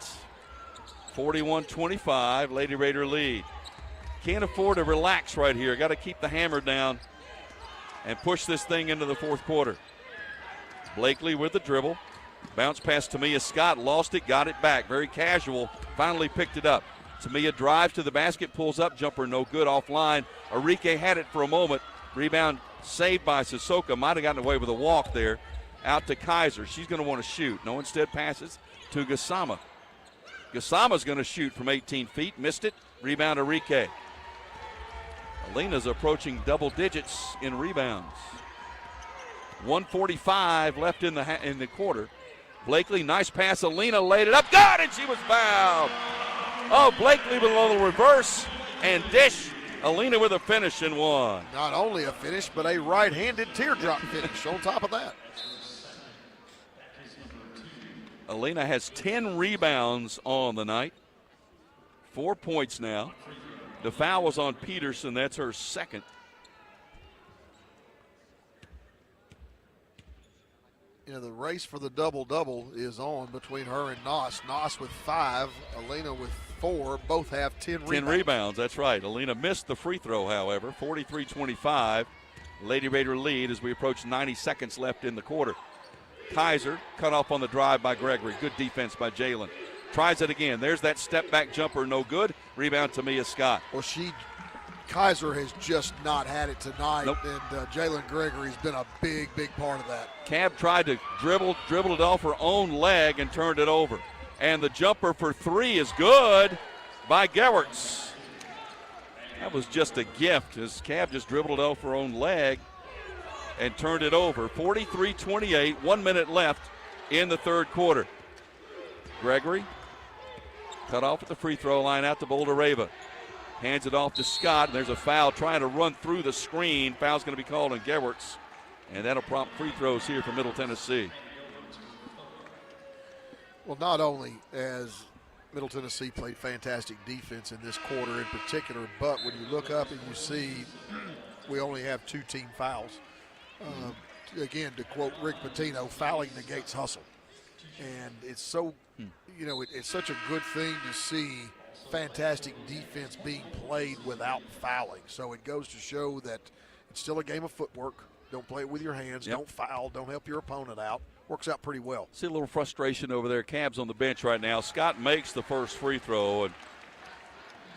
41-25, Lady Raider lead. Can't afford to relax right here. Got to keep the hammer down and push this thing into the fourth quarter. Blakely with the dribble. Bounce past Tamia Scott, lost it, got it back. Very casual, finally picked it up. Tamia drives to the basket, pulls up, jumper no good, offline. Arike had it for a moment. Rebound saved by Sissoko. Might have gotten away with a walk there. Out to Kaiser. She's going to want to shoot. No, instead passes to Gassama. Gassama's going to shoot from 18 feet. Missed it. Rebound Arike. Alina's approaching double digits in rebounds. 1:45 left in the quarter. Blakely, nice pass. Alina laid it up. Good, and she was fouled. Oh, Blakely with a little reverse and dish. Alina with a finish and one. Not only a finish, but a right-handed teardrop finish on top of that. Alina has 10 rebounds on the night. 4 points now. The foul was on Peterson. That's her second. The race for the double-double is on between her and Noss. Noss with 5, Alina with 4. Both have 10 rebounds. 10 rebounds, that's right. Alina missed the free throw, however. 43-25. Lady Raider lead as we approach 90 seconds left in the quarter. Kaiser cut off on the drive by Gregory. Good defense by Jalen. Tries it again. There's that step-back jumper, no good. Rebound to Mia Scott. Well, Kaiser has just not had it tonight, nope. And Jalen Gregory's been a big, big part of that. Cab tried to dribbled it off her own leg and turned it over. And the jumper for 3 is good by Gewertz. That was just a gift as Cab just dribbled it off her own leg and turned it over. 43-28, 1 minute left in the third quarter. Gregory cut off at the free throw line out to Bouldereva. Hands it off to Scott, and there's a foul trying to run through the screen. Foul's going to be called on Gewertz, and that'll prompt free throws here for Middle Tennessee. Well, not only has Middle Tennessee played fantastic defense in this quarter in particular, but when you look up and you see we only have 2 team fouls. Again, to quote Rick Pitino, fouling negates hustle. And it's so, it's such a good thing to see fantastic defense being played without fouling. So it goes to show that it's still a game of footwork. Don't play it with your hands. Don't foul. Don't help your opponent out. Works out pretty well. See a little frustration over there. Cab's on the bench right now. Scott makes the first free throw, and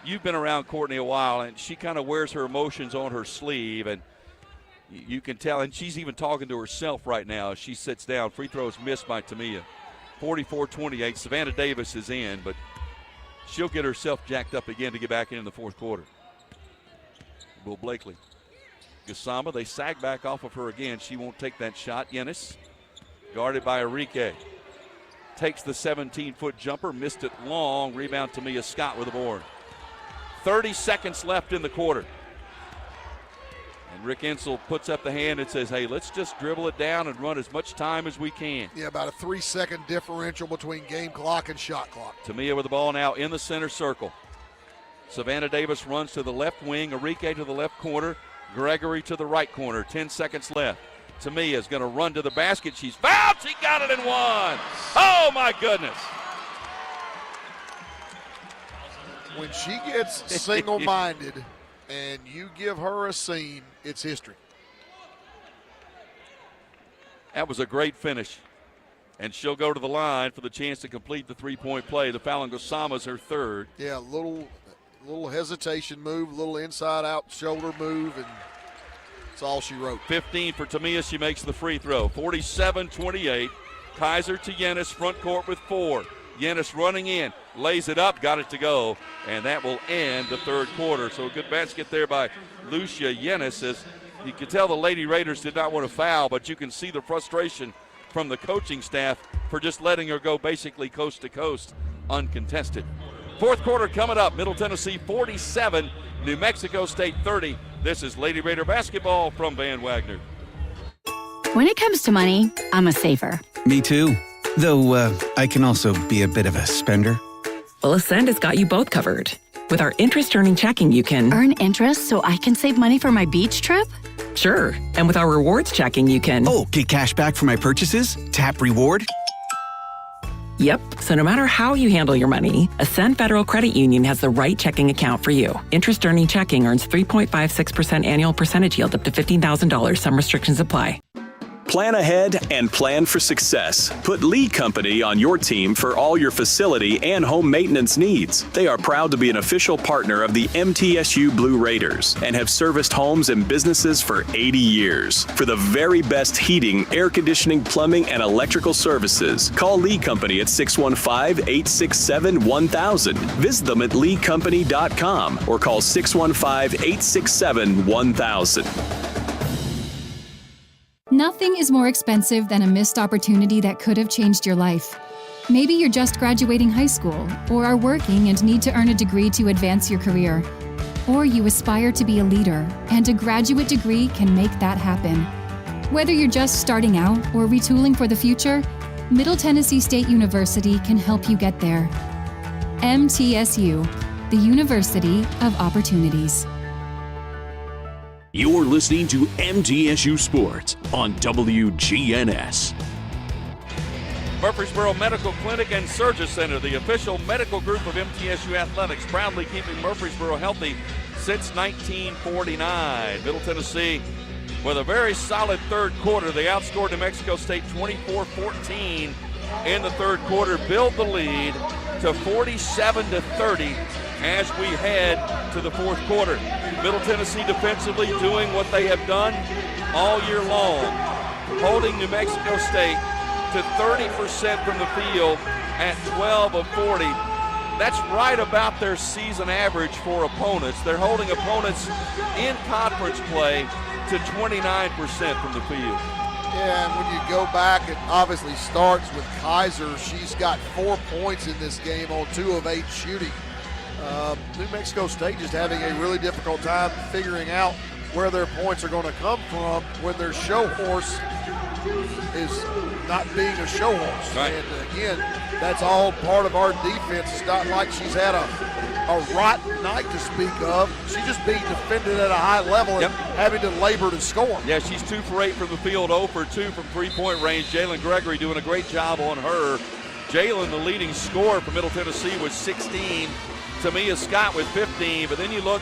you've been around Courtney a while, and she kind of wears her emotions on her sleeve, and you can tell, and she's even talking to herself right now as she sits down. Free throw is missed by Tamia. 44-28. Savannah Davis is in, but she'll get herself jacked up again to get back in the fourth quarter. Will Blakely. Gasama, they sag back off of her again. She won't take that shot. Yenis, guarded by Enrique. Takes the 17-foot jumper, missed it long. Rebound Tamia Scott with the board. 30 seconds left in the quarter. And Rick Insel puts up the hand and says, hey, let's just dribble it down and run as much time as we can. Yeah, about a 3-second differential between game clock and shot clock. Tamia with the ball now in the center circle. Savannah Davis runs to the left wing. Enrique to the left corner. Gregory to the right corner. 10 seconds left. Tamia is going to run to the basket. She's fouled. She got it and won. Oh, my goodness. When she gets single-minded and you give her a seam, it's history. That was a great finish. And she'll go to the line for the chance to complete the three-point play. The foul on Gasama's her third. Yeah, a little hesitation move, a little inside-out shoulder move, and that's all she wrote. 15 for Tamia. She makes the free throw. 47-28. Kaiser to Yenis, front court with 4. Yenis running in, lays it up, got it to go, and that will end the third quarter. So a good basket there by Lucia Yenis. As you can tell, the Lady Raiders did not want to foul, but you can see the frustration from the coaching staff for just letting her go basically coast to coast uncontested. Fourth quarter coming up. Middle Tennessee 47, New Mexico State 30. This is Lady Raider basketball from Van Wagner. When it comes to money, I'm a saver. Me too. Though I can also be a bit of a spender. Well, Ascend has got you both covered. With our interest-earning checking, you can earn interest so I can save money for my beach trip? Sure. And with our rewards checking, you can get cash back for my purchases? Tap reward? Yep. So no matter how you handle your money, Ascend Federal Credit Union has the right checking account for you. Interest-earning checking earns 3.56% annual percentage yield up to $15,000. Some restrictions apply. Plan ahead and plan for success. Put Lee Company on your team for all your facility and home maintenance needs. They are proud to be an official partner of the MTSU Blue Raiders and have serviced homes and businesses for 80 years. For the very best heating, air conditioning, plumbing, and electrical services, call Lee Company at 615-867-1000. Visit them at leecompany.com or call 615-867-1000. Nothing is more expensive than a missed opportunity that could have changed your life. Maybe you're just graduating high school, or are working and need to earn a degree to advance your career. Or you aspire to be a leader, and a graduate degree can make that happen. Whether you're just starting out or retooling for the future, Middle Tennessee State University can help you get there. MTSU, the University of Opportunities. You're listening to MTSU Sports on WGNS. Murfreesboro Medical Clinic and Surgery Center, the official medical group of MTSU Athletics, proudly keeping Murfreesboro healthy since 1949. Middle Tennessee with a very solid third quarter. They outscored New Mexico State 24-14 in the third quarter, build the lead to 47-30 as we head to the fourth quarter. Middle Tennessee defensively doing what they have done all year long, holding New Mexico State to 30% from the field at 12 of 40. That's right about their season average for opponents. They're holding opponents in conference play to 29% from the field. Yeah, and when you go back, it obviously starts with Kaiser. She's got 4 points in this game on 2 of 8 shooting. New Mexico State just having a really difficult time figuring out where their points are going to come from when their show horse is not being a show horse. Right. And again, that's all part of our defense. It's not like she's had a rotten night to speak of. She's just being defended at a high level and having to labor to score. Yeah, she's 2 for 8 from the field, 0 for 2 from three-point range. Jalen Gregory doing a great job on her. Jalen, the leading scorer for Middle Tennessee, with 16. Tamia Scott with 15. But then you look,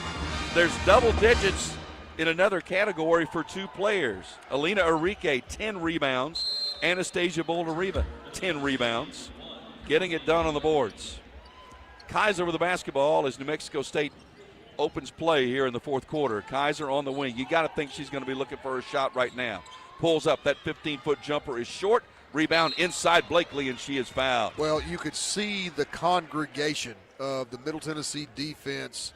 there's double digits in another category for 2 players. Alina Enrique, 10 rebounds. Anastasia Boldareva, 10 rebounds. Getting it done on the boards. Kaiser with the basketball as New Mexico State opens play here in the fourth quarter. Kaiser on the wing. You got to think she's going to be looking for a shot right now. Pulls up. That 15-foot jumper is short. Rebound inside Blakely, and she is fouled. Well, you could see the congregation of the Middle Tennessee defense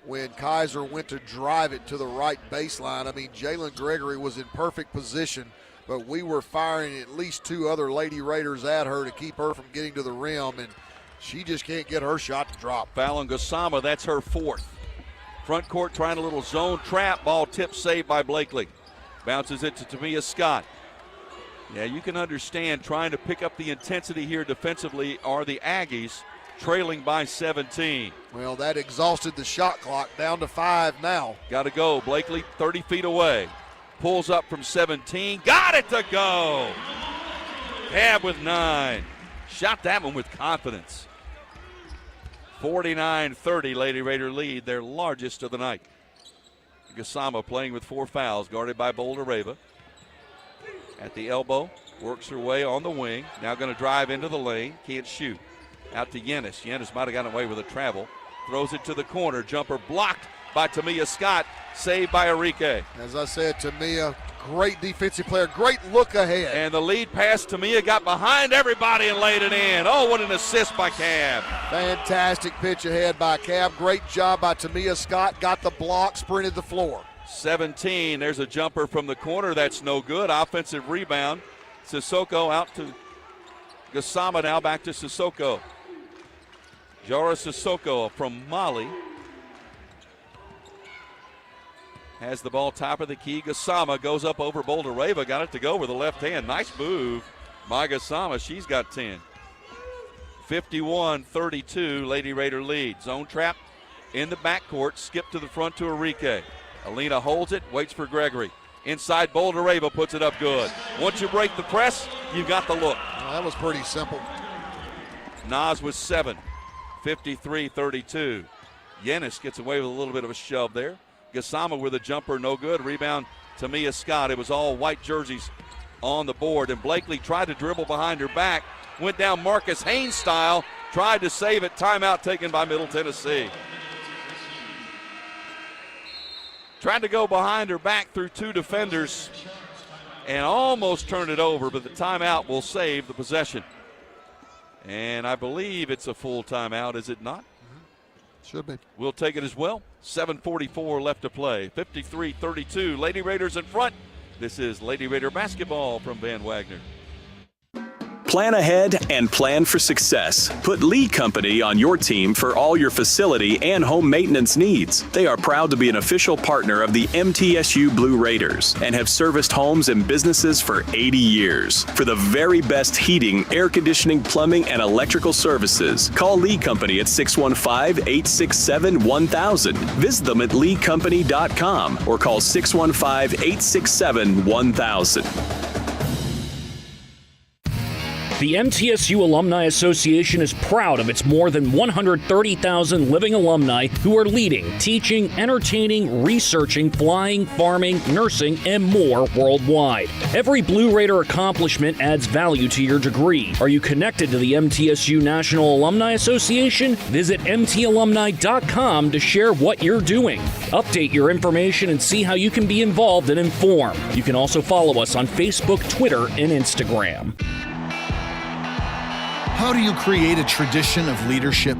when Kaiser went to drive it to the right baseline. I mean, Jalen Gregory was in perfect position, but we were firing at least 2 other Lady Raiders at her to keep her from getting to the rim, and she just can't get her shot to drop. Foul on Gassama. That's her 4th. Front court trying a little zone trap. Ball tip saved by Blakely. Bounces it to Tamia Scott. Yeah, you can understand trying to pick up the intensity here defensively are the Aggies, trailing by 17. Well, that exhausted the shot clock, down to 5 now. Got to go. Blakely 30 feet away. Pulls up from 17. Got it to go. Cab with 9. Shot that one with confidence. 49-30, Lady Raider lead, their largest of the night. Gassama playing with 4 fouls, guarded by Boldareva. At the elbow, works her way on the wing. Now going to drive into the lane, can't shoot. Out to Yennis. Yennis might have gotten away with a travel. Throws it to the corner. Jumper blocked by Tamia Scott. Saved by Enrique. As I said, Tamia, great defensive player. Great look ahead. And the lead pass, Tamia got behind everybody and laid it in. Oh, what an assist by Cab. Fantastic pitch ahead by Cab. Great job by Tamia Scott. Got the block, sprinted the floor. 17. There's a jumper from the corner. That's no good. Offensive rebound. Sissoko out to Gassama now. Back to Sissoko. Jara Sissoko from Mali has the ball top of the key. Gassama goes up over Boldareva. Got it to go with the left hand. Nice move by Gassama. She's got 10. 51-32. Lady Raider lead. Zone trap in the backcourt. Skip to the front to Enrique. Alina holds it, waits for Gregory. Inside, Boldareva puts it up good. Once you break the press, you got the look. Well, that was pretty simple. Nas with 7, 53-32. Yennis gets away with a little bit of a shove there. Gassama with a jumper, no good. Rebound, Tamia Scott. It was all white jerseys on the board, and Blakely tried to dribble behind her back. Went down Marcus Haynes style, tried to save it. Timeout taken by Middle Tennessee. Tried to go behind her back through 2 defenders and almost turned it over, but the timeout will save the possession. And I believe it's a full timeout, is it not? Should be. We'll take it as well. 7:44 left to play. 53-32. Lady Raiders in front. This is Lady Raider basketball from Van Wagner. Plan ahead and plan for success. Put Lee Company on your team for all your facility and home maintenance needs. They are proud to be an official partner of the MTSU Blue Raiders and have serviced homes and businesses for 80 years. For the very best heating, air conditioning, plumbing, and electrical services, call Lee Company at 615-867-1000. Visit them at leecompany.com or call 615-867-1000. The MTSU Alumni Association is proud of its more than 130,000 living alumni who are leading, teaching, entertaining, researching, flying, farming, nursing, and more worldwide. Every Blue Raider accomplishment adds value to your degree. Are you connected to the MTSU National Alumni Association? Visit mtalumni.com to share what you're doing. Update your information and see how you can be involved and informed. You can also follow us on Facebook, Twitter, and Instagram. How do you create a tradition of leadership?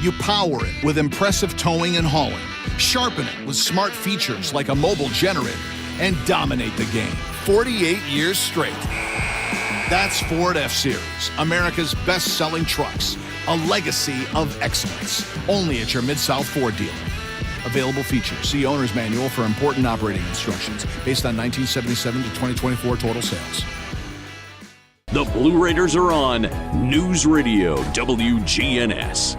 You power it with impressive towing and hauling, sharpen it with smart features like a mobile generator, and dominate the game 48 years straight. That's Ford F-Series, America's best-selling trucks, a legacy of excellence. Only at your Mid-South Ford dealer. Available features. See Owner's Manual for important operating instructions based on 1977 to 2024 total sales. The Blue Raiders are on News Radio WGNS.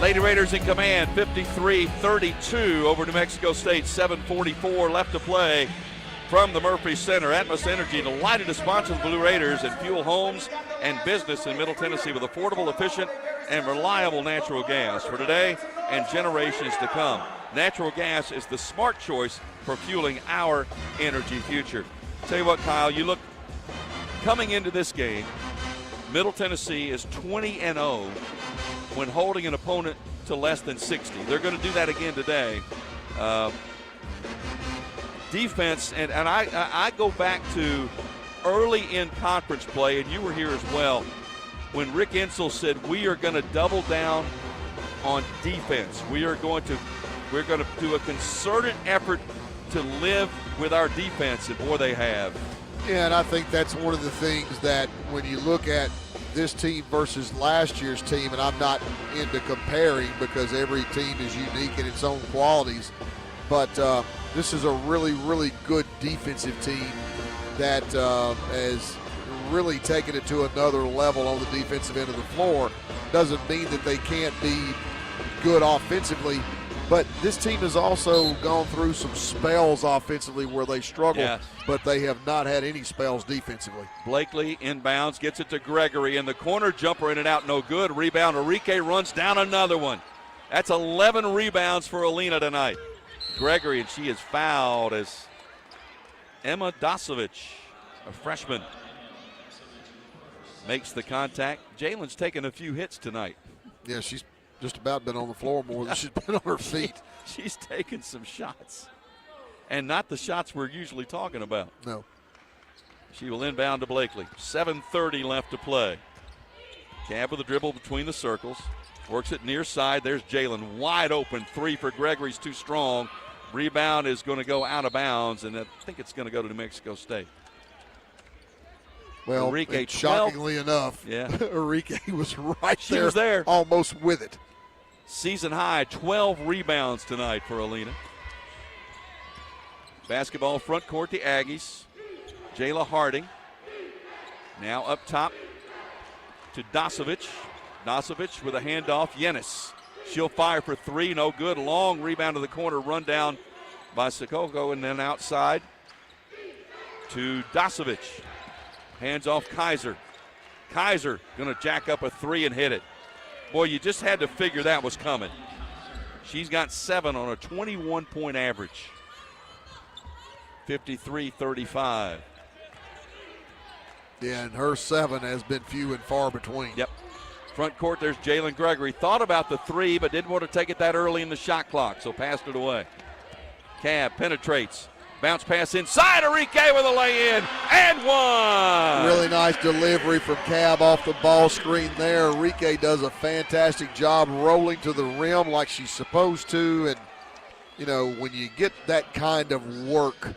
Lady Raiders in command, 53-32 over New Mexico State. 7:44 left to play. From the Murphy Center, Atmos Energy delighted to sponsor the Blue Raiders and fuel homes and business in Middle Tennessee with affordable, efficient, and reliable natural gas for today and generations to come. Natural gas is the smart choice for fueling our energy future. Tell you what, Kyle, you look coming into this game, Middle Tennessee is 20-0 when holding an opponent to less than 60. They're going to do that again today. Defense, and I go back to early in conference play, and you were here as well, when Rick Insell said we are going to double down on defense. We're going to do a concerted effort to live with our defense, and boy, they have. Yeah, and I think that's one of the things that when you look at this team versus last year's team, and I'm not into comparing because every team is unique in its own qualities, but this is a really, really good defensive team that has really taken it to another level on the defensive end of the floor. Doesn't mean that they can't be good offensively, but this team has also gone through some spells offensively where they struggle, yes, but they have not had any spells defensively. Blakely inbounds, gets it to Gregory in the corner, jumper in and out, no good. Rebound, Enrique runs down another one. That's 11 rebounds for Alina tonight. Gregory, and she is fouled as Emma Dasovic, a freshman, makes the contact. Jalen's taken a few hits tonight. Yeah, she's just about been on the floor more than she's been on her feet. She's taken some shots, and not the shots we're usually talking about. No. She will inbound to Blakely. 7:30 left to play. Cab with a dribble between the circles. Works it near side. There's Jalen. Wide open three for Gregory's too strong. Rebound is going to go out of bounds, and I think it's going to go to New Mexico State. Well, Enrique, shockingly enough, yeah, Enrique was right she there, was there, almost with it. Season high, 12 rebounds tonight for Alina. Basketball front court, the Aggies. Jayla Harding now up top to Dasovic. Dasovic with a handoff. Yenis. She'll fire for three. No good. Long rebound to the corner. Run down by Sikoko, and then outside to Dasovic. Hands off Kaiser. Kaiser going to jack up a three and hit it. Boy, you just had to figure that was coming. She's got 7 on a 21-point average. 53-35. Yeah, and her 7 has been few and far between. Yep. Front court, there's Jalen Gregory. Thought about the three, but didn't want to take it that early in the shot clock, so passed it away. Cab penetrates. Bounce pass inside. Enrique with a lay-in and one. Really nice delivery from Cab off the ball screen there. Enrique does a fantastic job rolling to the rim like she's supposed to. And, you know, when you get that kind of work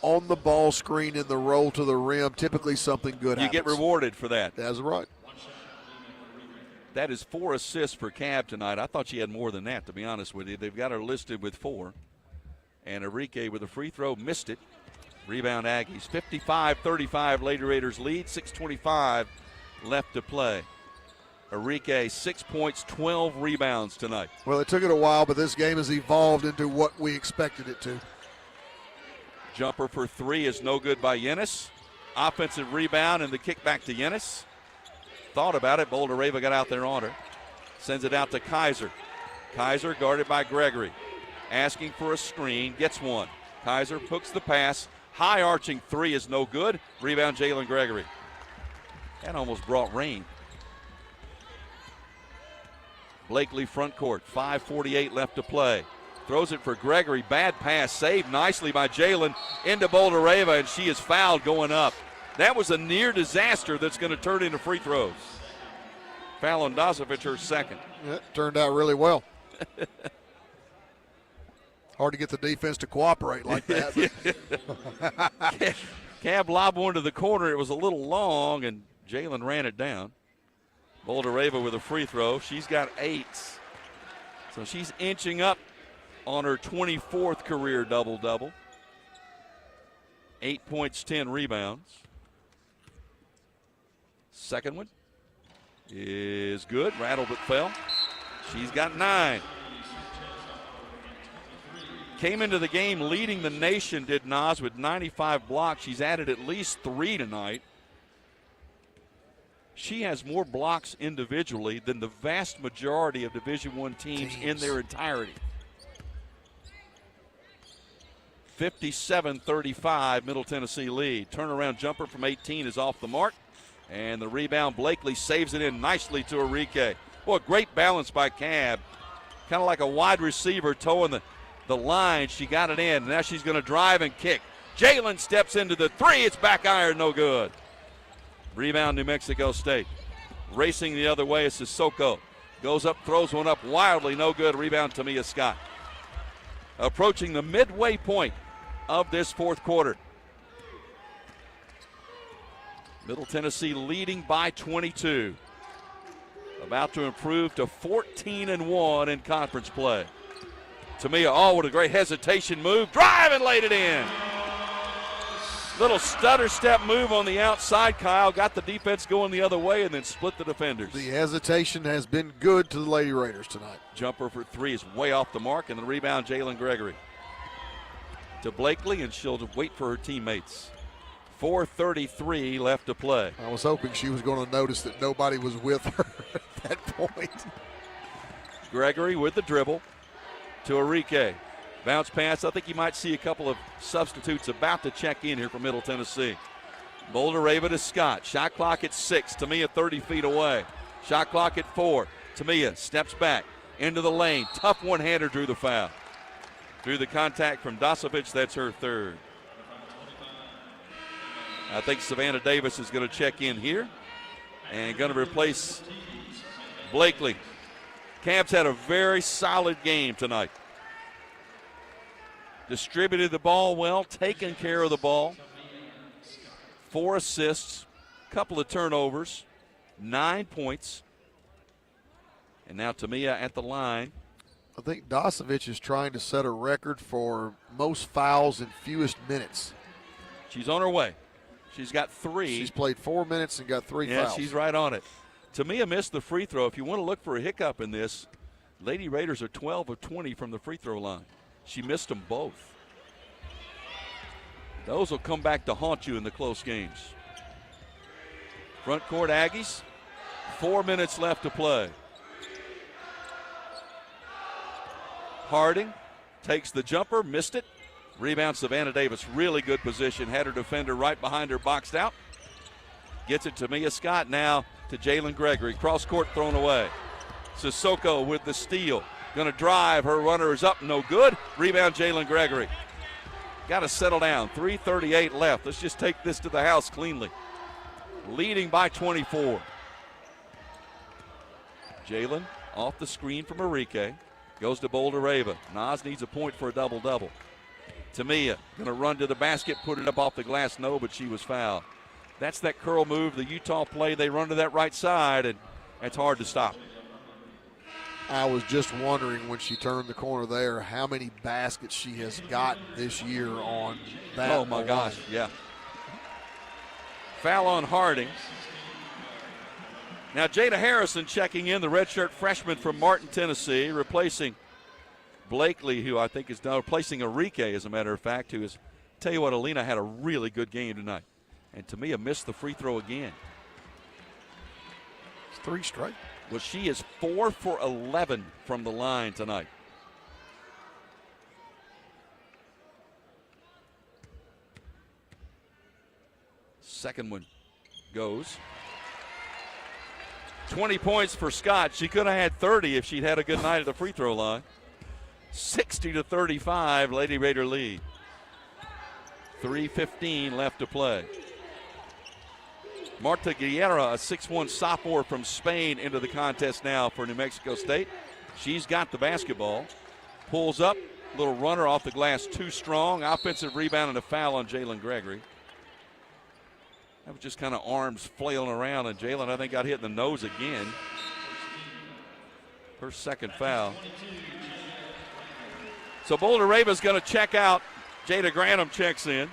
on the ball screen in the roll to the rim, typically something good happens. You get rewarded for that. That's right. That is 4 assists for Cab tonight. I thought she had more than that, to be honest with you. They've got her listed with 4. And Enrique with a free throw missed it. Rebound Aggies. 55-35 Lady Raiders lead. 6:25 left to play. Enrique 6 points, 12 rebounds tonight. Well, it took it a while, but this game has evolved into what we expected it to. Jumper for three is no good by Yenis. Offensive rebound and the kick back to Yenis. Thought about it. Boldareva got out there on her. Sends it out to Kaiser. Kaiser guarded by Gregory. Asking for a screen. Gets one. Kaiser hooks the pass. High arching three is no good. Rebound Jalen Gregory. That almost brought rain. Blakely front court. 5:48 left to play. Throws it for Gregory. Bad pass. Saved nicely by Jalen into Boldareva, and she is fouled going up. That was a near disaster that's going to turn into free throws. Foul on Dasovic, her second. It turned out really well. Hard to get the defense to cooperate like that. Cab lob one to the corner. It was a little long, and Jalen ran it down. Boldareva with a free throw. She's got 8. So she's inching up on her 24th career double-double. 8 points, 10 rebounds. Second one is good. Rattled but fell. She's got 9. Came into the game leading the nation, did Nas, with 95 blocks. She's added at least 3 tonight. She has more blocks individually than the vast majority of Division I teams in their entirety. 57-35, Middle Tennessee lead. Turnaround jumper from 18 is off the mark. And the rebound, Blakely saves it in nicely to Enrique. Boy, great balance by Cab. Kind of like a wide receiver towing the line. She got it in. Now she's going to drive and kick. Jalen steps into the 3. It's back iron, no good. Rebound, New Mexico State. Racing the other way is Sissoko. Goes up, throws one up wildly, no good. Rebound, Tamia Scott. Approaching the midway point of this fourth quarter. Middle Tennessee leading by 22. About to improve to 14-1 in conference play. Tamia, what a great hesitation move. Drive and laid it in. Little stutter step move on the outside, Kyle. Got the defense going the other way and then split the defenders. The hesitation has been good to the Lady Raiders tonight. Jumper for 3 is way off the mark, and the rebound, Jalen Gregory. To Blakely, and she'll wait for her teammates. 4:33 left to play. I was hoping she was going to notice that nobody was with her at that point. Gregory with the dribble to Enrique. Bounce pass. I think you might see a couple of substitutes about to check in here for Middle Tennessee. Boulder Raven to Scott. Shot clock at 6. Tamia 30 feet away. Shot clock at 4. Tamia steps back into the lane. Tough one-hander, drew the foul. Drew the contact from Dosovich. That's her 3rd. I think Savannah Davis is going to check in here and going to replace Blakely. Cabs had a very solid game tonight. Distributed the ball well, taken care of the ball. 4 assists, couple of turnovers, 9 points. And now Tamia at the line. I think Dosovich is trying to set a record for most fouls in fewest minutes. She's on her way. She's got 3. She's played 4 minutes and got 3 fouls. Yeah, she's right on it. Tamia missed the free throw. If you want to look for a hiccup in this, Lady Raiders are 12 of 20 from the free throw line. She missed them both. Those will come back to haunt you in the close games. Front court Aggies, 4 minutes left to play. Harding takes the jumper, missed it. Rebound, Savannah Davis, really good position. Had her defender right behind her, boxed out. Gets it to Mia Scott now to Jalen Gregory. Cross court thrown away. Sissoko with the steal. Going to drive. Her runner is up, no good. Rebound, Jalen Gregory. Got to settle down. 3:38 left. Let's just take this to the house cleanly. Leading by 24. Jalen off the screen from Enrique. Goes to Boulder Raven. Nas needs a point for a double-double. Tamia going to run to the basket, put it up off the glass. No, but she was fouled. That's that curl move, the Utah play. They run to that right side, and it's hard to stop. I was just wondering when she turned the corner there how many baskets she has gotten this year on that. Oh, my gosh, yeah. Foul on Harding. Now Jada Harrison checking in, the redshirt freshman from Martin, Tennessee, replacing Blakely, who I think is now replacing Enrique, as a matter of fact, who is, tell you what, Alina had a really good game tonight. And Tamia missed the free throw again. It's 3 straight. Well, she is 4 for 11 from the line tonight. Second one goes. 20 points for Scott. She could have had 30 if she'd had a good night at the free throw line. 60-35, Lady Raider lead. 3:15 left to play. Marta Guerra, a 6'1 sophomore from Spain, into the contest now for New Mexico State. She's got the basketball. Pulls up, little runner off the glass, too strong. Offensive rebound and a foul on Jalen Gregory. That was just kind of arms flailing around, and Jalen, I think, got hit in the nose again. Her second foul. So Boulder Raven's going to check out. Jada Grantham checks in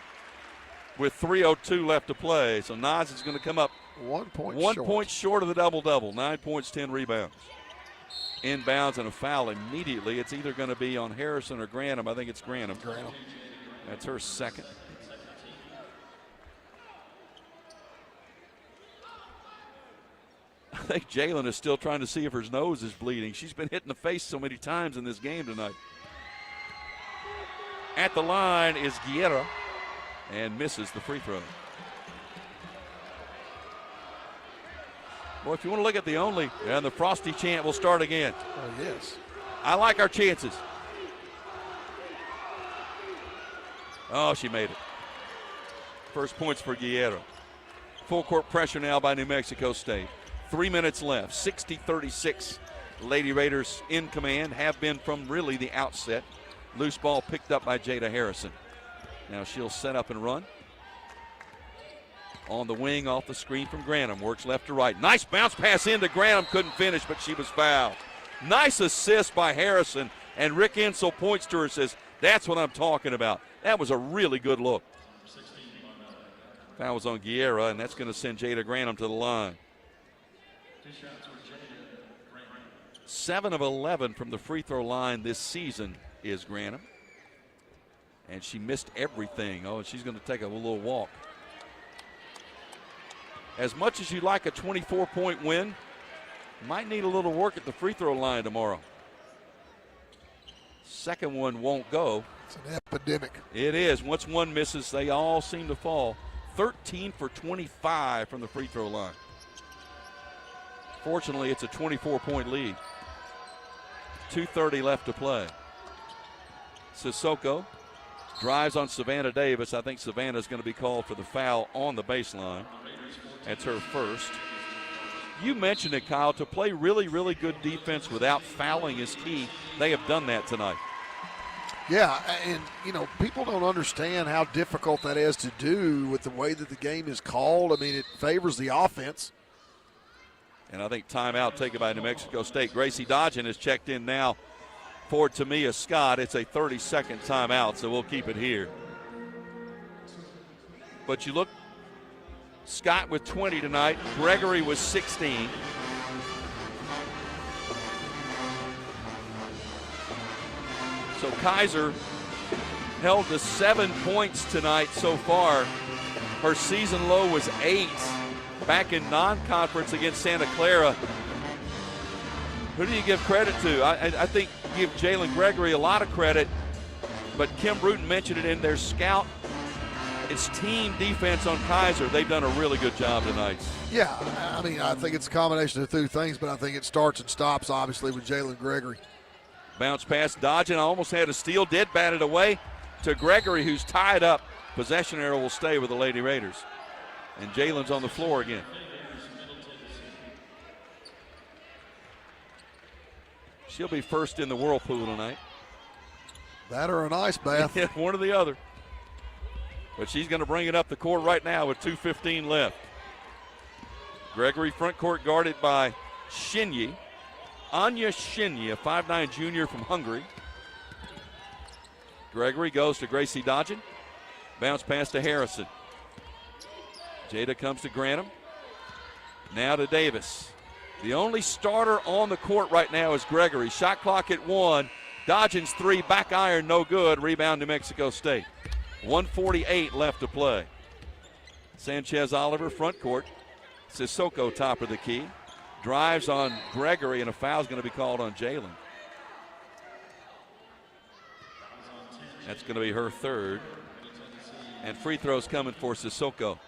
with 3:02 left to play. So Nas is going to come up 1 point short of the double-double. 9 points, 10 rebounds. inbounds and a foul immediately. It's either going to be on Harrison or Granum. I think it's Granum. That's her second. I think Jalen is still trying to see if her nose is bleeding. She's been hit in the face so many times in this game tonight. At the line is Guerra and misses the free throw. Well, if you want to look at the only, and the Frosty chant will start again. Oh, yes. I like our chances. Oh, she made it. First points for Guerra. Full court pressure now by New Mexico State. 3 minutes left, 60-36. Lady Raiders in command, have been from really the outset. Loose ball picked up by Jada Harrison. Now she'll set up and run. On the wing off the screen from Granum, works left to right. Nice bounce pass into Granum, couldn't finish, but she was fouled. Nice assist by Harrison, and Rick Insel points to her and says, that's what I'm talking about. That was a really good look. Foul was on Guerra, and that's going to send Jada Granum to the line. 7 of 11 from the free throw line this season is Granum. And she missed everything. Oh, and she's going to take a little walk. As much as you like a 24-point win, might need a little work at the free throw line tomorrow. Second one won't go. It's an epidemic. It is. Once one misses, they all seem to fall. 13 for 25 from the free throw line. Fortunately, it's a 24-point lead. 2:30 left to play. Sissoko drives on Savannah Davis. I think Savannah's going to be called for the foul on the baseline. That's her first. You mentioned it, Kyle. To play really, really good defense without fouling is key. They have done that tonight. Yeah, and, you know, people don't understand how difficult that is to do with the way that the game is called. I mean, it favors the offense. And I think timeout taken by New Mexico State. Gracie Dodgen has checked in now for Tamia Scott. It's a 30-second timeout, so we'll keep it here. But you look, Scott with 20 tonight. Gregory was 16. So Kaiser held to 7 points tonight so far. Her season low was 8 back in non-conference against Santa Clara. Who do you give credit to? I think you give Jalen Gregory a lot of credit, but Kim Bruton mentioned it in their scout. It's team defense on Kaiser. They've done a really good job tonight. Yeah, I mean, I think it's a combination of two things, but I think it starts and stops, obviously, with Jalen Gregory. Bounce pass, Dodgen almost had a steal, did bat it away to Gregory, who's tied up. Possession arrow will stay with the Lady Raiders. And Jalen's on the floor again. She'll be first in the whirlpool tonight. That or an ice bath. Yeah, one or the other. But she's going to bring it up the court right now with 2:15 left. Gregory front court guarded by Shinyi. Anya Shinyi, a 5'9 junior from Hungary. Gregory goes to Gracie Dodgen. Bounce pass to Harrison. Jada comes to Granum. Now to Davis. The only starter on the court right now is Gregory. Shot clock at 1. Dodgen's 3, back iron, no good. Rebound New Mexico State. 1:48 left to play. Sanchez Oliver front court. Sissoko top of the key. Drives on Gregory, and a foul's going to be called on Jalen. That's going to be her third. And free throws coming for Sissoko.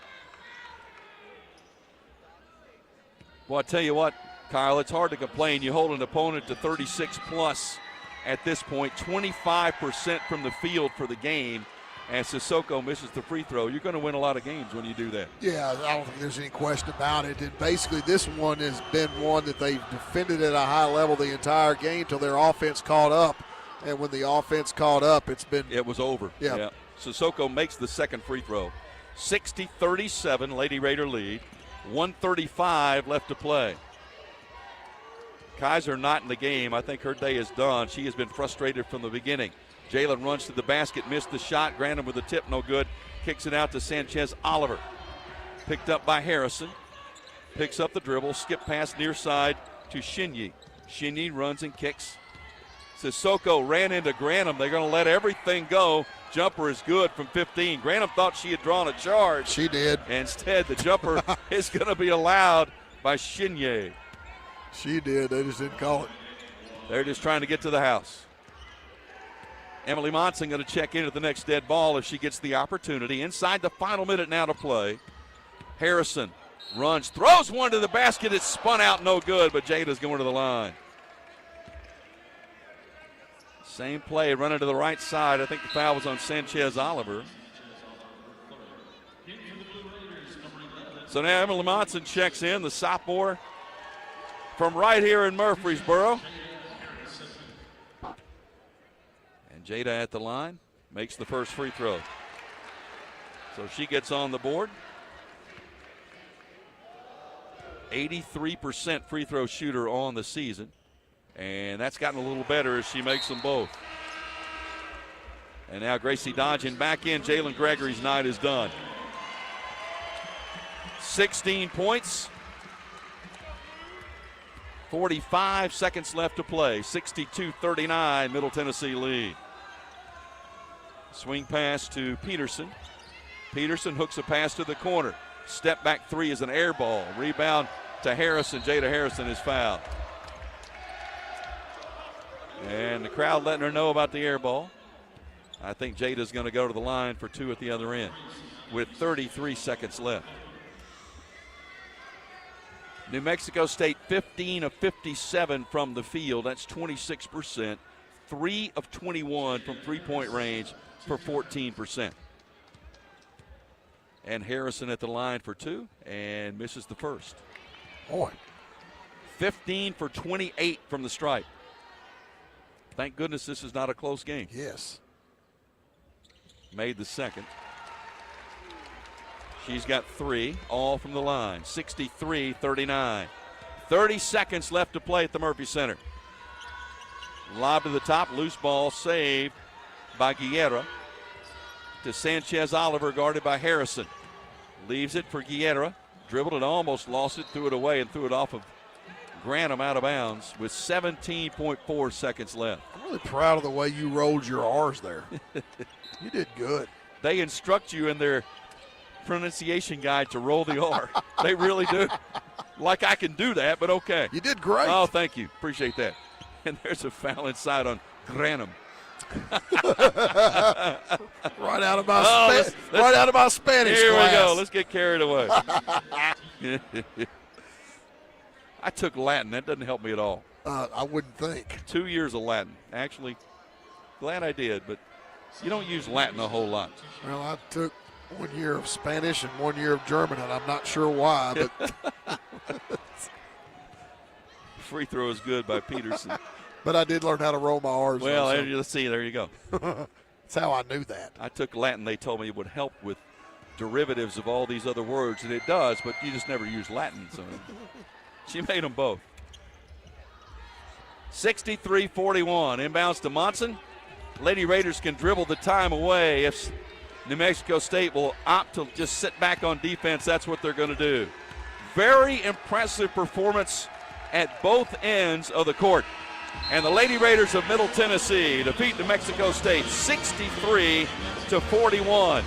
Well, I tell you what, Kyle, it's hard to complain. You hold an opponent to 36+ at this point, 25% from the field for the game, and Sissoko misses the free throw. You're going to win a lot of games when you do that. Yeah, I don't think there's any question about it. And basically this one has been one that they've defended at a high level the entire game till their offense caught up. And when the offense caught up, it was over. Yeah. Sissoko makes the second free throw. 60-37, Lady Raider lead. 1:35 left to play. Kaiser not in the game. I think her day is done. She has been frustrated from the beginning. Jalen runs to the basket, missed the shot. Granum with the tip, no good. Kicks it out to Sanchez Oliver. Picked up by Harrison. Picks up the dribble, skip pass near side to Shinyi. Shinyi runs and kicks. Sissoko ran into Granum. They're going to let everything go. Jumper is good from 15. Granum thought she had drawn a charge. She did. Instead, the jumper is going to be allowed by Shinye. She did. They just didn't call it. They're just trying to get to the house. Emily Monson going to check in at the next dead ball if she gets the opportunity. Inside the final minute now to play. Harrison runs, throws one to the basket. It's spun out, no good, but Jada's going to the line. Same play, running to the right side. I think the foul was on Sanchez Oliver. So now Emily Monson checks in, the sophomore from right here in Murfreesboro. And Jada at the line makes the first free throw. So she gets on the board. 83% free throw shooter on the season. And that's gotten a little better as she makes them both. And now Gracie Dodgen back in. Jalen Gregory's night is done. 16 points. 45 seconds left to play. 62-39, Middle Tennessee lead. Swing pass to Peterson. Peterson hooks a pass to the corner. Step back three is an air ball. Rebound to Harrison. Jada Harrison is fouled. And the crowd letting her know about the air ball. I think Jada's going to go to the line for two at the other end with 33 seconds left. New Mexico State 15 of 57 from the field. That's 26%. 3 of 21 from three-point range for 14%. And Harrison at the line for two and misses the first. Boy. 15 for 28 from the stripe. Thank goodness this is not a close game. Yes. Made the second. She's got three, all from the line. 63-39. 30 seconds left to play at the Murphy Center. Lob to the top, loose ball saved by Guerra to Sanchez Oliver, guarded by Harrison. Leaves it for Guerra. Dribbled it, almost lost it, threw it away, and threw it off of Granum out of bounds with 17.4 seconds left. I'm really proud of the way you rolled your R's there. You did good. They instruct you in their pronunciation guide to roll the R. They really do. Like I can do that, but okay. You did great. Oh, thank you. Appreciate that. And there's a foul inside on Granum. Right out of my Spanish here class. We go. Let's get carried away. I took Latin. That doesn't help me at all. I wouldn't think. 2 years of Latin. Actually, glad I did, but you don't use Latin a whole lot. Well, I took 1 year of Spanish and 1 year of German, and I'm not sure why. But free throw is good by Peterson. But I did learn how to roll my R's. Well, let's see. There you go. That's how I knew that. I took Latin. They told me it would help with derivatives of all these other words, and it does, but you just never use Latin. So she made them both. 63-41. Inbounds to Monson. Lady Raiders can dribble the time away. If New Mexico State will opt to just sit back on defense, that's what they're going to do. Very impressive performance at both ends of the court. And the Lady Raiders of Middle Tennessee defeat New Mexico State 63-41.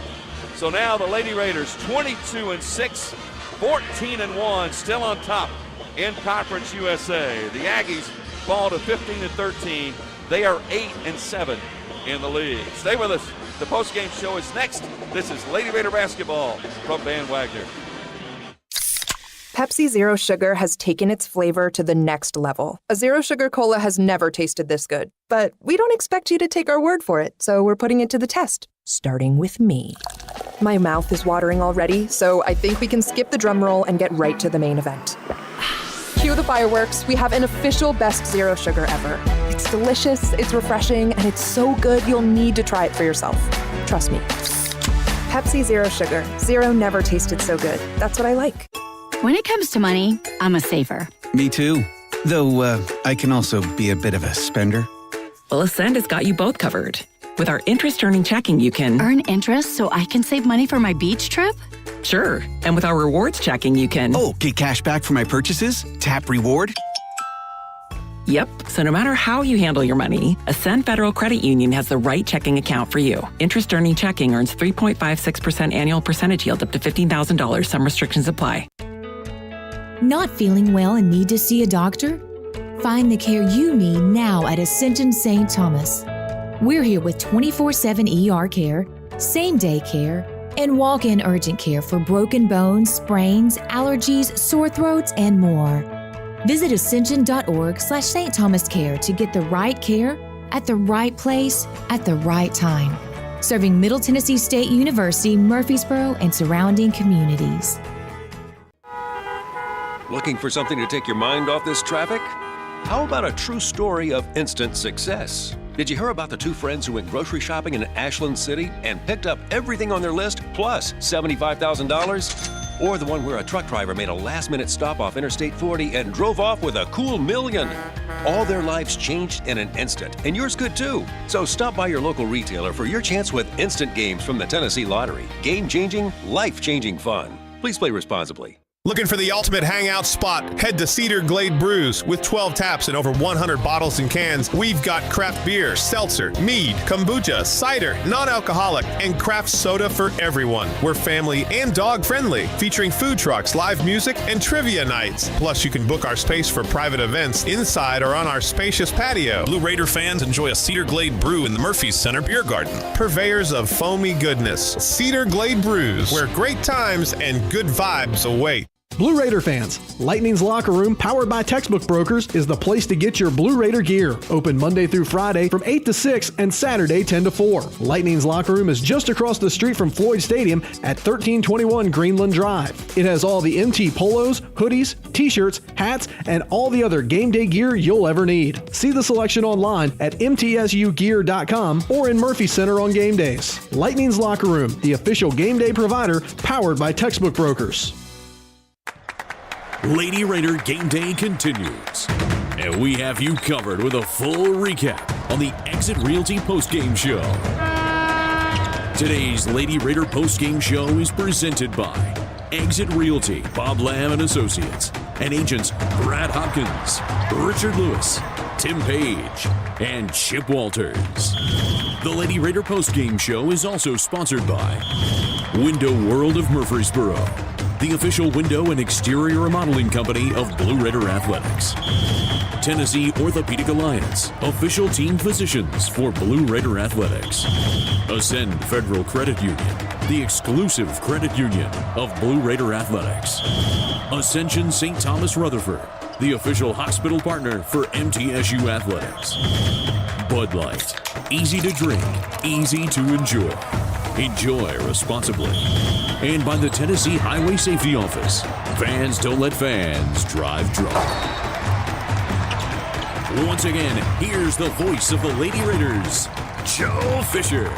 So now the Lady Raiders 22-6, 14-1, still on top in Conference USA. The Aggies fall to 15-13. They are 8-7 in the league. Stay with us. The postgame show is next. This is Lady Raider basketball from Van Wagner. Pepsi Zero Sugar has taken its flavor to the next level. A Zero Sugar Cola has never tasted this good. But we don't expect you to take our word for it, so we're putting it to the test, starting with me. My mouth is watering already, so I think we can skip the drum roll and get right to the main event. Cue the fireworks. We have an official best Zero Sugar ever. It's delicious, it's refreshing, and it's so good you'll need to try it for yourself. Trust me. Pepsi Zero Sugar. Zero never tasted so good. That's what I like. When it comes to money, I'm a saver. Me too. Though I can also be a bit of a spender. Well, Ascend has got you both covered. With our interest-earning checking, you can earn interest so I can save money for my beach trip? Sure. And with our rewards checking, you can get cash back for my purchases? Tap reward? Yep, so no matter how you handle your money, Ascend Federal Credit Union has the right checking account for you. Interest-earning checking earns 3.56% annual percentage yield up to $15,000. Some restrictions apply. Not feeling well and need to see a doctor? Find the care you need now at Ascension St. Thomas. We're here with 24/7 ER care, same-day care, and walk-in urgent care for broken bones, sprains, allergies, sore throats, and more. Visit ascension.org/St. Thomas Care to get the right care at the right place at the right time. Serving Middle Tennessee State University, Murfreesboro, and surrounding communities. Looking for something to take your mind off this traffic? How about a true story of instant success? Did you hear about the two friends who went grocery shopping in Ashland City and picked up everything on their list plus $75,000? Or the one where a truck driver made a last-minute stop off Interstate 40 and drove off with a cool $1 million? All their lives changed in an instant, and yours could too. So stop by your local retailer for your chance with instant games from the Tennessee Lottery. Game-changing, life-changing fun. Please play responsibly. Looking for the ultimate hangout spot? Head to Cedar Glade Brews. With 12 taps and over 100 bottles and cans, we've got craft beer, seltzer, mead, kombucha, cider, non-alcoholic, and craft soda for everyone. We're family and dog-friendly, featuring food trucks, live music, and trivia nights. Plus, you can book our space for private events inside or on our spacious patio. Blue Raider fans enjoy a Cedar Glade brew in the Murphy's Center Beer Garden. Purveyors of foamy goodness, Cedar Glade Brews, where great times and good vibes await. Blue Raider fans, Lightning's Locker Room, powered by Textbook Brokers, is the place to get your Blue Raider gear. Open Monday through Friday from 8 to 6 and Saturday 10 to 4. Lightning's Locker Room is just across the street from Floyd Stadium at 1321 Greenland Drive. It has all the MT polos, hoodies, t-shirts, hats, and all the other game day gear you'll ever need. See the selection online at mtsugear.com or in Murphy Center on game days. Lightning's Locker Room, the official game day provider, powered by Textbook Brokers. Lady Raider Game Day continues, and we have you covered with a full recap on the Exit Realty postgame show. Today's Lady Raider postgame show is presented by Exit Realty, Bob Lamb and Associates, and agents Brad Hopkins, Richard Lewis, Tim Page, and Chip Walters. The Lady Raider postgame show is also sponsored by Window World of Murfreesboro, the official window and exterior remodeling company of Blue Raider Athletics. Tennessee Orthopedic Alliance, official team physicians for Blue Raider Athletics. Ascend Federal Credit Union, the exclusive credit union of Blue Raider Athletics. Ascension St. Thomas Rutherford, the official hospital partner for MTSU Athletics. Bud Light, easy to drink, easy to enjoy. Enjoy responsibly. And by the Tennessee Highway Safety Office. Fans don't let fans drive drunk. Once again, here's the voice of the Lady Raiders, Joe Fisher.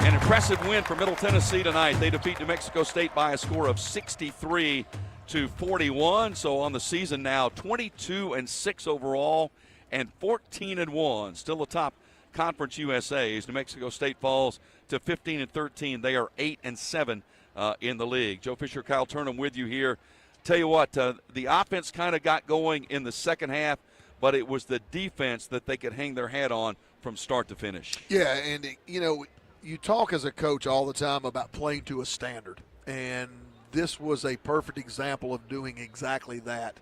An impressive win for Middle Tennessee tonight. They defeat New Mexico State by a score of 63-41. So on the season now, 22-6 overall and 14-1. Still atop Conference USA's. New Mexico State falls to 15-13. They are 8-7 in the league. Joe Fisher, Kyle Turnham with you here. Tell you what, the offense kind of got going in the second half, but it was the defense that they could hang their hat on from start to finish. Yeah, and you talk as a coach all the time about playing to a standard, and this was a perfect example of doing exactly that.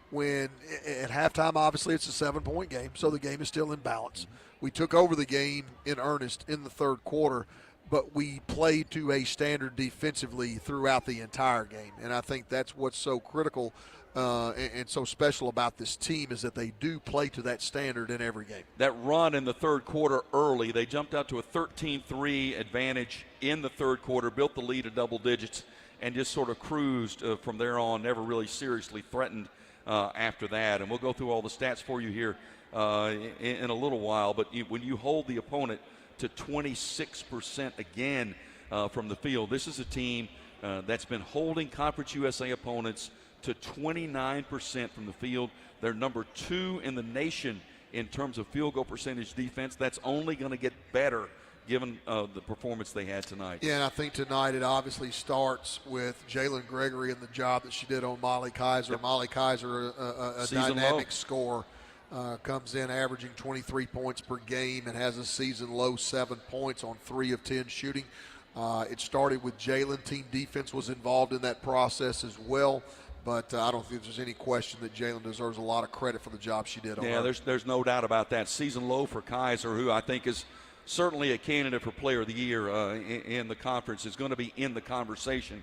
When at halftime, obviously it's a 7-point game, so the game is still in balance. We took over the game in earnest in the third quarter, but we played to a standard defensively throughout the entire game. And I think that's what's so critical and so special about this team is that they do play to that standard in every game. That run in the third quarter early, they jumped out to a 13-3 advantage in the third quarter, built the lead to double digits, and just sort of cruised from there on, never really seriously threatened after that. And we'll go through all the stats for you here in a little while. But when you hold the opponent to 26% again from the field, this is a team that's been holding Conference USA opponents to 29% from the field. They're number 2 in the nation in terms of field goal percentage defense. That's only going to get better given the performance they had tonight. Yeah, and I think tonight it obviously starts with Jalen Gregory and the job that she did on Molly Kaiser. Yep. Molly Kaiser, a dynamic scorer comes in averaging 23 points per game and has a season low 7 points on 3 of 10 shooting. It started with Jalen. Team defense was involved in that process as well. But I don't think there's any question that Jalen deserves a lot of credit for the job she did on her. Yeah, there's no doubt about that. Season low for Kaiser, who I think is certainly a candidate for Player of the Year in the conference, is going to be in the conversation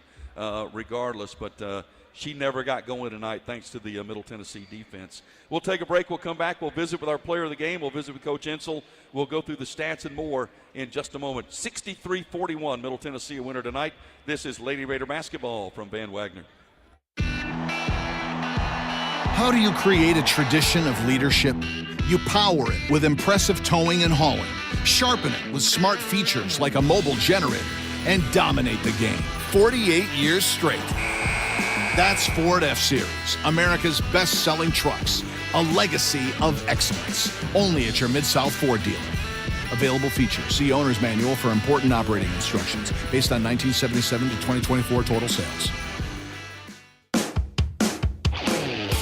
regardless. But she never got going tonight thanks to the Middle Tennessee defense. We'll take a break. We'll come back. We'll visit with our player of the game. We'll visit with Coach Insel. We'll go through the stats and more in just a moment. 63-41, Middle Tennessee a winner tonight. This is Lady Raider basketball from Van Wagner. How do you create a tradition of leadership? You power it with impressive towing and hauling, sharpen it with smart features like a mobile generator, and dominate the game 48 years straight. That's Ford F-Series, America's best-selling trucks, a legacy of excellence. Only at your Mid-South Ford dealer. Available features. See Owner's Manual for important operating instructions based on 1977 to 2024 total sales.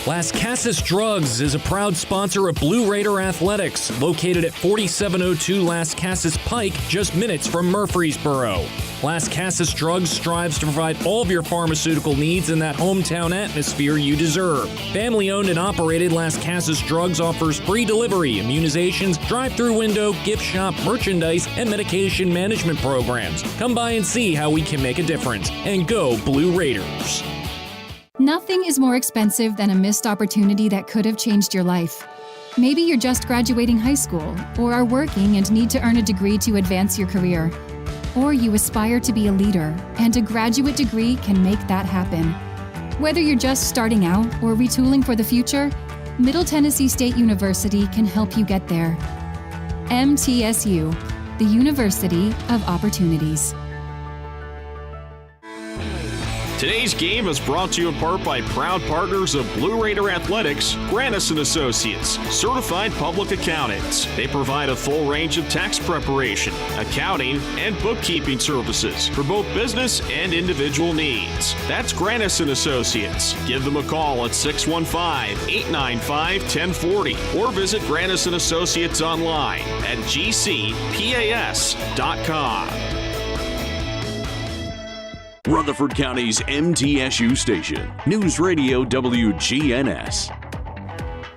Las Casas Drugs is a proud sponsor of Blue Raider Athletics, located at 4702 Las Casas Pike, just minutes from Murfreesboro. Las Casas Drugs strives to provide all of your pharmaceutical needs in that hometown atmosphere you deserve. Family-owned and operated, Las Casas Drugs offers free delivery, immunizations, drive-through window, gift shop, merchandise, and medication management programs. Come by and see how we can make a difference. And go Blue Raiders. Nothing is more expensive than a missed opportunity that could have changed your life. Maybe you're just graduating high school, or are working and need to earn a degree to advance your career. Or you aspire to be a leader, and a graduate degree can make that happen. Whether you're just starting out or retooling for the future, Middle Tennessee State University can help you get there. MTSU, the University of Opportunities. Today's game is brought to you in part by proud partners of Blue Raider Athletics, Grannis & Associates, certified public accountants. They provide a full range of tax preparation, accounting, and bookkeeping services for both business and individual needs. That's Grannis & Associates. Give them a call at 615-895-1040 or visit Grannis & Associates online at gcpas.com. Rutherford County's MTSU station, News Radio WGNS.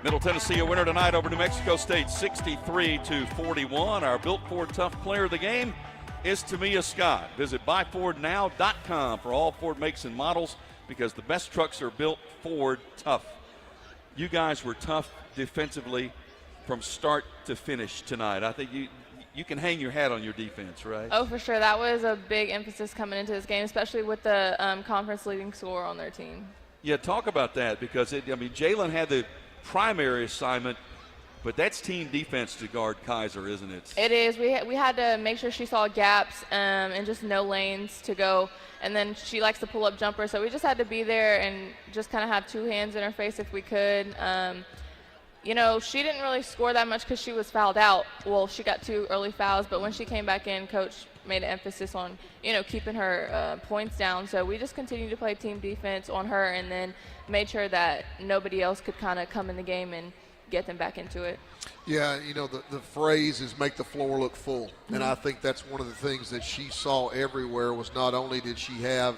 Middle Tennessee a winner tonight over New Mexico State, 63-41. Our Built Ford Tough player of the game is Tamia Scott. Visit buyfordnow.com for all Ford makes and models, because the best trucks are built Ford tough. You guys were tough defensively from start to finish tonight. I think you can hang your hat on your defense, right? Oh, for sure. That was a big emphasis coming into this game, especially with the conference leading scorer on their team. Yeah, talk about that, because Jalen had the primary assignment, but that's team defense to guard Kaiser, isn't it? It is. We had to make sure she saw gaps and just no lanes to go. And then she likes to pull up jumpers, so we just had to be there and just kind of have two hands in her face if we could. She didn't really score that much because she was fouled out. Well, she got 2 early fouls, but when she came back in, Coach made an emphasis on, keeping her points down. So we just continued to play team defense on her and then made sure that nobody else could kind of come in the game and get them back into it. Yeah, the phrase is make the floor look full. And I think that's one of the things that she saw everywhere was not only did she have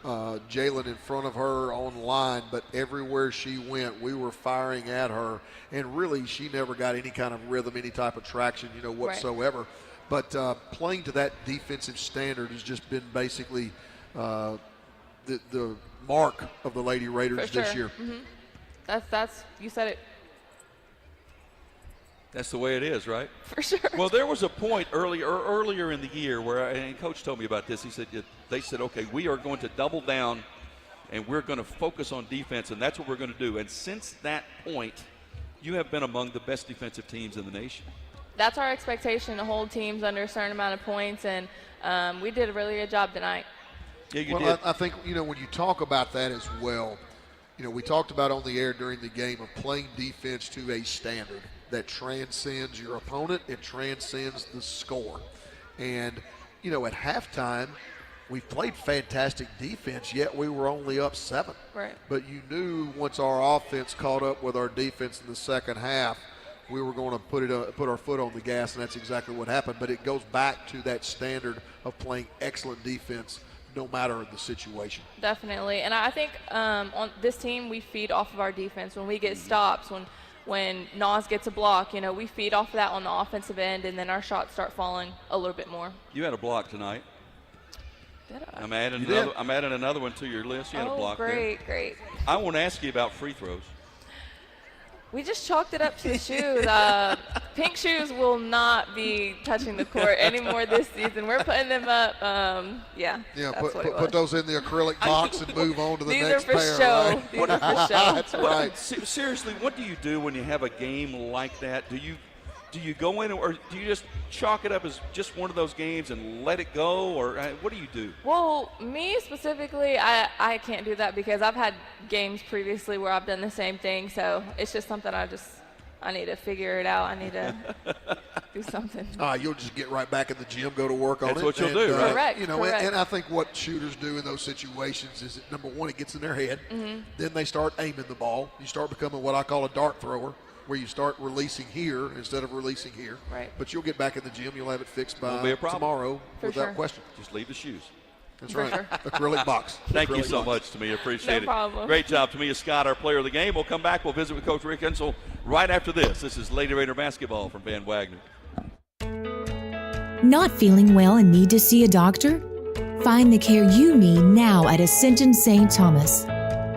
Jalen in front of her on line, but everywhere she went, we were firing at her, and really she never got any kind of rhythm, any type of traction, whatsoever. Right. But playing to that defensive standard has just been basically the mark of the Lady Raiders this year. Mm-hmm. That's you said it. That's the way it is, right? For sure. Well, there was a point earlier in the year where, and Coach told me about this, he said, they said, okay, we are going to double down and we're going to focus on defense, and that's what we're going to do. And since that point, you have been among the best defensive teams in the nation. That's our expectation, to hold teams under a certain amount of points, and we did a really good job tonight. Yeah, you did. I think, when you talk about that as well, we talked about on the air during the game of playing defense to a standard that transcends your opponent, it transcends the score. And, at halftime, we played fantastic defense, yet we were only up 7. Right. But you knew once our offense caught up with our defense in the second half, we were going to put our foot on the gas, and that's exactly what happened. But it goes back to that standard of playing excellent defense no matter the situation. Definitely. And I think on this team, we feed off of our defense. When we get stops, when Nas gets a block, we feed off of that on the offensive end, and then our shots start falling a little bit more. You had a block tonight. Did I? I'm adding another one to your list. You had a block great, there. Great. I want to ask you about free throws. We just chalked it up to the shoes. Pink shoes will not be touching the court anymore this season. We're putting them up. Yeah, put those in the acrylic box and move on to the next pair. These are for show. Right? These are for show. That's right. Seriously, what do you do when you have a game like that? Do you go in, or do you just chalk it up as just one of those games and let it go, or what do you do? Well, me specifically, I can't do that because I've had games previously where I've done the same thing, so it's just something I need to figure it out. I need to do something. You'll just get right back in the gym, go to work on it. That's what you'll do, right? Correct. Correct. And I think what shooters do in those situations is that, number one, it gets in their head. Mm-hmm. Then they start aiming the ball. You start becoming what I call a dart thrower, where you start releasing here instead of releasing here. Right. But you'll get back in the gym. You'll have it fixed by tomorrow without question. Just leave the shoes. That's right. Sure. Acrylic box. Thank you so much, Tamia. Appreciate it. No problem. Great job, Tamia Scott, our player of the game. We'll come back. We'll visit with Coach Rick Insel right after this. This is Lady Raider basketball from Van Wagner. Not feeling well and need to see a doctor? Find the care you need now at Ascension St. Thomas.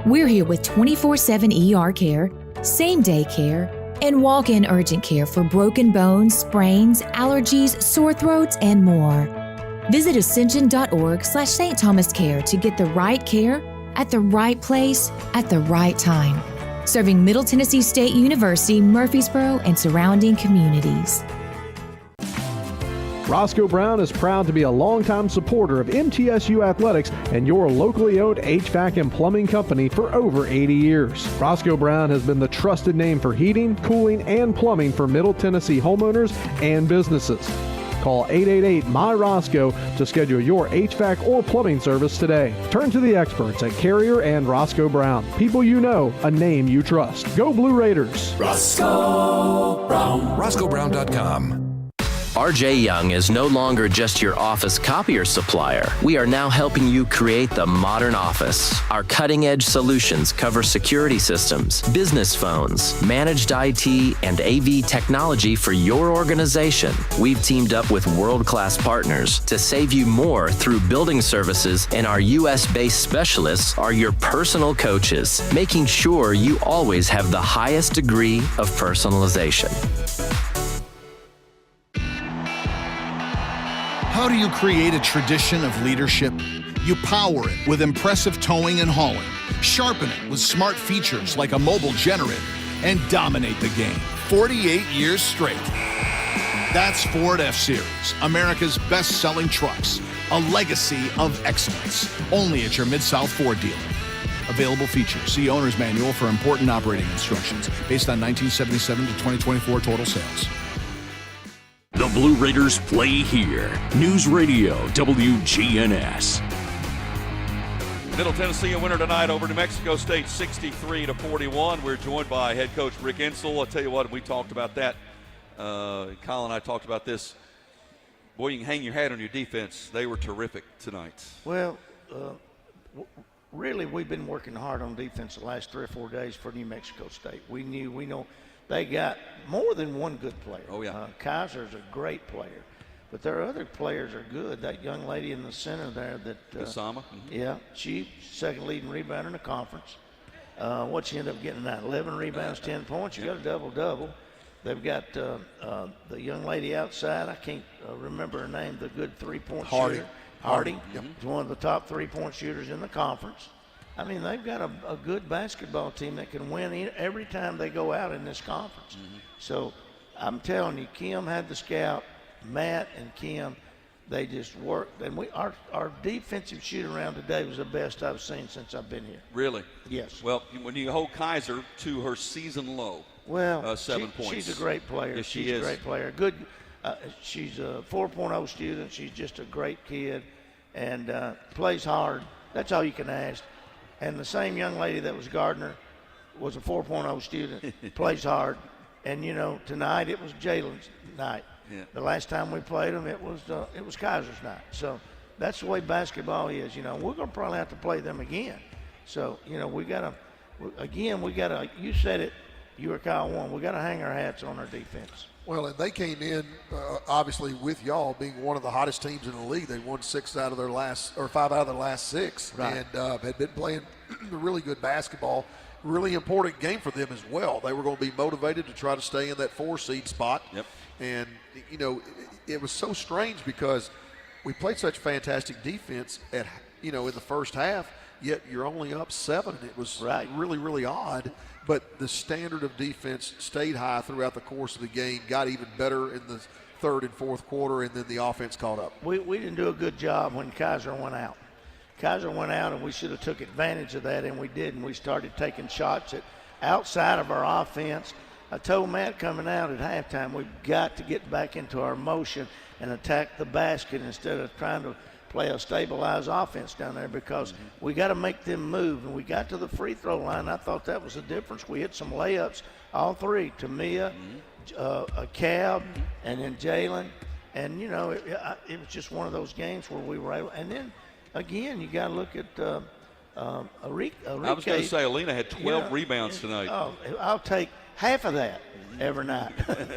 We're here with 24/7 ER care, same-day care, and walk-in urgent care for broken bones, sprains, allergies, sore throats, and more. Visit ascension.org/St. Thomas Care to get the right care at the right place at the right time. Serving Middle Tennessee State University, Murfreesboro, and surrounding communities. Roscoe Brown is proud to be a longtime supporter of MTSU athletics and your locally owned HVAC and plumbing company for over 80 years. Roscoe Brown has been the trusted name for heating, cooling, and plumbing for Middle Tennessee homeowners and businesses. Call 888-MY-ROSCOE to schedule your HVAC or plumbing service today. Turn to the experts at Carrier and Roscoe Brown. People you know, a name you trust. Go Blue Raiders. Roscoe Brown. RoscoeBrown.com. RJ Young is no longer just your office copier supplier. We are now helping you create the modern office. Our cutting-edge solutions cover security systems, business phones, managed IT, and AV technology for your organization. We've teamed up with world-class partners to save you more through building services, and our U.S.-based specialists are your personal coaches, making sure you always have the highest degree of personalization. How do you create a tradition of leadership? You power it with impressive towing and hauling, sharpen it with smart features like a mobile generator, and dominate the game 48 years straight. That's Ford F-Series, America's best-selling trucks, a legacy of excellence, only at your Mid-South Ford dealer. Available features. See Owner's Manual for important operating instructions based on 1977 to 2024 total sales. The Blue Raiders play here. News Radio WGNS. Middle Tennessee a winner tonight over New Mexico State 63-41. We're joined by head coach Rick Insel. I'll tell you what, we talked about that. Colin and I talked about this. Boy, you can hang your hat on your defense. They were terrific tonight. Well, really, we've been working hard on defense the last 3 or 4 days for New Mexico State. We know they got more than one good player. Oh, yeah. Kaiser's a great player. But their other players are good. That young lady in the center there Osama? Yeah, she's second leading rebounder in the conference. What she end up getting tonight? 11 rebounds, 10 points. You got a double-double. They've got the young lady outside. I can't remember her name, the good three-point shooter. Hardy. Yep. Is one of the top three-point shooters in the conference. I mean, they've got a good basketball team that can win every time they go out in this conference. Mm-hmm. So I'm telling you, Kim had the scout, Matt and Kim, they just worked. And our defensive shoot-around today was the best I've seen since I've been here. Really? Yes. Well, when you hold Kaiser to her season low, 7 points. She's a great player. Yes, she's a great player. Good. She's a 4.0 student. She's just a great kid and plays hard. That's all you can ask. And the same young lady that was Gardner was a 4.0 student, plays hard, And, tonight it was Jalen's night. Yeah. The last time we played them, it was Kaiser's night. So that's the way basketball is. We're going to probably have to play them again. So, we got to, you said it, you or Kyle won, we got to hang our hats on our defense. Well, and they came in, obviously, with y'all being one of the hottest teams in the league. They won 5 out of their last 6, right. And had been playing really good basketball. Really important game for them as well. They were going to be motivated to try to stay in that 4 seed spot. Yep. And, it was so strange because we played such fantastic defense in the first half, yet you're only up 7. It was really, really odd. But the standard of defense stayed high throughout the course of the game, got even better in the third and fourth quarter, and then the offense caught up. We didn't do a good job when Kaiser went out. Kaiser went out, and we should have took advantage of that, and we didn't. We started taking shots outside of our offense. I told Matt coming out at halftime, we've got to get back into our motion and attack the basket instead of trying to play a stabilized offense down there, because we got to make them move. And we got to the free throw line. I thought that was the difference. We hit some layups, all 3, Tamia, a Cab, and then Jalen. And, it was just one of those games where we were able. And then, again, you got to look at Enrique. I was going to say, Alina had 12 rebounds tonight. Oh, I'll take half of that every night.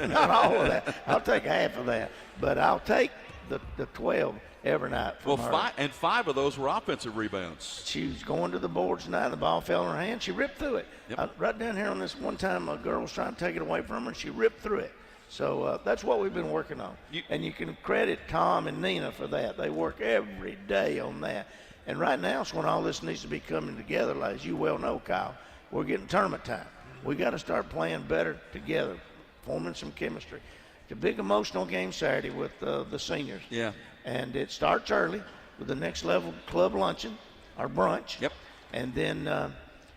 Not all of that. I'll take half of that. But I'll take the 12 every night from her. 5 of those were offensive rebounds. She was going to the boards tonight. The ball fell in her hand. She ripped through it. Yep. Right down here on this one time, a girl was trying to take it away from her, and she ripped through it. So that's what we've been working on. And you can credit Tom and Nina for that. They work every day on that. And right now is when all this needs to be coming together. As you well know, Kyle, we're getting tournament time. We got to start playing better together, forming some chemistry. It's a big emotional game Saturday with the seniors. Yeah. And it starts early with the next level club luncheon, our brunch. Yep. And then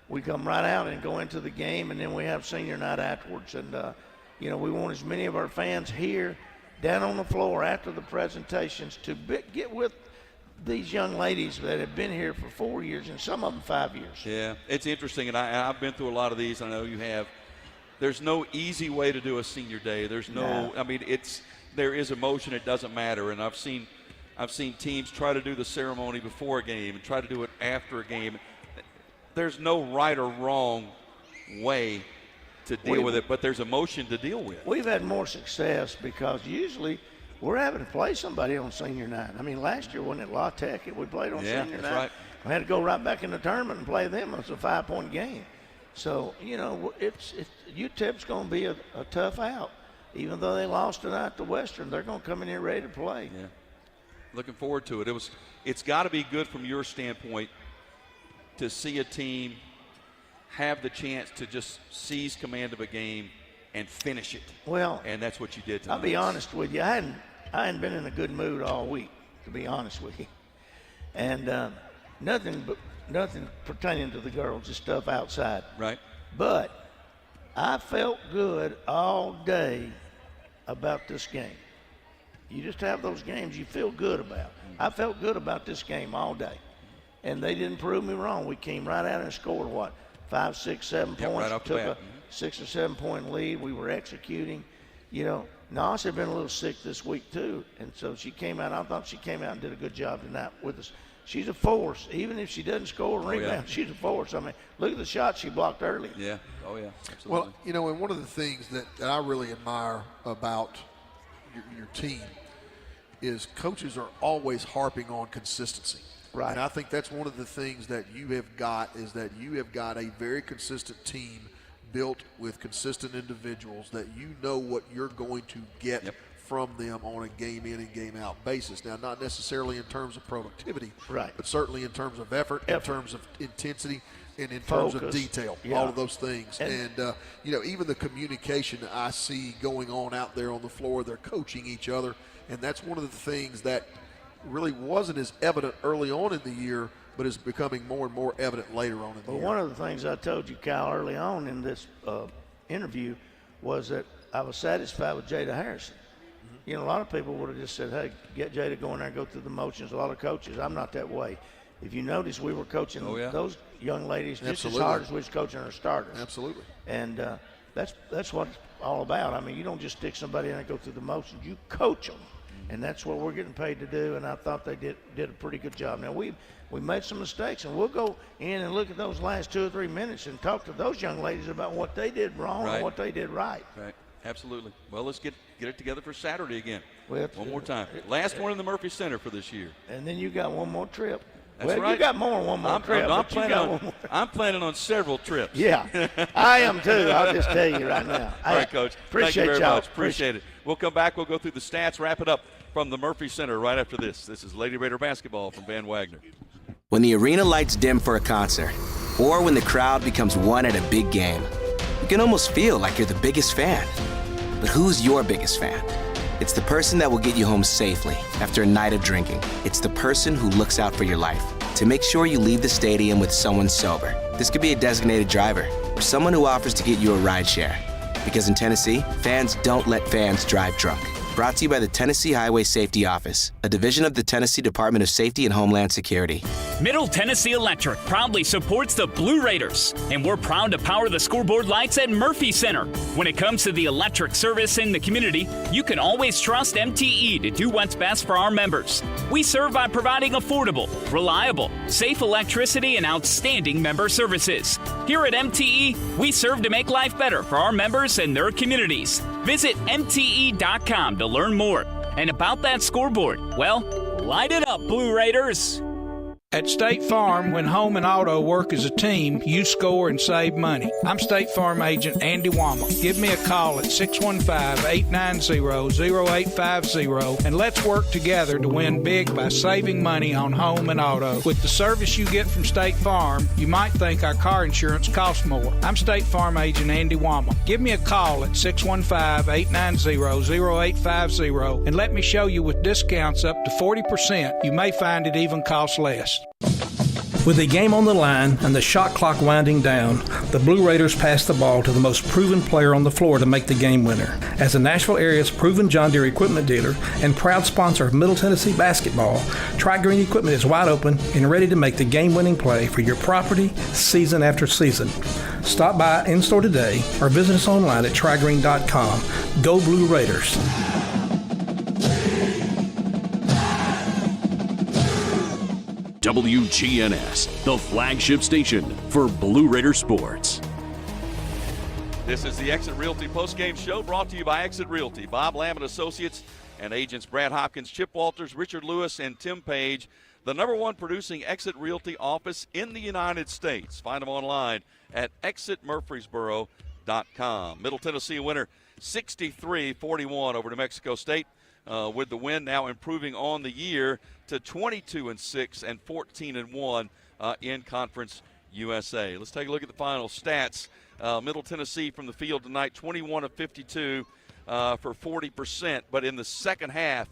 we come right out and go into the game, and then we have senior night afterwards. And, we want as many of our fans here down on the floor after the presentations to get with these young ladies that have been here for 4 years and some of them 5 years. Yeah, it's interesting, and I've been through a lot of these. I know you have. There's no easy way to do a senior day. There's no. I mean, there is emotion. It doesn't matter. And I've seen teams try to do the ceremony before a game and try to do it after a game. There's no right or wrong way to deal with it, but there's emotion to deal with. We've had more success because usually we're having to play somebody on senior night. I mean, last year wasn't it La Tech? We played on senior night. Right. We had to go right back in the tournament and play them. It was a 5-point game. So, UTEP's going to be a tough out. Even though they lost tonight to Western, they're going to come in here ready to play. Yeah. Looking forward to it. It's got to be good from your standpoint to see a team have the chance to just seize command of a game and finish it. Well, and that's what you did tonight. I'll be honest with you. I hadn't been in a good mood all week, to be honest with you. And nothing pertaining to the girls, just stuff outside. Right. But I felt good all day about this game. You just have those games you feel good about. I felt good about this game all day. And they didn't prove me wrong. We came right out and scored, 5, 6, 7 points. Right off the took bat. a 6 or 7 point lead. We were executing. Nas had been a little sick this week too. And so she came out. I thought she came out and did a good job tonight with us. She's a force. Even if she doesn't score a rebound, she's a force. I mean, look at the shot she blocked earlier. Yeah. Oh, yeah. Absolutely. Well, and one of the things that I really admire about your team is coaches are always harping on consistency. Right. And I think that's one of the things that you have got is that you have got a very consistent team built with consistent individuals that you know what you're going to get from them on a game in and game out basis. Now, not necessarily in terms of productivity, right, but certainly in terms of effort, in terms of intensity, and in terms of detail, all of those things. And even the communication I see going on out there on the floor, they're coaching each other, and that's one of the things that really wasn't as evident early on in the year, but is becoming more and more evident later on in the year. One of the things I told you, Kyle, early on in this interview was that I was satisfied with Jada Harrison. A lot of people would have just said, hey, get Jada to go in there and go through the motions. A lot of coaches, I'm not that way. If you notice, we were coaching those young ladies just as hard as we was coaching our starters. Absolutely. And that's what all about. I mean, you don't just stick somebody in and go through the motions. You coach them, and that's what we're getting paid to do, and I thought they did a pretty good job. Now, we made some mistakes, and we'll go in and look at those last 2 or 3 minutes and talk to those young ladies about what they did wrong and what they did right. Right, absolutely. Well, let's get it together for Saturday again. One more time. Last one in the Murphy Center for this year. And then you got one more trip. That's right. You got more than one more trip. I'm planning on several trips. Yeah, I am too. I'll just tell you right now. All right, Coach. Appreciate Thank you very y'all. much. Appreciate it. We'll come back. We'll go through the stats, wrap it up from the Murphy Center right after this. This is Lady Raider basketball from Van Wagner. When the arena lights dim for a concert, or when the crowd becomes one at a big game, you can almost feel like you're the biggest fan. But who's your biggest fan? It's the person that will get you home safely after a night of drinking. It's the person who looks out for your life to make sure you leave the stadium with someone sober. This could be a designated driver or someone who offers to get you a ride share. Because in Tennessee, fans don't let fans drive drunk. Brought to you by the Tennessee Highway Safety Office, a division of the Tennessee Department of Safety and Homeland Security. Middle Tennessee Electric proudly supports the Blue Raiders, and we're proud to power the scoreboard lights at Murphy Center. When it comes to the electric service in the community, you can always trust MTE to do what's best for our members. We serve by providing affordable, reliable, safe electricity and outstanding member services. Here at MTE, we serve to make life better for our members and their communities. Visit MTE.com to learn more. And about that scoreboard, well, light it up, Blue Raiders. At State Farm, when home and auto work as a team, you score and save money. I'm State Farm agent Andy Womack. Give me a call at 615-890-0850 and let's work together to win big by saving money on home and auto. With the service you get from State Farm, you might think our car insurance costs more. I'm State Farm agent Andy Womack. Give me a call at 615-890-0850 and let me show you with discounts up to 40%. You may find it even costs less. With the game on the line and the shot clock winding down, the Blue Raiders pass the ball to the most proven player on the floor to make the game winner. As the Nashville area's proven John Deere equipment dealer and proud sponsor of Middle Tennessee basketball, Tri-Green Equipment is wide open and ready to make the game-winning play for your property season after season. Stop by in-store today or visit us online at trigreen.com. Go Blue Raiders. WGNS, the flagship station for Blue Raider sports. This is the Exit Realty postgame show brought to you by Exit Realty. Bob Lamb and Associates and agents Brad Hopkins, Chip Walters, Richard Lewis, and Tim Page. The #1 producing Exit Realty office in the United States. Find them online at exitmurfreesboro.com. Middle Tennessee winner 63-41 over New Mexico State. With the win now improving on the year to 22-6 and 14-1 in Conference USA. Let's take a look at the final stats. Middle Tennessee from the field tonight, 21 of 52 for 40%, but in the second half,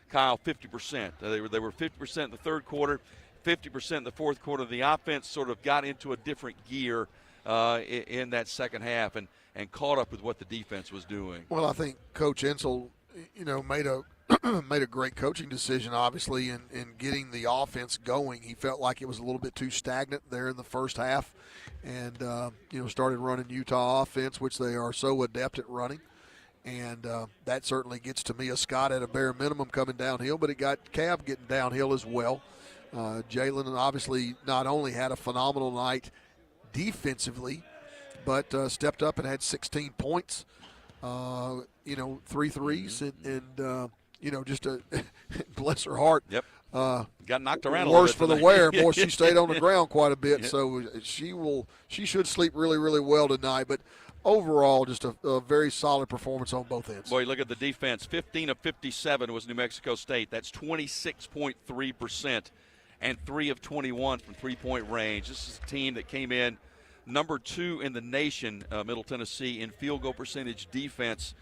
Kyle, 50%. They were 50% in the third quarter, 50% in the fourth quarter. The offense sort of got into a different gear in that second half and caught up with what the defense was doing. Well, I think Coach Insel, made a great coaching decision, obviously, in getting the offense going. He felt like it was a little bit too stagnant there in the first half and, started running Utah offense, which they are so adept at running. And that certainly gets to Mia Scott at a bare minimum coming downhill, but it got Cav getting downhill as well. Jalen obviously not only had a phenomenal night defensively, but stepped up and had 16 points. 3 threes, and just a bless her heart. Yep. Got knocked around a worse little bit for the wear. Boy, she stayed on the ground quite a bit, so she should sleep really, really well tonight. But overall, just a very solid performance on both ends. Boy, look at the defense. 15 of 57 was New Mexico State. That's 26.3%, and 3 of 21 from three-point range. This is a team that came in number 2 in the nation, Middle Tennessee, in field goal percentage defense,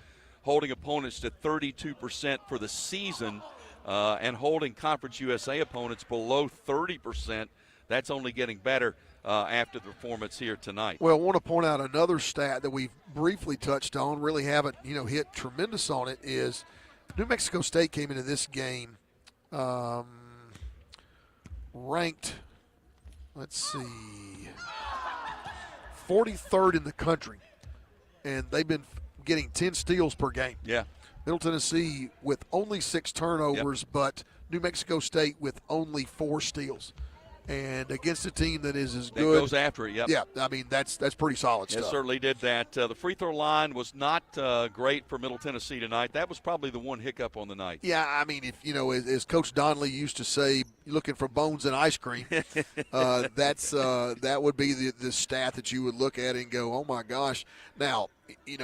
holding opponents to 32% for the season and holding Conference USA opponents below 30%. That's only getting better after the performance here tonight. Well, I want to point out another stat that we've briefly touched on, really haven't hit tremendous on it, is New Mexico State came into this game ranked, let's see, 43rd in the country, and they've been getting 10 steals per game. Yeah. Middle Tennessee with only 6 turnovers, but New Mexico State with only 4 steals. And against a team that is as good. That goes after it, yep. Yeah, I mean, that's pretty solid It stuff. certainly did that. The free throw line was not great for Middle Tennessee tonight. That was probably the one hiccup on the night. Yeah, I mean, if as Coach Donnelly used to say, looking for bones in ice cream, that would be the stat that you would look at and go, oh my gosh. Now,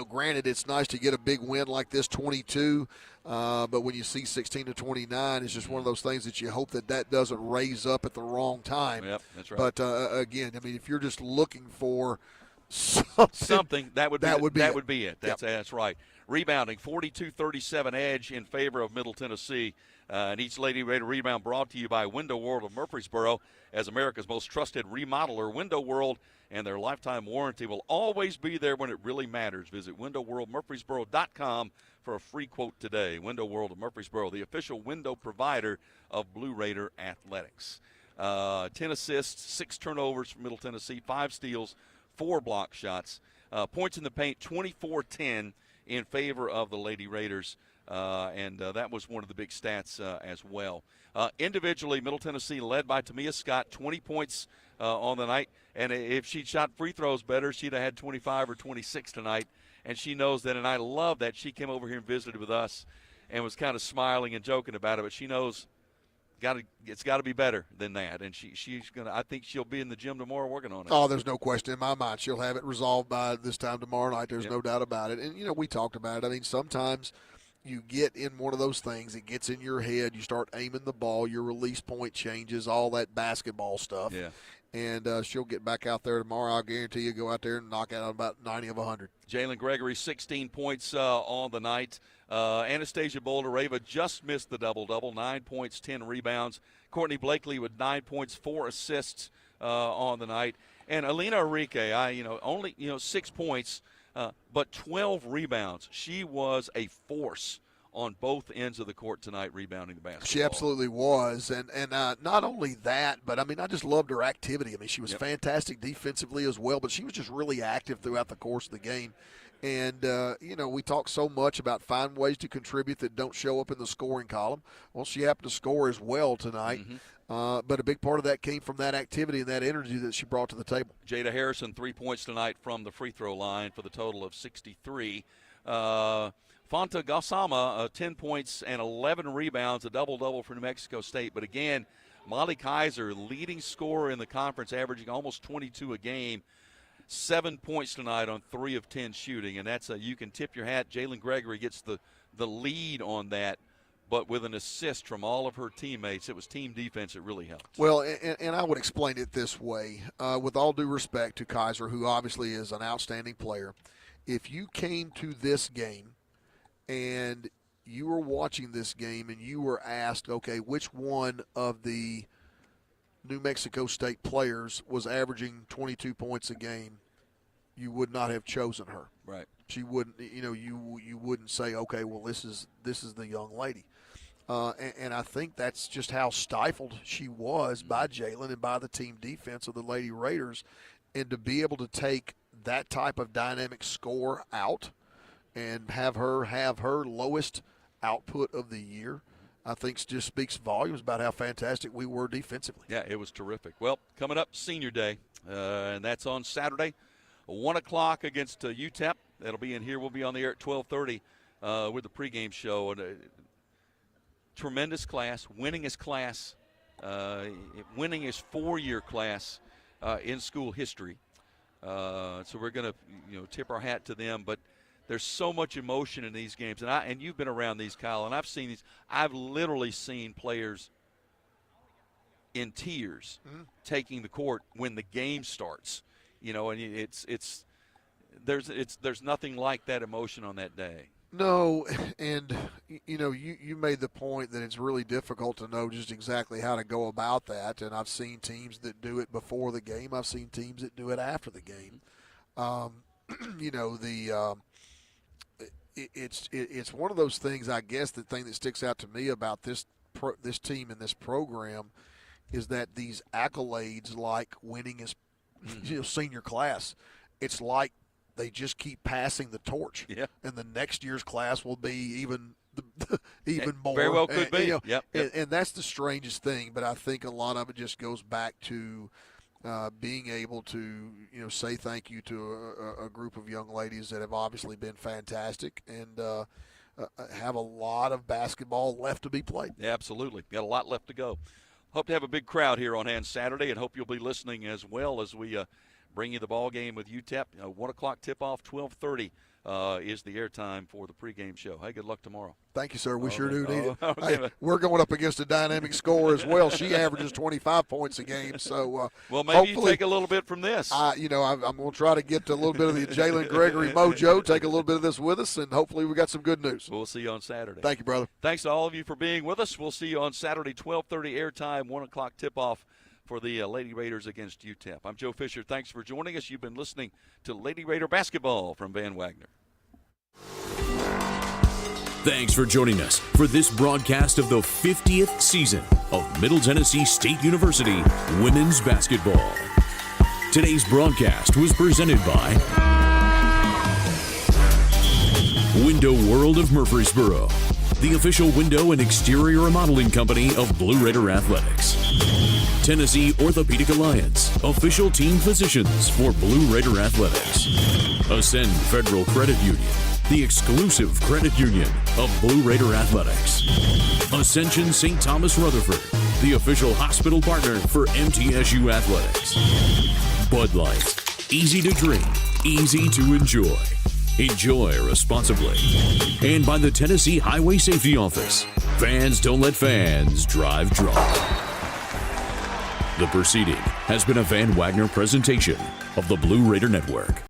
granted, it's nice to get a big win like this, 22. But when you see 16-29, it's just one of those things that you hope that doesn't raise up at the wrong time. Yep, that's right. But again, I mean, if you're just looking for something, that would be it. That's right. Rebounding, 42-37 edge in favor of Middle Tennessee. And each Lady Raider rebound brought to you by Window World of Murfreesboro, as America's most trusted remodeler. Window World and their lifetime warranty will always be there when it really matters. Visit windowworldmurfreesboro.com for a free quote today. Window World of Murfreesboro, the official window provider of Blue Raider Athletics. 10 assists, 6 turnovers for Middle Tennessee, 5 steals, 4 block shots. Points in the paint, 24-10 in favor of the Lady Raiders. And that was one of the big stats as well. Individually, Middle Tennessee led by Tamia Scott, 20 points on the night. And if she'd shot free throws better, she'd have had 25 or 26 tonight. And she knows that, and I love that. She came over here and visited with us and was kind of smiling and joking about it. But she knows it's got to be better than that. And she's going to – I think she'll be in the gym tomorrow working on it. Oh, there's no question in my mind. She'll have it resolved by this time tomorrow night. There's no doubt about it. And, we talked about it. I mean, sometimes – you get in one of those things, it gets in your head, you start aiming the ball, your release point changes, all that basketball stuff. Yeah. And she'll get back out there tomorrow. I'll guarantee you go out there and knock out about 90 of 100. Jalen Gregory, 16 points on the night. Anastasia Boldereva just missed the double-double, 9 points, 10 rebounds. Courtney Blakely with 9 points, 4 assists on the night. And Alina Enrique, only 6 points, but 12 rebounds. She was a force on both ends of the court tonight rebounding the basketball. She absolutely was. And not only that, but, I mean, I just loved her activity. I mean, she was fantastic defensively as well, but she was just really active throughout the course of the game. And, we talk so much about finding ways to contribute that don't show up in the scoring column. Well, she happened to score as well tonight. Mm-hmm. But a big part of that came from that activity and that energy that she brought to the table. Jada Harrison, 3 points tonight from the free throw line for the total of 63. Fanta Gausama, 10 points and 11 rebounds, a double-double for New Mexico State. But again, Molly Kaiser, leading scorer in the conference, averaging almost 22 a game. 7 points tonight on 3 of 10 shooting, and that's you can tip your hat. Jalen Gregory gets the lead on that, but with an assist from all of her teammates. It was team defense that really helped. Well, and I would explain it this way, with all due respect to Kaiser, who obviously is an outstanding player. If you came to this game and you were watching this game and you were asked, okay, which one of the New Mexico State players was averaging 22 points a game, you would not have chosen her. Right. She wouldn't, you wouldn't say, okay, well, this is the young lady. And I think that's just how stifled she was by Jalen and by the team defense of the Lady Raiders. And to be able to take that type of dynamic score out and have her lowest output of the year, I think just speaks volumes about how fantastic we were defensively. Yeah, it was terrific. Well, coming up, Senior Day, and that's on Saturday, 1 o'clock against UTEP. That'll be in here. We'll be on the air at 12:30 with the pregame show. And tremendous class, winningest class, winningest 4-year class in school history. So we're going to tip our hat to them, but there's so much emotion in these games, and you've been around these, Kyle, and I've seen these. I've literally seen players in tears taking the court when the game starts. And there's nothing like that emotion on that day. No, and you made the point that it's really difficult to know just exactly how to go about that. And I've seen teams that do it before the game. I've seen teams that do it after the game. It's one of those things. I guess the thing that sticks out to me about this team and this program is that these accolades, like winning as senior class, it's like they just keep passing the torch. Yeah. And the next year's class will be even more. Very well could be. Yep. And that's the strangest thing, but I think a lot of it just goes back to being able to, say thank you to a group of young ladies that have obviously been fantastic and have a lot of basketball left to be played. Yeah, absolutely. Got a lot left to go. Hope to have a big crowd here on hand Saturday, and hope you'll be listening as well as we bring you the ball game with UTEP. 1 o'clock tip-off, 12:30 is the airtime for the pregame show. Hey, good luck tomorrow. Thank you, sir. We sure do need it. Okay. Hey, we're going up against a dynamic scorer as well. She averages 25 points a game. So, well, maybe you take a little bit from this. I'm going to try to get to a little bit of the Jalen Gregory mojo, take a little bit of this with us, and hopefully we got some good news. We'll see you on Saturday. Thank you, brother. Thanks to all of you for being with us. We'll see you on Saturday, 12:30 airtime, 1 o'clock tip-off for the Lady Raiders against UTEP. I'm Joe Fisher. Thanks for joining us. You've been listening to Lady Raider Basketball from Van Wagner. Thanks for joining us for this broadcast of the 50th season of Middle Tennessee State University Women's Basketball. Today's broadcast was presented by Window World of Murfreesboro, the official window and exterior remodeling company of Blue Raider Athletics. Tennessee Orthopedic Alliance, official team physicians for Blue Raider Athletics. Ascend Federal Credit Union, the exclusive credit union of Blue Raider Athletics. Ascension St. Thomas Rutherford, the official hospital partner for MTSU Athletics. Bud Light, easy to drink, easy to enjoy. Enjoy responsibly. And by the Tennessee Highway Safety Office, fans don't let fans drive drunk. The proceeding has been a Van Wagner presentation of the Blue Raider Network.